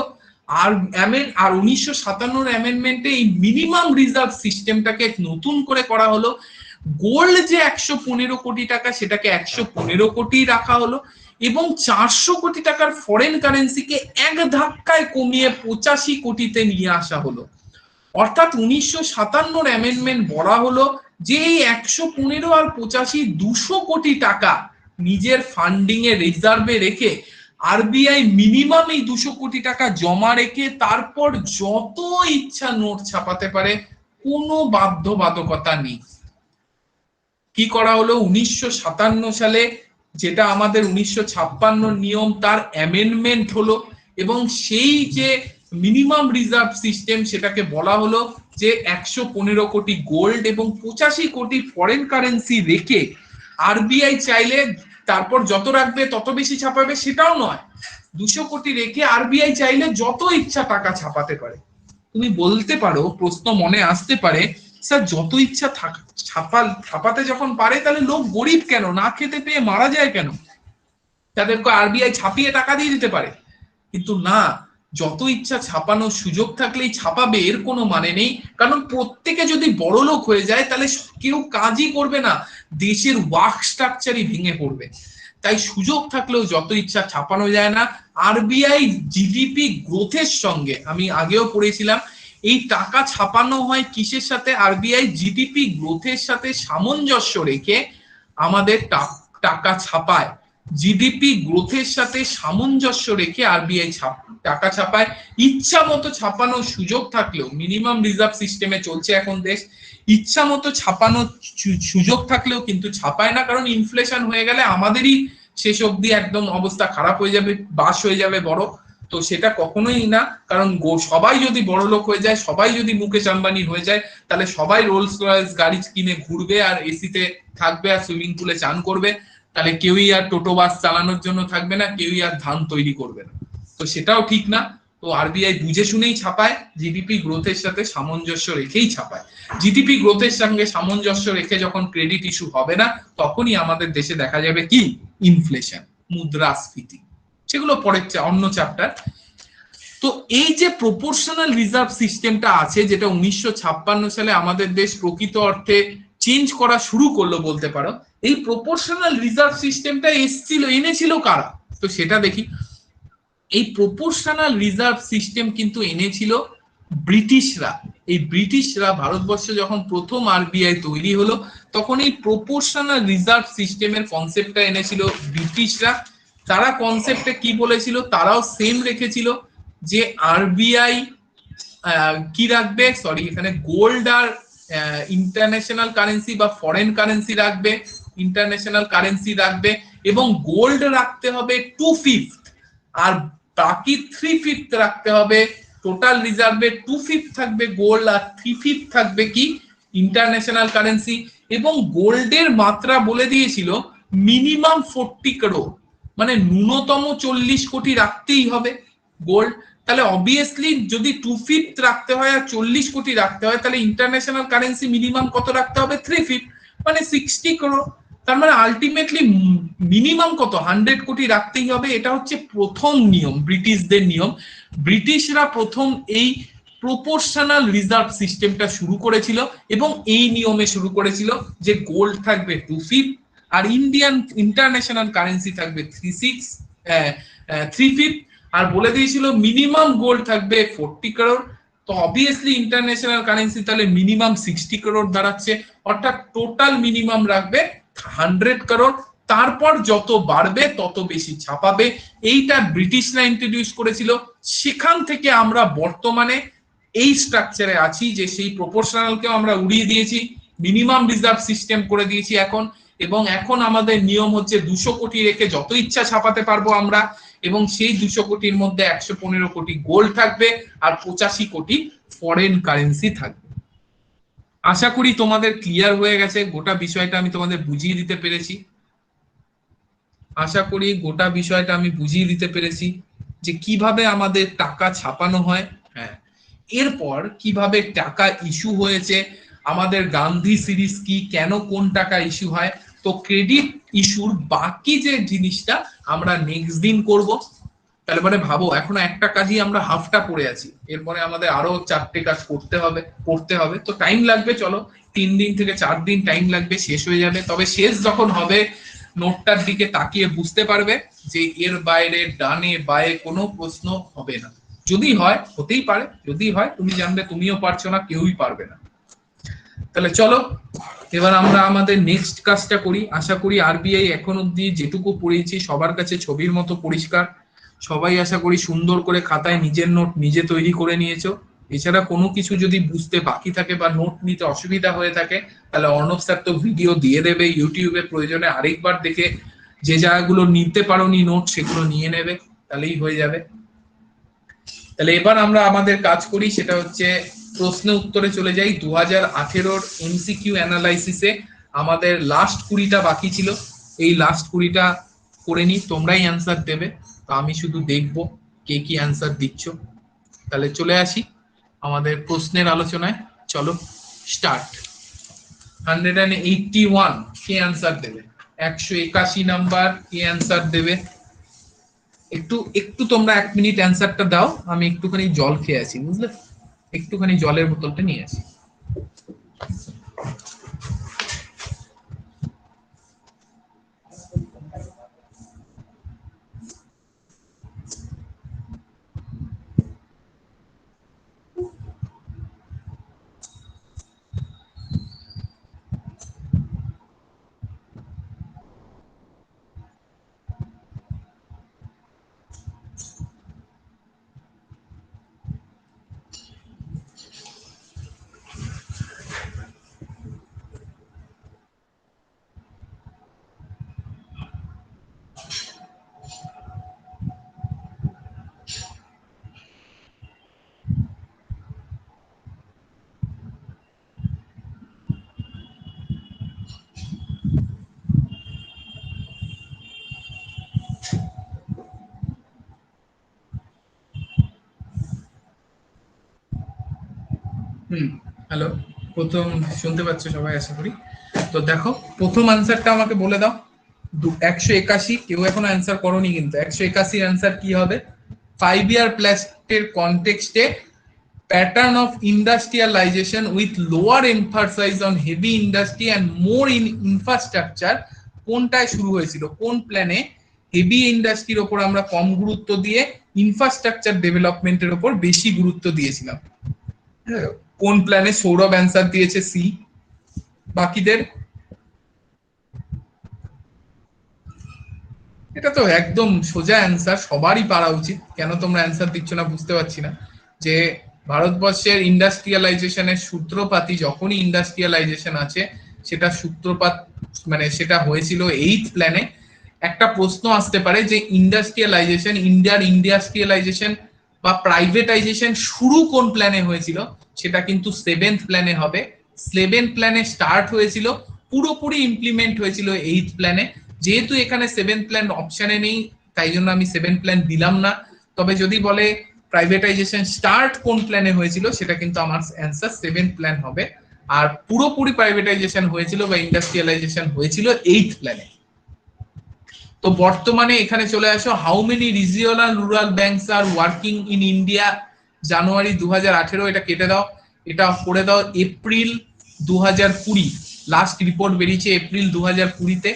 আর 1957 অ্যামেন্ডমেন্টে এই মিনিমাম রিজার্ভ সিস্টেমটাকে নতুন করে করা হলো, গোল্ড যে 115 কোটি টাকা সেটাকে 115 কোটি রাখা হলো এবং 400 কোটি টাকার ফরেন কারেন্সিকে এক ধাক্কায় কমিয়ে 85 কোটিতে নিয়ে আসা হলো। অর্থাৎ 1957 অ্যামেন্ডমেন্ট বলা হলো যে এই 115 আর 85 200 কোটি টাকা নিজের ফান্ডিং এ রিজার্ভে রেখে আরবিআই মিনিমাম এই 200 কোটি টাকা জমা রেখে তারপর যত ইচ্ছা নোট ছাপাতে পারে, কোনো বাধ্যবাধকতা নেই। কি করা হলো 1957 সালে, যেটা আমাদের 1956 নিয়ম, তার অ্যামেন্ডমেন্ট হলো এবং সেই যে মিনিমাম রিজার্ভ সিস্টেম সেটাকে বলা হলো যে 115 কোটি গোল্ড এবং 85 কোটি ফরেন কারেন্সি রেখে আরবিআই চাইলে তারপর যত রাখবে তত বেশি ছাপাবে সেটাও নয়, 200 কোটি রেখে আরবিআই চাইলে যত ইচ্ছা টাকা ছাপাতে পারে। তুমি বলতে পারো, প্রশ্ন মনে আসতে পারে, স্যার যত ইচ্ছা ছাপাতে যখন পারে তাহলে লোক গরিব কেন, না খেতে পেয়ে মারা যায় কেন, তাদেরকে আরবিআই ছাপিয়ে টাকা দিয়ে দিতে পারে। কিন্তু না, যত ইচ্ছা ছাপানোর সুযোগ থাকলেই ছাপাবে এর কোনো মানে নেই, কারণ প্রত্যেকে যদি বড় লোক হয়ে যায় তাহলে কেউ কাজই করবে না, দেশের ওয়ার্ক স্ট্রাকচারই ভেঙে পড়বে। তাই সুযোগ থাকলেও যত ইচ্ছা ছাপানো যায় না। আরবিআই জিডিপি গ্রোথের সঙ্গে, আমি আগেও পড়েছিলাম, এই টাকা ছাপানো হয় কিসের সাথে, আরবিআই জিডিপি গ্রোথের সাথে সামঞ্জস্য রেখে আমাদের টাকা ছাপায়, জিডিপি গ্রোথের সাথে সামঞ্জস্য রেখে আরবিআই টাকা ছাপায়। ইচ্ছা মতো ছাপানোর সুযোগ থাকলেও, মিনিমাম রিজার্ভ সিস্টেমে চলছে এখন দেশ, ইচ্ছা মতো ছাপানোর সুযোগ থাকলেও কিন্তু ছাপায় না, কারণ ইনফ্লেশন হয়ে গেলে আমাদেরই শেষ অবধি একদম অবস্থা খারাপ হয়ে যাবে, বাস হয়ে যাবে বড়। তো সেটা কখনোই না, কারণ সবাই যদি বড় লোক হয়ে যায়, সবাই যদি মুকেশ আম্বানি হয়ে যায়, তাহলে সবাই রোলস রয়েস গাড়ি কিনে ঘুরবে আর এসিতে থাকবে আর সুইমিং পুলে চান করবে, তাহলে কেউই আর টোটো বাস চালানোর জন্য থাকবে না, কেউই আর ধান তৈরি করবে না। তো সেটাও ঠিক না। তো আরবিআই বুঝে শুনেই ছাপায়, জিডিপি গ্রোথের সাথে সামঞ্জস্য রেখেই ছাপায়। জিডিপি গ্রোথের সঙ্গে সামঞ্জস্য রেখে যখন ক্রেডিট ইস্যু হবে না, তখনই আমাদের দেশে দেখা যাবে কি ইনফ্লেশন, মুদ্রাস্ফীতি, সেগুলো পরের অন্য চ্যাপ্টার। তো এই যে প্রপোর্শনাল রিজার্ভ সিস্টেমটা আছে, যেটা 1956 সালে আমাদের দেশ প্রকৃত অর্থে চেঞ্জ করা শুরু করলো বলতে পারো, এই প্রপোর্শনাল রিজার্ভ সিস্টেমটা এনেছিল কারা, তো সেটা দেখি। এই প্রপোর্শনাল রিজার্ভ সিস্টেম কিন্তু এনেছিল ব্রিটিশরা। এই ব্রিটিশরা ভারতবর্ষে যখন প্রথম আরবিআই তৈরি হলো, তখন এই প্রপোর্শনাল রিজার্ভ সিস্টেমের কনসেপ্টটা এনেছিল ব্রিটিশরা। তারা কনসেপ্টে কি বলেছিল, তারাও সেম রেখেছিল যে আরবিআই কি রাখবে, সরি এখানে গোল্ড আর ইন্টারন্যাশনাল কারেন্সি বা ফরেন কারেন্সি রাখবে, ইন্টারন্যাশনাল কারেন্সি রাখবে এবং গোল্ড রাখতে হবে 2/5 আর বাকি 3/5 রাখতে হবে। টোটাল রিজার্ভে 2/5 থাকবে গোল্ড আর 3/5 থাকবে কি ইন্টারন্যাশনাল কারেন্সি। এবং গোল্ডের মাত্রা বলে দিয়েছিল মিনিমাম 40 করোড়, মানে ন্যূনতম 40 কোটি রাখতেই হবে গোল্ড। তাহলে অবভিয়াসলি যদি 2/5 রাখতে হয় আর 40 কোটি রাখতে হয়, তাহলে ইন্টারন্যাশনাল কারেন্সি মিনিমাম কত রাখতে হবে 3/5, মানে 60 করোড়। তার মানে আলটিমেটলি মিনিমাম কত 100 কোটি রাখতেই হবে। এটা হচ্ছে প্রথম নিয়ম, ব্রিটিশদের নিয়ম। ব্রিটিশরা প্রথম এই প্রপোর্শনাল রিজার্ভ সিস্টেমটা শুরু করেছিল এবং এই নিয়মে শুরু করেছিল যে গোল্ড থাকবে 2/5 আর ইন্টারন্যাশনাল কারেন্সি থাকবে 3/5 আর বলে দিয়েছিল মিনিমাম গোল্ড থাকবে 40 করোড়। তো অবভিয়াসলি ইন্টারন্যাশনাল কারেন্সি তাহলে মিনিমাম 60 করোড় দাঁড়াচ্ছে, অর্থাৎ টোটাল মিনিমাম রাখবে 100 করোড়। তারপর যত বাড়বে তত বেশি ছাপাবে। এইটা ব্রিটিশরা ইন্ট্রোডিউস করেছিল। সেখান থেকে আমরা বর্তমানে এই স্ট্রাকচারে আছি যে সেই প্রপোর্শনালকেও আমরা উড়িয়ে দিয়েছি, মিনিমাম রিজার্ভ সিস্টেম করে দিয়েছি এখন, এবং এখন আমাদের নিয়ম হচ্ছে 200 কোটি রেখে যত ইচ্ছা ছাপাতে পারবো আমরা, এবং সেই 200 কোটির মধ্যে 115 কোটি গোল্ড থাকবে আর 85 কোটি ফরেন কারেন্সি থাকবে। আশা করি তোমাদের ক্লিয়ার হয়ে গেছে, গোটা বিষয়টা আমি তোমাদের বুঝিয়ে দিতে পেরেছি। আশা করি গোটা বিষয়টা আমি বুঝিয়ে দিতে পেরেছি যে কিভাবে আমাদের টাকা ছাপানো হয়। হ্যাঁ, এরপর কিভাবে টাকা ইস্যু হয়েছে, আমাদের গান্ধী সিরিজ কি, কেন কোন টাকা ইস্যু হয়, তো ক্রেডিট ইস্যুর বাকি যে জিনিসটা আমরা নেক্সট দিন করব। তাহলে মানে ভাবো এখনো একটা কাজই আমরা হাফটা পড়ে আছি, এরপরে আমাদের আরো 4টে কাজ করতে হবে, তো টাইম লাগবে, চলো 3 দিন থেকে 4 দিন টাইম লাগবে, শেষ হয়ে যাবে। তবে শেষ যখন হবে নোটটার দিকে তাকিয়ে বুঝতে পারবে যে এর বাইরে ডানে বায়ে কোনো প্রশ্ন হবে না। যদি হয়, হতেই পারে, যদি হয় তুমি জানবে তুমিও পারছো না, কেউই পারবে না। তাহলে চলো এবার আমরা আমাদের নেক্সট কাজটা করি। আশা করি আরবিআই এখন অব্দি যেটুকু পড়িয়েছি সবার কাছে ছবির মতো পরিষ্কার। সবাই আশা করি সুন্দর করে খাতায় নিজের নোট নিজে তৈরি করে নিয়েছো। এছাড়া কোনো কিছু যদি বুঝতে বাকি থাকে বা নোট নিতে অসুবিধা হয়ে থাকে, তাহলে অর্ণব স্যার তো ভিডিও দিয়ে দেবে ইউটিউবে, প্রয়োজনে আরেকবার দেখে যে জায়গাগুলো নিতে পারোনি নোট সেগুলো নিয়ে নেবে, তাহলেই হয়ে যাবে। তাহলে এবার আমরা আমাদের কাজ করি, সেটা হচ্ছে প্রশ্ন উত্তরে চলে যাই। 2018-র এমসিকিউ অ্যানালাইসিসে আমাদের লাস্ট 20টা বাকি ছিল, এই লাস্ট 20টা করে নি, তোমরাই অ্যান্সার দেবে, তো আমি শুধু দেখবো কে কি অ্যান্সার দিচ্ছ। তাহলে চলে আসি আমাদের প্রশ্নের আলোচনায়, চলো স্টার্ট। 181 কে অ্যান্সার দেবে? 181 নাম্বার কে অ্যান্সার দেবে? একটু একটু তোমরা 1 মিনিট অ্যান্সারটা দাও, আমি একটুখানি জল খেয়ে আছি, বুঝলে, একটুখানি জলের বোতলটা নিয়ে আসি। হ্যালো, প্রথম শুনতে পাচ্ছ সবাই আশা করি। তো দেখো প্রথম আনসারটা আমাকে বলে দাও। 181, কেউ এখনো অ্যান্সার করোনি কিন্তু। 181 অ্যান্সার কি হবে? 5 ইয়ার প্ল্যানের কনটেক্সটে pattern of industrialisation with lower emphasise on heavy industry and more in infrastructure কোনটায় শুরু হয়েছিল? কোন প্ল্যানে হেভি ইন্ডাস্ট্রির ওপর আমরা কম গুরুত্ব দিয়ে ইনফ্রাস্ট্রাকচার ডেভেলপমেন্টের ওপর বেশি গুরুত্ব দিয়েছিলাম? কোন প্ল্যানে? সৌরভ অ্যান্সার দিয়েছে সি। বাকিদের? এটা তো একদম সোজা অ্যান্সার, সবারই পারা উচিত, কেন তোমরা অ্যান্সার দিচ্ছ না বুঝতে পারছি না। যে ভারতবর্ষের ইন্ডাস্ট্রিয়ালাইজেশনের সূত্রপাতই, যখনই ইন্ডাস্ট্রিয়ালাইজেশন আছে সেটা সূত্রপাত মানে সেটা হয়েছিল 8th প্ল্যানে। একটা প্রশ্ন আসতে পারে যে ইন্ডাস্ট্রিয়ালাইজেশন, ইন্ডিয়ার ইন্ডাস্ট্রিয়ালাইজেশন বা প্রাইভেটাইজেশন শুরু কোন প্ল্যানে হয়েছিল? সেটা কিন্তু 7th প্ল্যানে হবে। 7th প্ল্যানে স্টার্ট হয়েছিল, পুরোপুরি ইমপ্লিমেন্ট হয়েছিল 8th প্ল্যানে। যেহেতু এখানে 7th প্ল্যান অপশনে নেই, তাই জন্য আমি 7th প্ল্যান দিলাম না। তবে যদি বলে প্রাইভেটাইজেশন স্টার্ট কোন প্ল্যানে হয়েছিল, সেটা কিন্তু আমার অ্যান্সার 7th প্ল্যান হবে। আর পুরোপুরি প্রাইভেটাইজেশন হয়েছিল বা ইন্ডাস্ট্রিয়ালাইজেশন হয়েছিল 8th প্ল্যানে। তো বর্তমানে এখানে চলে আসো, how many regional rural banks are working in India January 2018, এটা কেটে দাও, এটা করে দাও এপ্রিল 2020। লাস্ট রিপোর্ট বেরিয়েছে এপ্রিল 2020-তে।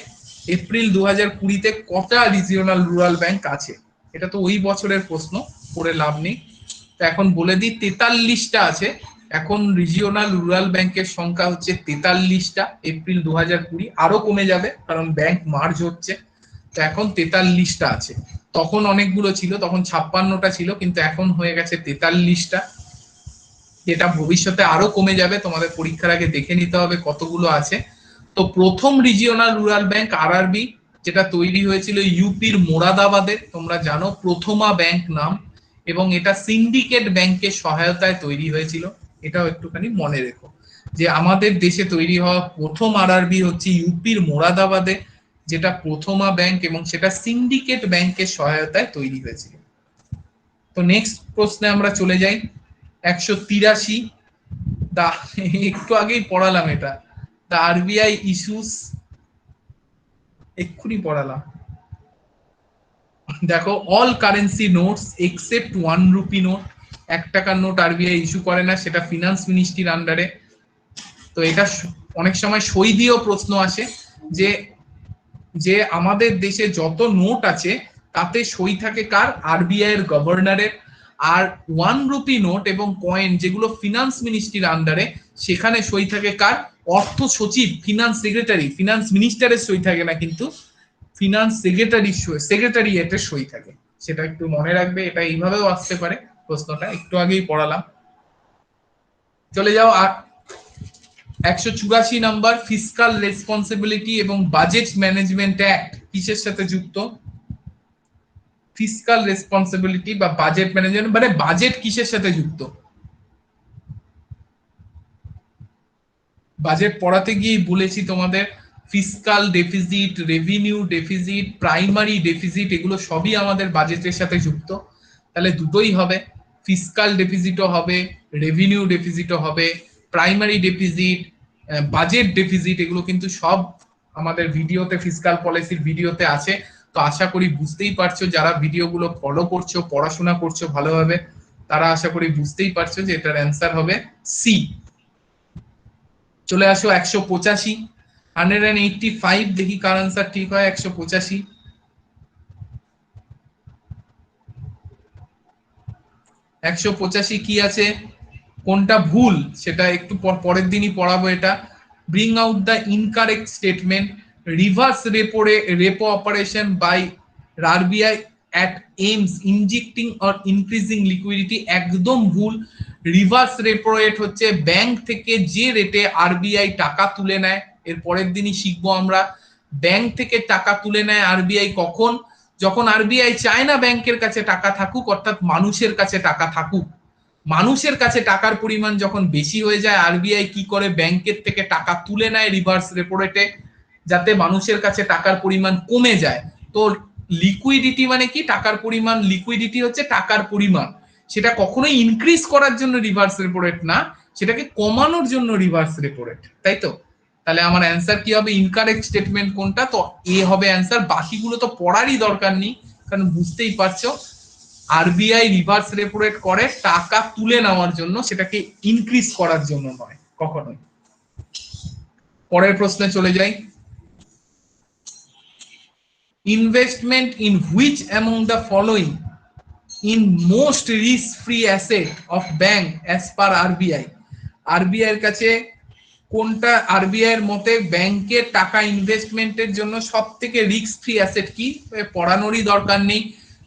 এপ্রিল 2020-তে কটা রিজিওনাল রুরাল ব্যাংক আছে? এটা তো ওই বছরের প্রশ্ন, করে লাভ নেই। তো এখন বলে দিই 43টা আছে এখন। রিজিওনাল রুরাল ব্যাংকের সংখ্যা হচ্ছে 43টা এপ্রিল 2020। আরো কমে যাবে কারণ ব্যাংক মার্জ হচ্ছে। তো এখন 43টা আছে, তখন অনেকগুলো ছিল, তখন 56টা ছিল, কিন্তু এখন হয়ে গেছে 43টা। যেটা ভবিষ্যতে আরো কমে যাবে, তোমাদের পরীক্ষার আগে দেখে নিতে হবে কতগুলো আছে। তো প্রথম রিজিওনাল রুরাল ব্যাংক আরআরবি, যেটা তৈরি হয়েছিল ইউপির মোরাদাবাদে, তোমরা জানো প্রথমা ব্যাংক নাম, এবং এটা সিন্ডিকেট ব্যাংকের সহায়তায় তৈরি হয়েছিল। এটাও একটুখানি মনে রেখো যে আমাদের দেশে তৈরি হওয়া প্রথম আরআরবি হচ্ছে ইউপির মোরাদাবাদে, যেটা প্রথমা ব্যাংক, এবং সেটা সিন্ডিকেট ব্যাংকের সহায়তায় তৈরি হয়েছিল। তো নেক্সট প্রশ্নে আমরা চলে যাই। 183, দা একটু আগেই পড়ালাম এটা, দা আরবিআই ইস্যুস, এক্ষুনি পড়ালাম, দেখো all currency notes except 1 rupee note, 1 টাকার নোট আরবিআই ইস্যু করে না, সেটা ফিনান্স মিনিস্ট্রির আন্ডারে। তো এটা অনেক সময় সই দিয়েও প্রশ্ন আসে যে যে আমাদের দেশে যত নোট আছে তাতে সই থাকে কার? আরবিআই এর গভর্নরের। আর 1 রুপি নোট এবং কয়েন যেগুলো ফিনান্স মিনিস্ট্রির আন্ডারে, সেখানে সই থাকে কার? অর্থ সচিব, ফিনান্স সেক্রেটারি, ফিনান্স মিনিস্টারের সই থাকে না, কিন্তু ফিনান্স সেক্রেটারিয়েটের সই থাকে। সেটা একটু মনে রাখবে, এটা এইভাবেও আসতে পারে প্রশ্নটা, একটু আগেই পড়ালাম। চলে যাও 184 নাম্বার, ফিসকাল রেসপন্সিবিলিটি এবং বাজেট ম্যানেজমেন্ট অ্যাক্ট কিসের সাথে যুক্ত? ফিসকাল রেসপন্সিবিলিটি বা বাজেট ম্যানেজমেন্ট, মানে বাজেট কিসের সাথে যুক্ত? বাজেট পড়াতে গিয়ে বলেছি তোমাদের, fiscal deficit, revenue deficit, primary deficit, এগুলো সবই আমাদের বাজেটের সাথে যুক্ত। তাহলে দুটোই হবে, ফিসকাল ডেফিসিটও হবে, রেভিনিউ ডেফিসিটও হবে, প্রাইমারি ডেফিসিট, বাজেট ডেফিসিট, এগুলো কিন্তু সব আমাদের ভিডিওতে, ফিসকাল পলিসির ভিডিওতে আছে। তো আশা করি বুঝতেই পারছো, যারা ভিডিওগুলো ফলো করছো, পড়াশোনা করছো ভালোভাবে, তারা আশা করি বুঝতেই পারছো যে এটার অ্যান্সার হবে সি। চলে আসো 185, 185, দেখি কার আনসার ঠিক হয়। 185, 185 কি আছে, কোনটা ভুল সেটা একটু পরের দিনই পড়াবো। এটা bring out the incorrect statement, reverse repo operation by RBI at aims injecting or increasing liquidity, একদম ভুল। রিভার্স রেপো রেট হচ্ছে ব্যাংক থেকে যে রেটে আরবিআই টাকা তুলে নেয়, এর পরের দিনই শিখবো আমরা। ব্যাংক থেকে টাকা তুলে নেয় আরবিআই কখন? যখন আরবিআই চায় না ব্যাংকের কাছে টাকা থাকুক, অর্থাৎ মানুষের কাছে টাকা থাকুক। মানুষের কাছে টাকার পরিমাণ যখন বেশি হয়ে যায়, আরবিআই কি করে? ব্যাংকের থেকে টাকা তুলে নেয় রিভার্স রেপো রেটে, যাতে মানুষের কাছে টাকার পরিমাণ কমে যায়। তো লিকুইডিটি মানে কি? টাকার পরিমাণ। লিকুইডিটি হচ্ছে টাকার পরিমাণ, সেটা কখনোই ইনক্রিজ করার জন্য রিভার্স রেপো রেট না, সেটাকে কমানোর জন্য রিভার্স রেপো রেট, তাই তো? তাহলে আমার অ্যান্সার কি হবে? ইনকারেক্ট স্টেটমেন্ট কোনটা? তো এ হবে অ্যান্সার। বাকিগুলো তো পড়ারই দরকার নেই, কারণ বুঝতেই পারছো আরবিআই রিভার্স রেপো রেট করে টাকা তুলে নেওয়ার জন্য, সেটাকে ইনক্রিজ করার জন্য নয় কখনোই। পরের প্রশ্নে চলে যাই। Investment in which among the following in most risk free asset of bank as per RBI, RBI এর কাছে কোনটা, আরবিআই এর মতে ব্যাংকের টাকা ইনভেস্টমেন্টের জন্য সব থেকে রিস্ক ফ্রি অ্যাসেট কি? পড়ানোরই দরকার নেই,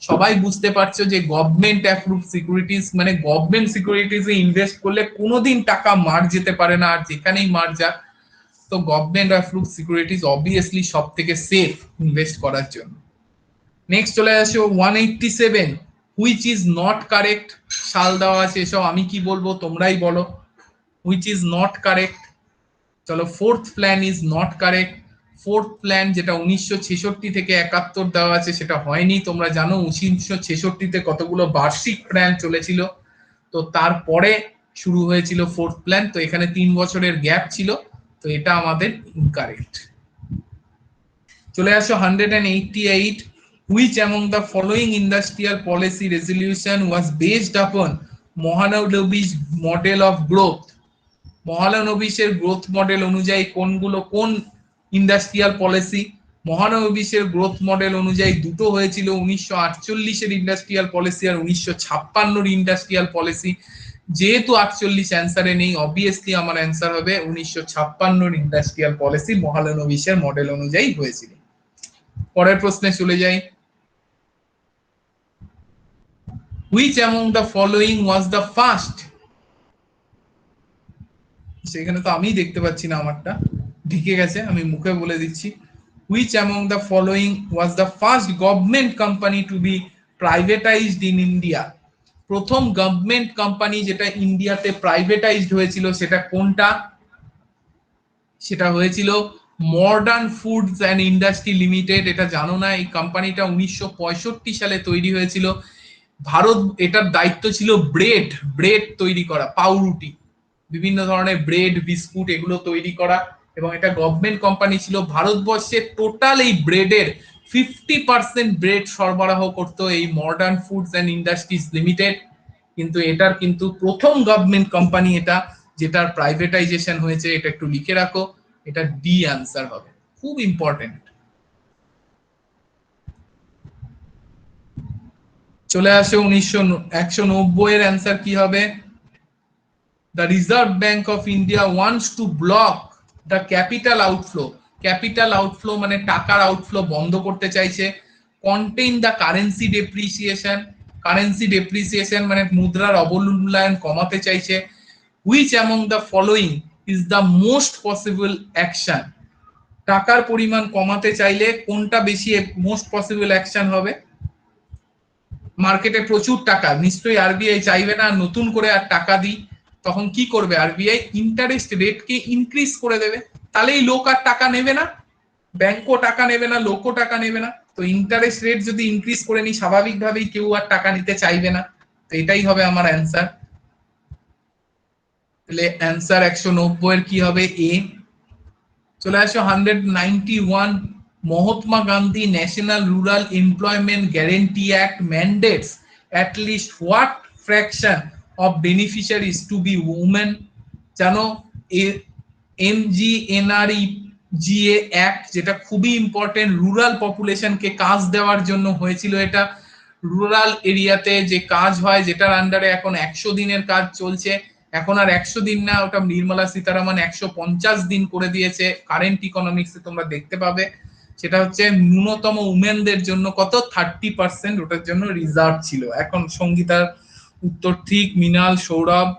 সবাই বুঝতে পারছো যে গভর্নমেন্ট অ্যাপ্রুভ সিকিউরিটিজ, মানে গভর্নমেন্ট সিকিউরিটিজে ইনভেস্ট করলে কোনোদিন টাকা মার যেতে পারে না, আর যেখানেই মার যাক। তো গভর্নমেন্ট অ্যাপ্রুভ সিকিউরিটিজ অবভিয়াসলি সব থেকে সেফ ইনভেস্ট করার জন্য। নেক্সট চলে আসো 187, হুইচ ইজ নট কারেক্ট, সাল দেওয়া আছে, এসব আমি কি বলবো তোমরাই বলো, হুইচ ইজ নট কারেক্ট। চলো, fourth plan is not correct. Fourth plan যেটা 1966 থেকে 71 দেওয়া আছে, সেটা হয়নি। তোমরা জানো 1966-তে কতগুলো বার্ষিক প্ল্যান চলেছিল, তো তারপরে শুরু হয়েছিল ফোর্থ প্ল্যান, তো এখানে 3 বছরের গ্যাপ ছিল, তো এটা আমাদের ইনকারেক্ট। চলে আসো 188, which among the following industrial policy resolution was based upon Mohanadobis model of growth, মহালানবিশের গ্রোথ মডেল অনুযায়ী কোনগুলো, কোন ইন্ডাস্ট্রিয়াল পলিসি? মহানবিশের গ্রোথ মডেল অনুযায়ী দুটো হয়েছিল, 1948-এর ইন্ডাস্ট্রিয়াল পলিসি আর 1956-এর ইন্ডাস্ট্রিয়াল পলিসি। যেহেতু 48 অ্যান্সারে নেই, অবভিয়াসলি আমার অ্যান্সার হবে 1956-এর ইন্ডাস্ট্রিয়াল পলিসি মহালানবিশের মডেল অনুযায়ী হয়েছিল। পরের প্রশ্নে চলে যাই। Which among the following was the first, সেখানে তো আমি দেখতে পাচ্ছি না আমারটা, ঢেকে গেছে, আমি মুখে বলে দিচ্ছি। Which among the following was the first government company to be privatised in India? প্রথম গভর্নমেন্ট কোম্পানি যেটা ইন্ডিয়াতে প্রাইভেটাইজড হয়েছিল সেটা কোনটা? সেটা হয়েছিল modern foods and industry limited. এটা জানো না, এই কোম্পানিটা 1965 সালে তৈরি হয়েছিল। ভারত, এটার দায়িত্ব ছিল ব্রেড ব্রেড তৈরি করা, পাউরুটি, বিভিন্ন ধরনের ব্রেড বিস্কুট এগুলো তৈরি করা, এবং এটা গভর্নমেন্ট কোম্পানি ছিল। ভারতবর্ষের টোটাল এই ব্রেডের 50% ব্রেড সরবরাহ করতো এই modern foods and industries limited. কিন্তু এটার কিন্তু প্রথম গভর্নমেন্ট কোম্পানি এটা, যেটার প্রাইভেটাইজেশন হয়েছে, এটা একটু লিখে রাখো, এটা ডি অ্যান্সার হবে, খুব ইম্পর্টেন্ট। চলে আসে 1990 এর অ্যান্সার কি হবে? The Reserve Bank of India wants to block the capital outflow. Capital outflow মানে টাকার আউটফ্লো বন্ধ করতে চাইছে। Contain the currency depreciation, currency depreciation মানে মুদ্রার অবমূল্যায়ন কমাতে চাইছে। Which among the following is the most possible action? টাকার পরিমাণ কমাতে চাইলে কোনটা বেশি মোস্ট পসিবল অ্যাকশন হবে? মার্কেটে প্রচুর টাকা, নিশ্চয়ই আরবিআই চাইবে না নতুন করে আর টাকা দিই, তখন কি করবে আরবিআই? ইন্টারেস্ট রেটকে ইনক্রিজ করে দেবে, তাহলেই লোক আর টাকা নেবে না, ব্যাংকও টাকা নেবে না, লোকও টাকা নেবে না। তো ইন্টারেস্ট রেট যদি ইনক্রিজ করে নি, স্বাভাবিকভাবেই কেউ আর টাকা নিতে চাইবে না। তো এটাই হবে আমার অ্যান্সার। তাহলে অ্যান্সার 190 এর কি হবে? এ। চলে আসো 191। Mahatma Gandhi national rural employment guarantee act mandates at least what fraction of beneficiaries to be women? জানো, এমজিএনআরই জিএ অ্যাক্ট, যেটা খুবই ইম্পর্টেন্ট, রুরাল পপুলেশনকে কাজ দেওয়ার জন্য হয়েছিল। এটা রুরাল এরিয়াতে যে কাজ হয়, যেটার আন্ডারে এখন 100 দিনের কাজ চলছে, এখন আর 100 দিন না, ওটা নির্মলা সীতারামন 150 দিন করে দিয়েছে। কারেন্ট ইকোনমিক্সে তোমরা দেখতে পাবে। সেটা হচ্ছে ন্যূনতম উমেনদের জন্য কত 30% ওটার জন্য রিজার্ভ ছিল। এখন সঙ্গীতার উত্তর ঠিক, মৃণাল, সৌরভ,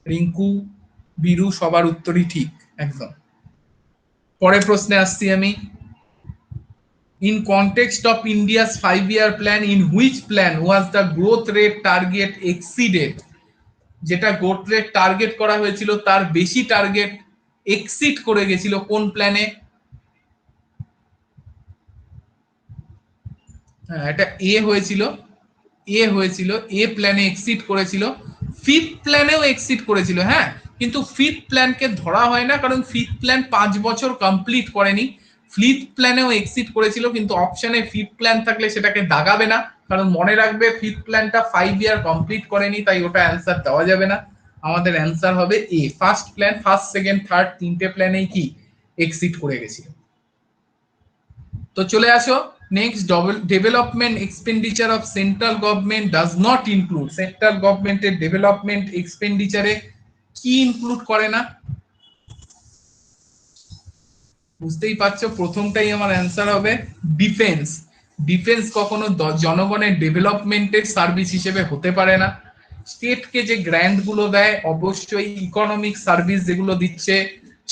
রিঙ্কু, বীরু সবার উত্তরই ঠিক একদম। পরের প্রশ্নে আসছি আমি। In context of India's 5-year plan, in which plan was the growth rate target exceeded? যেটা গ্রোথ রেট টার্গেট করা হয়েছিল তার বেশি টার্গেট এক্সিড করে গেছিল কোন প্ল্যানে? হ্যাঁ, এটা এ হয়েছিল, এ প্ল্যানে এক্সিড করেছিল। ফিফথ প্ল্যানেও এক্সিড করেছিল, হ্যাঁ, কিন্তু ফিফথ প্ল্যানকে ধরা হয় না, কারণ ফিফথ প্ল্যান 5 বছর কমপ্লিট করেনি। ফিফথ প্ল্যানেও এক্সিড করেছিল, কিন্তু অপশনে ফিফথ প্ল্যান থাকলে সেটাকে দাগাবে না, কারণ মনে রাখবে ফিফথ প্ল্যানটা 5 ইয়ার কমপ্লিট করেনি, তাই ওটা অ্যান্সার দেওয়া যাবে না। আমাদের অ্যান্সার হবে A, first plan, first second third তিনটে প্ল্যানেই কি এক্সিড করে গেছিল। তো চলে আসো next, development expenditure of central government does not include. Central গভর্নমেন্টের ডেভেলপমেন্ট এক্সপেন্ডিচারে কি ইনক্লুড করে না? বুঝতেই পারছো, প্রথমটাই আমার অ্যান্সার হবে ডিফেন্স। ডিফেন্স কখনো জনগণের ডেভেলপমেন্টের সার্ভিস হিসেবে হতে পারে না। স্টেটকে যে গ্র্যান্ট গুলো দেয়, অবশ্যই ইকোনমিক সার্ভিস যেগুলো দিচ্ছে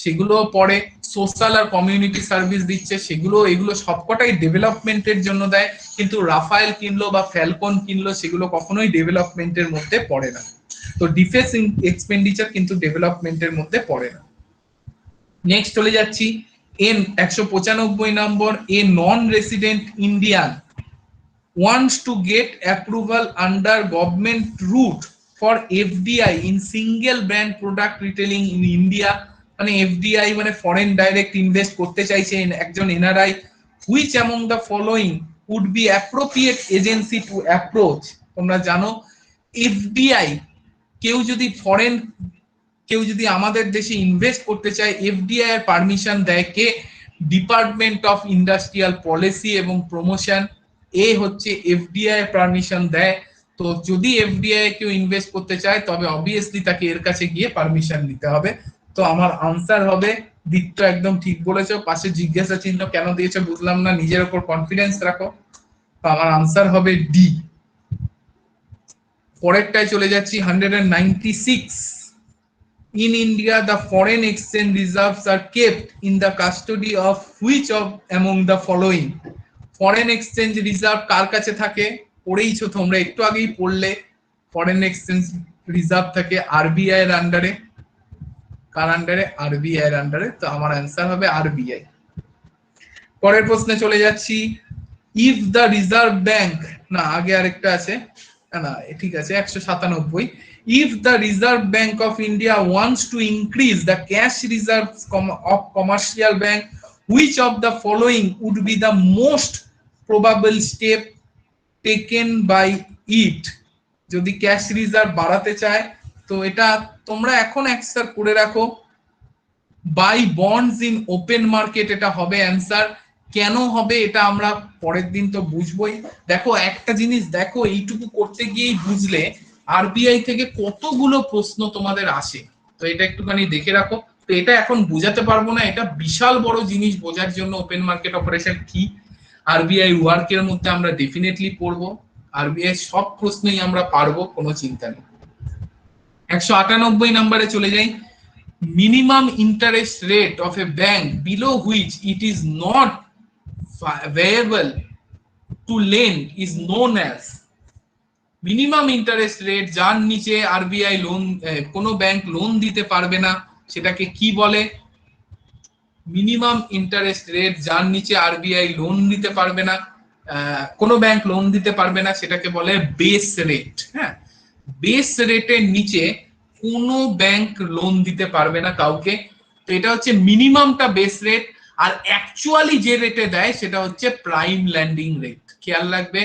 সেগুলো পড়ে, সোশ্যাল আর কমিউনিটি সার্ভিস দিচ্ছে সেগুলো, এগুলো সবকটাই ডেভেলপমেন্টের জন্য দেয়। কিন্তু রাফায়েল কিনলো বা ফ্যালকন কিনলো, সেগুলো কখনোই ডেভেলপমেন্টের মধ্যে পড়ে না। তো ডিফেন্স এক্সপেন্ডিচার কিন্তু ডেভেলপমেন্টের মধ্যে পড়ে না। নেক্সট চলে যাচ্ছি N 195 number. A non resident Indian wants to get approval under government route for FDI in single brand product retailing in India। মানে FDI মানে ফরেন ডাইরেক্ট ইনভেস্ট করতে চাইছে একজন NRI. Which among the following would be appropriate agency to approach? তোমরা জানো FDI, কেউ যদি foreign, কেউ যদি আমাদের দেশে ইনভেস্ট করতে চায়, এফডিআই এর পারমিশন দেয় কে? ডিপার্টমেন্ট অফ ইন্ডাস্ট্রিয়াল পলিসি এবং প্রমোশন, এ হচ্ছে এফডিআই এর পারমিশন দেয়। তো যদি এফডিআই কেউ ইনভেস্ট করতে চায় তবে অবভিয়াসলি তাকে এর কাছে গিয়ে পারমিশন নিতে হবে। তো আমার আনসার হবে দিত্য, একদম ঠিক বলেছো। পাশে জিজ্ঞাসা চিহ্ন কেন দিয়েছো বুঝলাম না, নিজের উপর কনফিডেন্স রাখো। তো আমার আনসার হবে ডি। পরেরটায় চলে যাচ্ছি 196। In India, the foreign exchange reserves are kept in the custody of which of among the following? Foreign exchange reserve কার কাছে থাকে? পড়েইছো তোমরা, একটু আগেই পড়লে। ফরেন এক্সচেঞ্জ রিজার্ভ থাকে আরবিআই এর আন্ডারে। কার আন্ডারে? আরবিআই এর আন্ডারে। তো আমার অ্যান্সার হবে আরবিআই। পরের প্রশ্নে চলে যাচ্ছি। ইফ দ্য রিজার্ভ ব্যাংক, না আগে আরেকটা আছে, না ঠিক আছে 197। If the reserve bank of India wants to increase the cash reserves of commercial bank, which of the following would be the most probable step taken by it? যদি cash reserve বাড়াতে চায় তো এটা তোমরা এখন অ্যান্সার করে রাখো, buy bonds in open market, এটা হবে অ্যান্সার। কেন হবে এটা আমরা পরের দিন তো বুঝবোই। দেখো একটা জিনিস দেখো, এইটুকু করতে গিয়েই বুঝলে আরবিআই থেকে কতগুলো প্রশ্ন তোমাদের আসে। তো এটা একটুখানি দেখে রাখো। তো এটা এখন বোঝাতে পারবো না, এটা বিশাল বড় জিনিস বোঝার জন্য। ওপেন মার্কেট অপারেশন কি, আরবিআই ওয়ার্কের মধ্যে আমরা ডেফিনেটলি পড়বো। আরবিআই সব প্রশ্নই আমরা পারবো, কোনো চিন্তা নেই। 198 নম্বরে চলে যাই। Minimum interest rate of A bank below which it is not viable to lend is known as? Minimum interest rate যার নিচে আরবিআই লোন, কোনো ব্যাংক লোন দিতে পারবে না, সেটাকে কি বলে? মিনিমাম ইন্টারেস্ট রেট যার নিচে আরবিআই লোন দিতে পারবে না, কোনো ব্যাংক লোন দিতে পারবে না, সেটাকে বলে বেস রেট। হ্যাঁ, বেস রেটের নিচে কোনো ব্যাংক লোন দিতে পারবে না কাউকে। তো এটা হচ্ছে মিনিমামটা বেস রেট, আর অ্যাকচুয়ালি যে রেটে দেয় সেটা হচ্ছে প্রাইম ল্যান্ডিং রেট। খেয়াল রাখবে,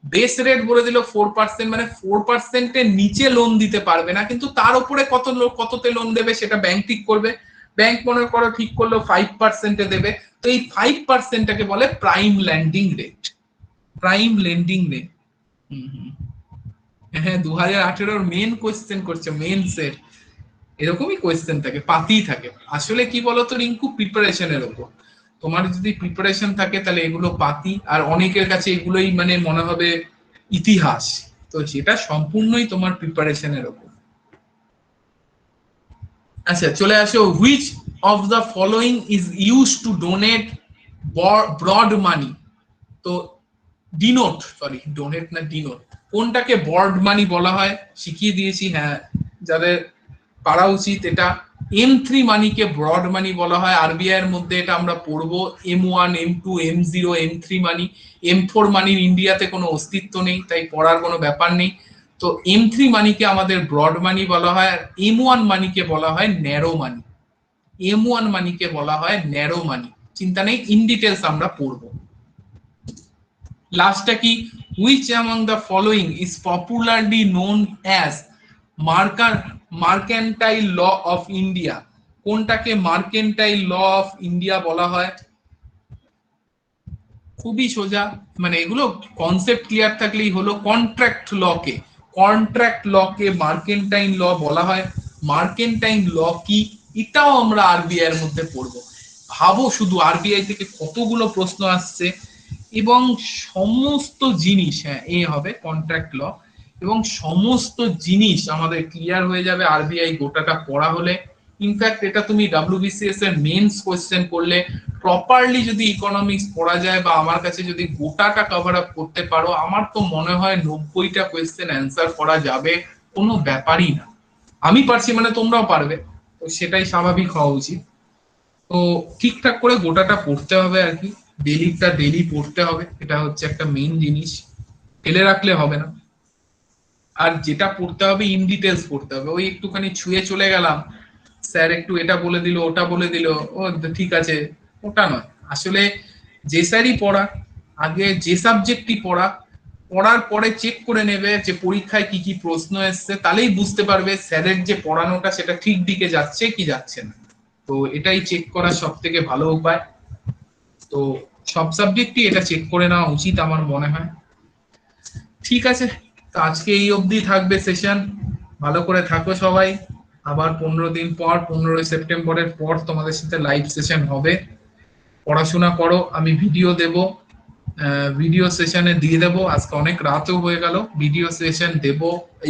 বেস রেট বলে দিল 4%, মানে 4%-এর নিচে লোন দিতে পারবে না, কিন্তু তার উপরে কততে লোন দেবে সেটা ব্যাংক ঠিক করবে। ব্যাংক মনে করো ঠিক করলো 5%-এ দেবে, তো এই 5%টাকে বলে prime landing rate. Prime landing rate. হ্যাঁ 2018-র মেন কোয়েশ্চেন করছে, মেন্সের এরকমই কোয়েশ্চেন থাকে, পাতেই থাকে। আসলে কি বলতো রিঙ্কু, প্রিপারেশনের উপর। তোমার যদি প্রিপারেশন থাকে তাহলে এগুলো পাতি, আর অনেকের কাছে এগুলোই মানে মনে হবে ইতিহাস। তো সেটা সম্পূর্ণই তোমার প্রিপারেশনের উপর। আচ্ছা চলে আসো। Which of the following is use to donate broad money? তো ডিনোট, সরি ডোনেট না ডিনোট, কোনটাকে ব্রড মানি বলা হয় শিখিয়ে দিয়েছি। হ্যাঁ যাদের পারা উচিত এটা। M3 মানিকে ব্রড মানি বলা হয়। আরবিআই এর মধ্যে এটা আমরা পড়বো। M1, M2, M0, M3 মানি। M4 মানির ইন্ডিয়াতে কোনো অস্তিত্ব নেই, তাই পড়ার কোনো ব্যাপার নেই। তো M3 মানিকে আমাদের ব্রড মানি বলা হয়, আর M1 মানিকে বলা হয় ন্যারো মানি। M1 মানিকে বলা হয় ন্যারো মানি। চিন্তা নেই, ইন ডিটেলস আমরা পড়বো। লাস্টটা কি? which among the following is popularly known as mercantile law of India? কোনটাকে মার্কেন্টাইল ল অফ ইন্ডিয়া বলা হয়? খুবই সোজা, মানে এগুলো কনসেপ্ট ক্লিয়ার থাকলেই হলো। কন্ট্রাক্ট লকে মার্কেন্টাইল ল বলা হয়। মার্কেন্টাইল ল কি এটাও আমরা আরবিআই এর মধ্যে পড়বো। ভাবো শুধু আরবিআই থেকে কতগুলো প্রশ্ন আসছে, এবং সমস্ত জিনিস, হ্যাঁ এ হবে কন্ট্রাক্ট ল, এবং সমস্ত জিনিস আমাদের ক্লিয়ার হয়ে যাবে আরবিআই গোটাটা পড়া হলে। ইনফ্যাক্ট এটা তুমি ডাব্লিউবিসিএস এর মেন্স কোশ্চেন করলে প্রপারলি যদি ইকোনমিক্স পড়া যায়, বা আমার কাছে যদি গোটাটা কভার আপ করতে পারো, আমার তো মনে হয় 90টা কোয়েশ্চেন অ্যান্সার করা যাবে, কোনো ব্যাপারই না। আমি পারছি মানে তোমরাও পারবে, তো সেটাই স্বাভাবিক হওয়া উচিত। তো ঠিকঠাক করে গোটাটা পড়তে হবে আর কি, ডেলি পড়তে হবে, এটা হচ্ছে একটা মেইন জিনিস, ফেলে রাখলে হবে না। আর যেটা পড়তে হবে ইন ডিটেলস পড়তে হবে। ওই একটুখানি ছুঁয়ে চলে গেলাম, স্যার একটু এটা বলে দিল ওটা বলে দিল, ও ঠিক আছে, ওটা নয়। আসলে যে স্যারই পড়া, আগে যে সাবজেক্টই পড়া, পড়ার পরে চেক করে নেবে যে পরীক্ষায় কি কি প্রশ্ন এসছে, তাহলেই বুঝতে পারবে স্যারের যে পড়ানোটা সেটা ঠিক দিকে যাচ্ছে কি যাচ্ছে না। তো এটাই চেক করার সব থেকে ভালো উপায়। তো সব সাবজেক্টই এটা চেক করে নেওয়া উচিত আমার মনে হয়। ঠিক আছে, তো আজকে এই অবধি থাকবে সেশন। ভালো করে থাকো সবাই। আবার 15 দিন পর 15 সেপ্টেম্বরের পর তোমাদের সাথে লাইভ সেশন হবে। পড়াশোনা করো, আমি ভিডিও দেব, ভিডিও সেশনে দিয়ে দেবো। আজকে অনেক রাতও হয়ে গেল, ভিডিও সেশন দেব,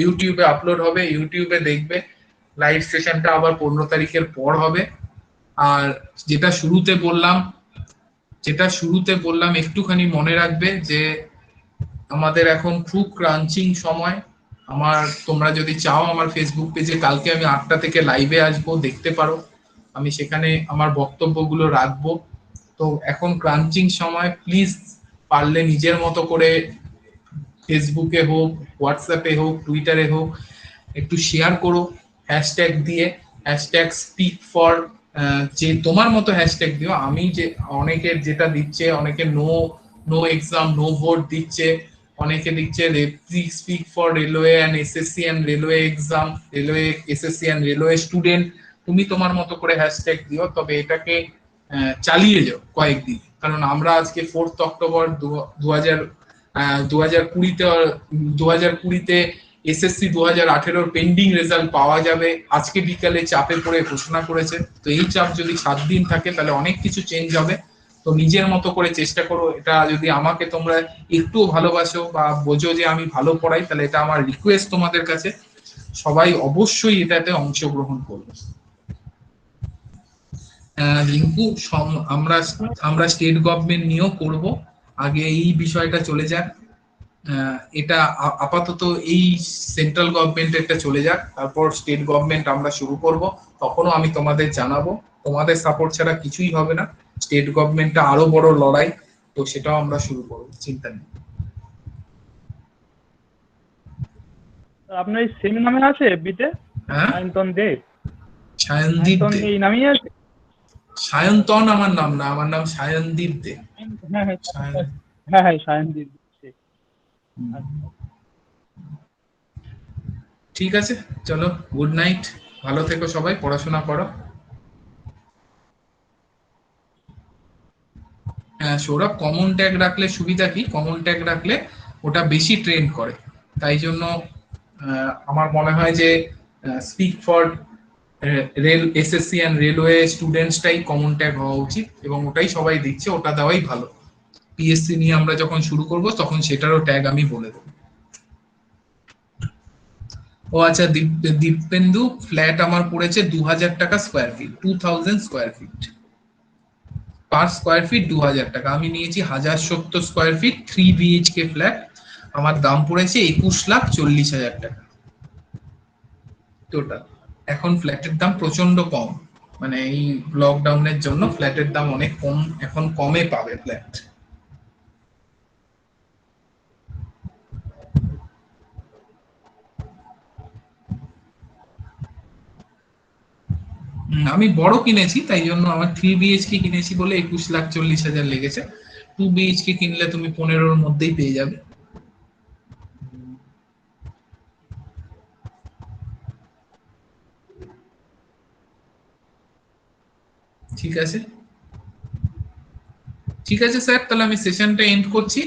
ইউটিউবে আপলোড হবে, ইউটিউবে দেখবে। লাইভ সেশনটা আবার 15 তারিখের পর হবে। আর যেটা শুরুতে বললাম একটুখানি মনে রাখবে যে আমাদের এখন খুব ক্রাঞ্চিং সময়। তোমরা যদি চাও আমার ফেসবুক পেজে কালকে আমি 8টা থেকে লাইভে আসবো, দেখতে পারো। আমি সেখানে আমার বক্তব্যগুলো রাখবো। তো এখন ক্রাঞ্চিং সময়, প্লিজ পারলে নিজের মতো করে ফেসবুকে হোক, হোয়াটসঅ্যাপে হোক, টুইটারে হোক, একটু শেয়ার করো হ্যাশট্যাগ দিয়ে, হ্যাশট্যাগ স্পিক ফর, যে তোমার মতো হ্যাশট্যাগ দিও। আমি যে অনেকের যেটা দিচ্ছে, অনেকে no no exam no vote দিচ্ছে, অনেকে দিচ্ছে speak for railway and SSC and railway exam, railway SSC and railway student. তুমি তোমার মতো করে হ্যাশট্যাগ দিও, তবে এটাকে চালিয়ে যাও কয়েকদিন। কারণ আমরা আজকে 4 অক্টোবর 2020 2020-তে এসএসসি 2018 পেন্ডিং রেজাল্ট পাওয়া যাবে আজকে বিকালে চাপে পড়ে ঘোষণা করেছে। তো এই চাপ যদি 7 দিন থাকে তাহলে অনেক কিছু চেঞ্জ হবে। তো নিজের মতো করে চেষ্টা করো। এটা যদি আমাকে তোমরা একটু ভালোবাসো বা বোঝো যে আমি ভালো পড়াই, তাহলে এটা আমার রিকোয়েস্ট তোমাদের কাছে, সবাই অবশ্যই এটাতে অংশগ্রহণ করবে। রিঙ্কু, আমরা আমরা স্টেট গভর্নমেন্ট নিয়েও করব। আগে এই বিষয়টা চলে যাক। এটা আপাতত এই সেন্ট্রাল গভর্নমেন্টেরটা চলে যাক, তারপর স্টেট গভর্নমেন্ট আমরা শুরু করব। তখনও আমি তোমাদের জানাবো। তোমাদের সাপোর্ট ছাড়া কিছুই হবে না। স্টেট গভর্নমেন্টটা আরো বড় লড়াই, তো সেটাও আমরা শুরু করব, চিন্তা নেই। আপনার এই সেম নামে আছে বিতে? হ্যাঁ, সায়ন্তন দে? সায়নদীপ সায়ন্তন দে। দে এই নামেই আছে? সায়ন্তন আমার নাম না, আমার নাম সায়নদীপ দে। হ্যাঁ হ্যাঁ সায়ন। হ্যাঁ হ্যাঁ সায়নদীপ। আচ্ছা। ঠিক আছে, চলো, গুড নাইট। ভালো থেকো সবাই, পড়াশোনা করো। হ্যাঁ সৌরভ, কমন ট্যাগ রাখলে সুবিধা কি, কমন ট্যাগ রাখলে ওটা বেশি ট্রেন্ড করে। তাই জন্য আমার মনে হয় যে speak for rail SSC and railway স্টুডেন্টসটাই কমন ট্যাগ হওয়া উচিত, এবং ওটাই সবাই দিচ্ছে, ওটা দেওয়াই ভালো। পিএসসি নিয়ে আমরা যখন শুরু করব তখন সেটারও ট্যাগ আমি বলে দেবো। ও আচ্ছা, দীপেন্দু, ফ্ল্যাট আমার পড়েছে 2000 টাকা square feet, 2000 square feet. Per square feet 2000 টাকা। আমি নিয়েছি 1070 স্কোয়ার ফিট 3 BHK ফ্ল্যাট। আমার দাম পড়েছে 21,40,000 টাকা টোটাল। এখন ফ্ল্যাটের দাম প্রচন্ড কম, মানে এই লকডাউনের জন্য ফ্ল্যাটের দাম অনেক কম, এখন কমে পাবে ফ্ল্যাট। আমি বড় কিনেছি, তাই জন্য আমার 3 BHK কিনেছি বলে 21,40,000 লেগেছে। 2 BHK কিনলে তুমি 15-র মধ্যেই পেয়ে যাবে। ঠিক আছে, ঠিক আছে স্যার, তাহলে আমি সেশনটা এন্ড করছি।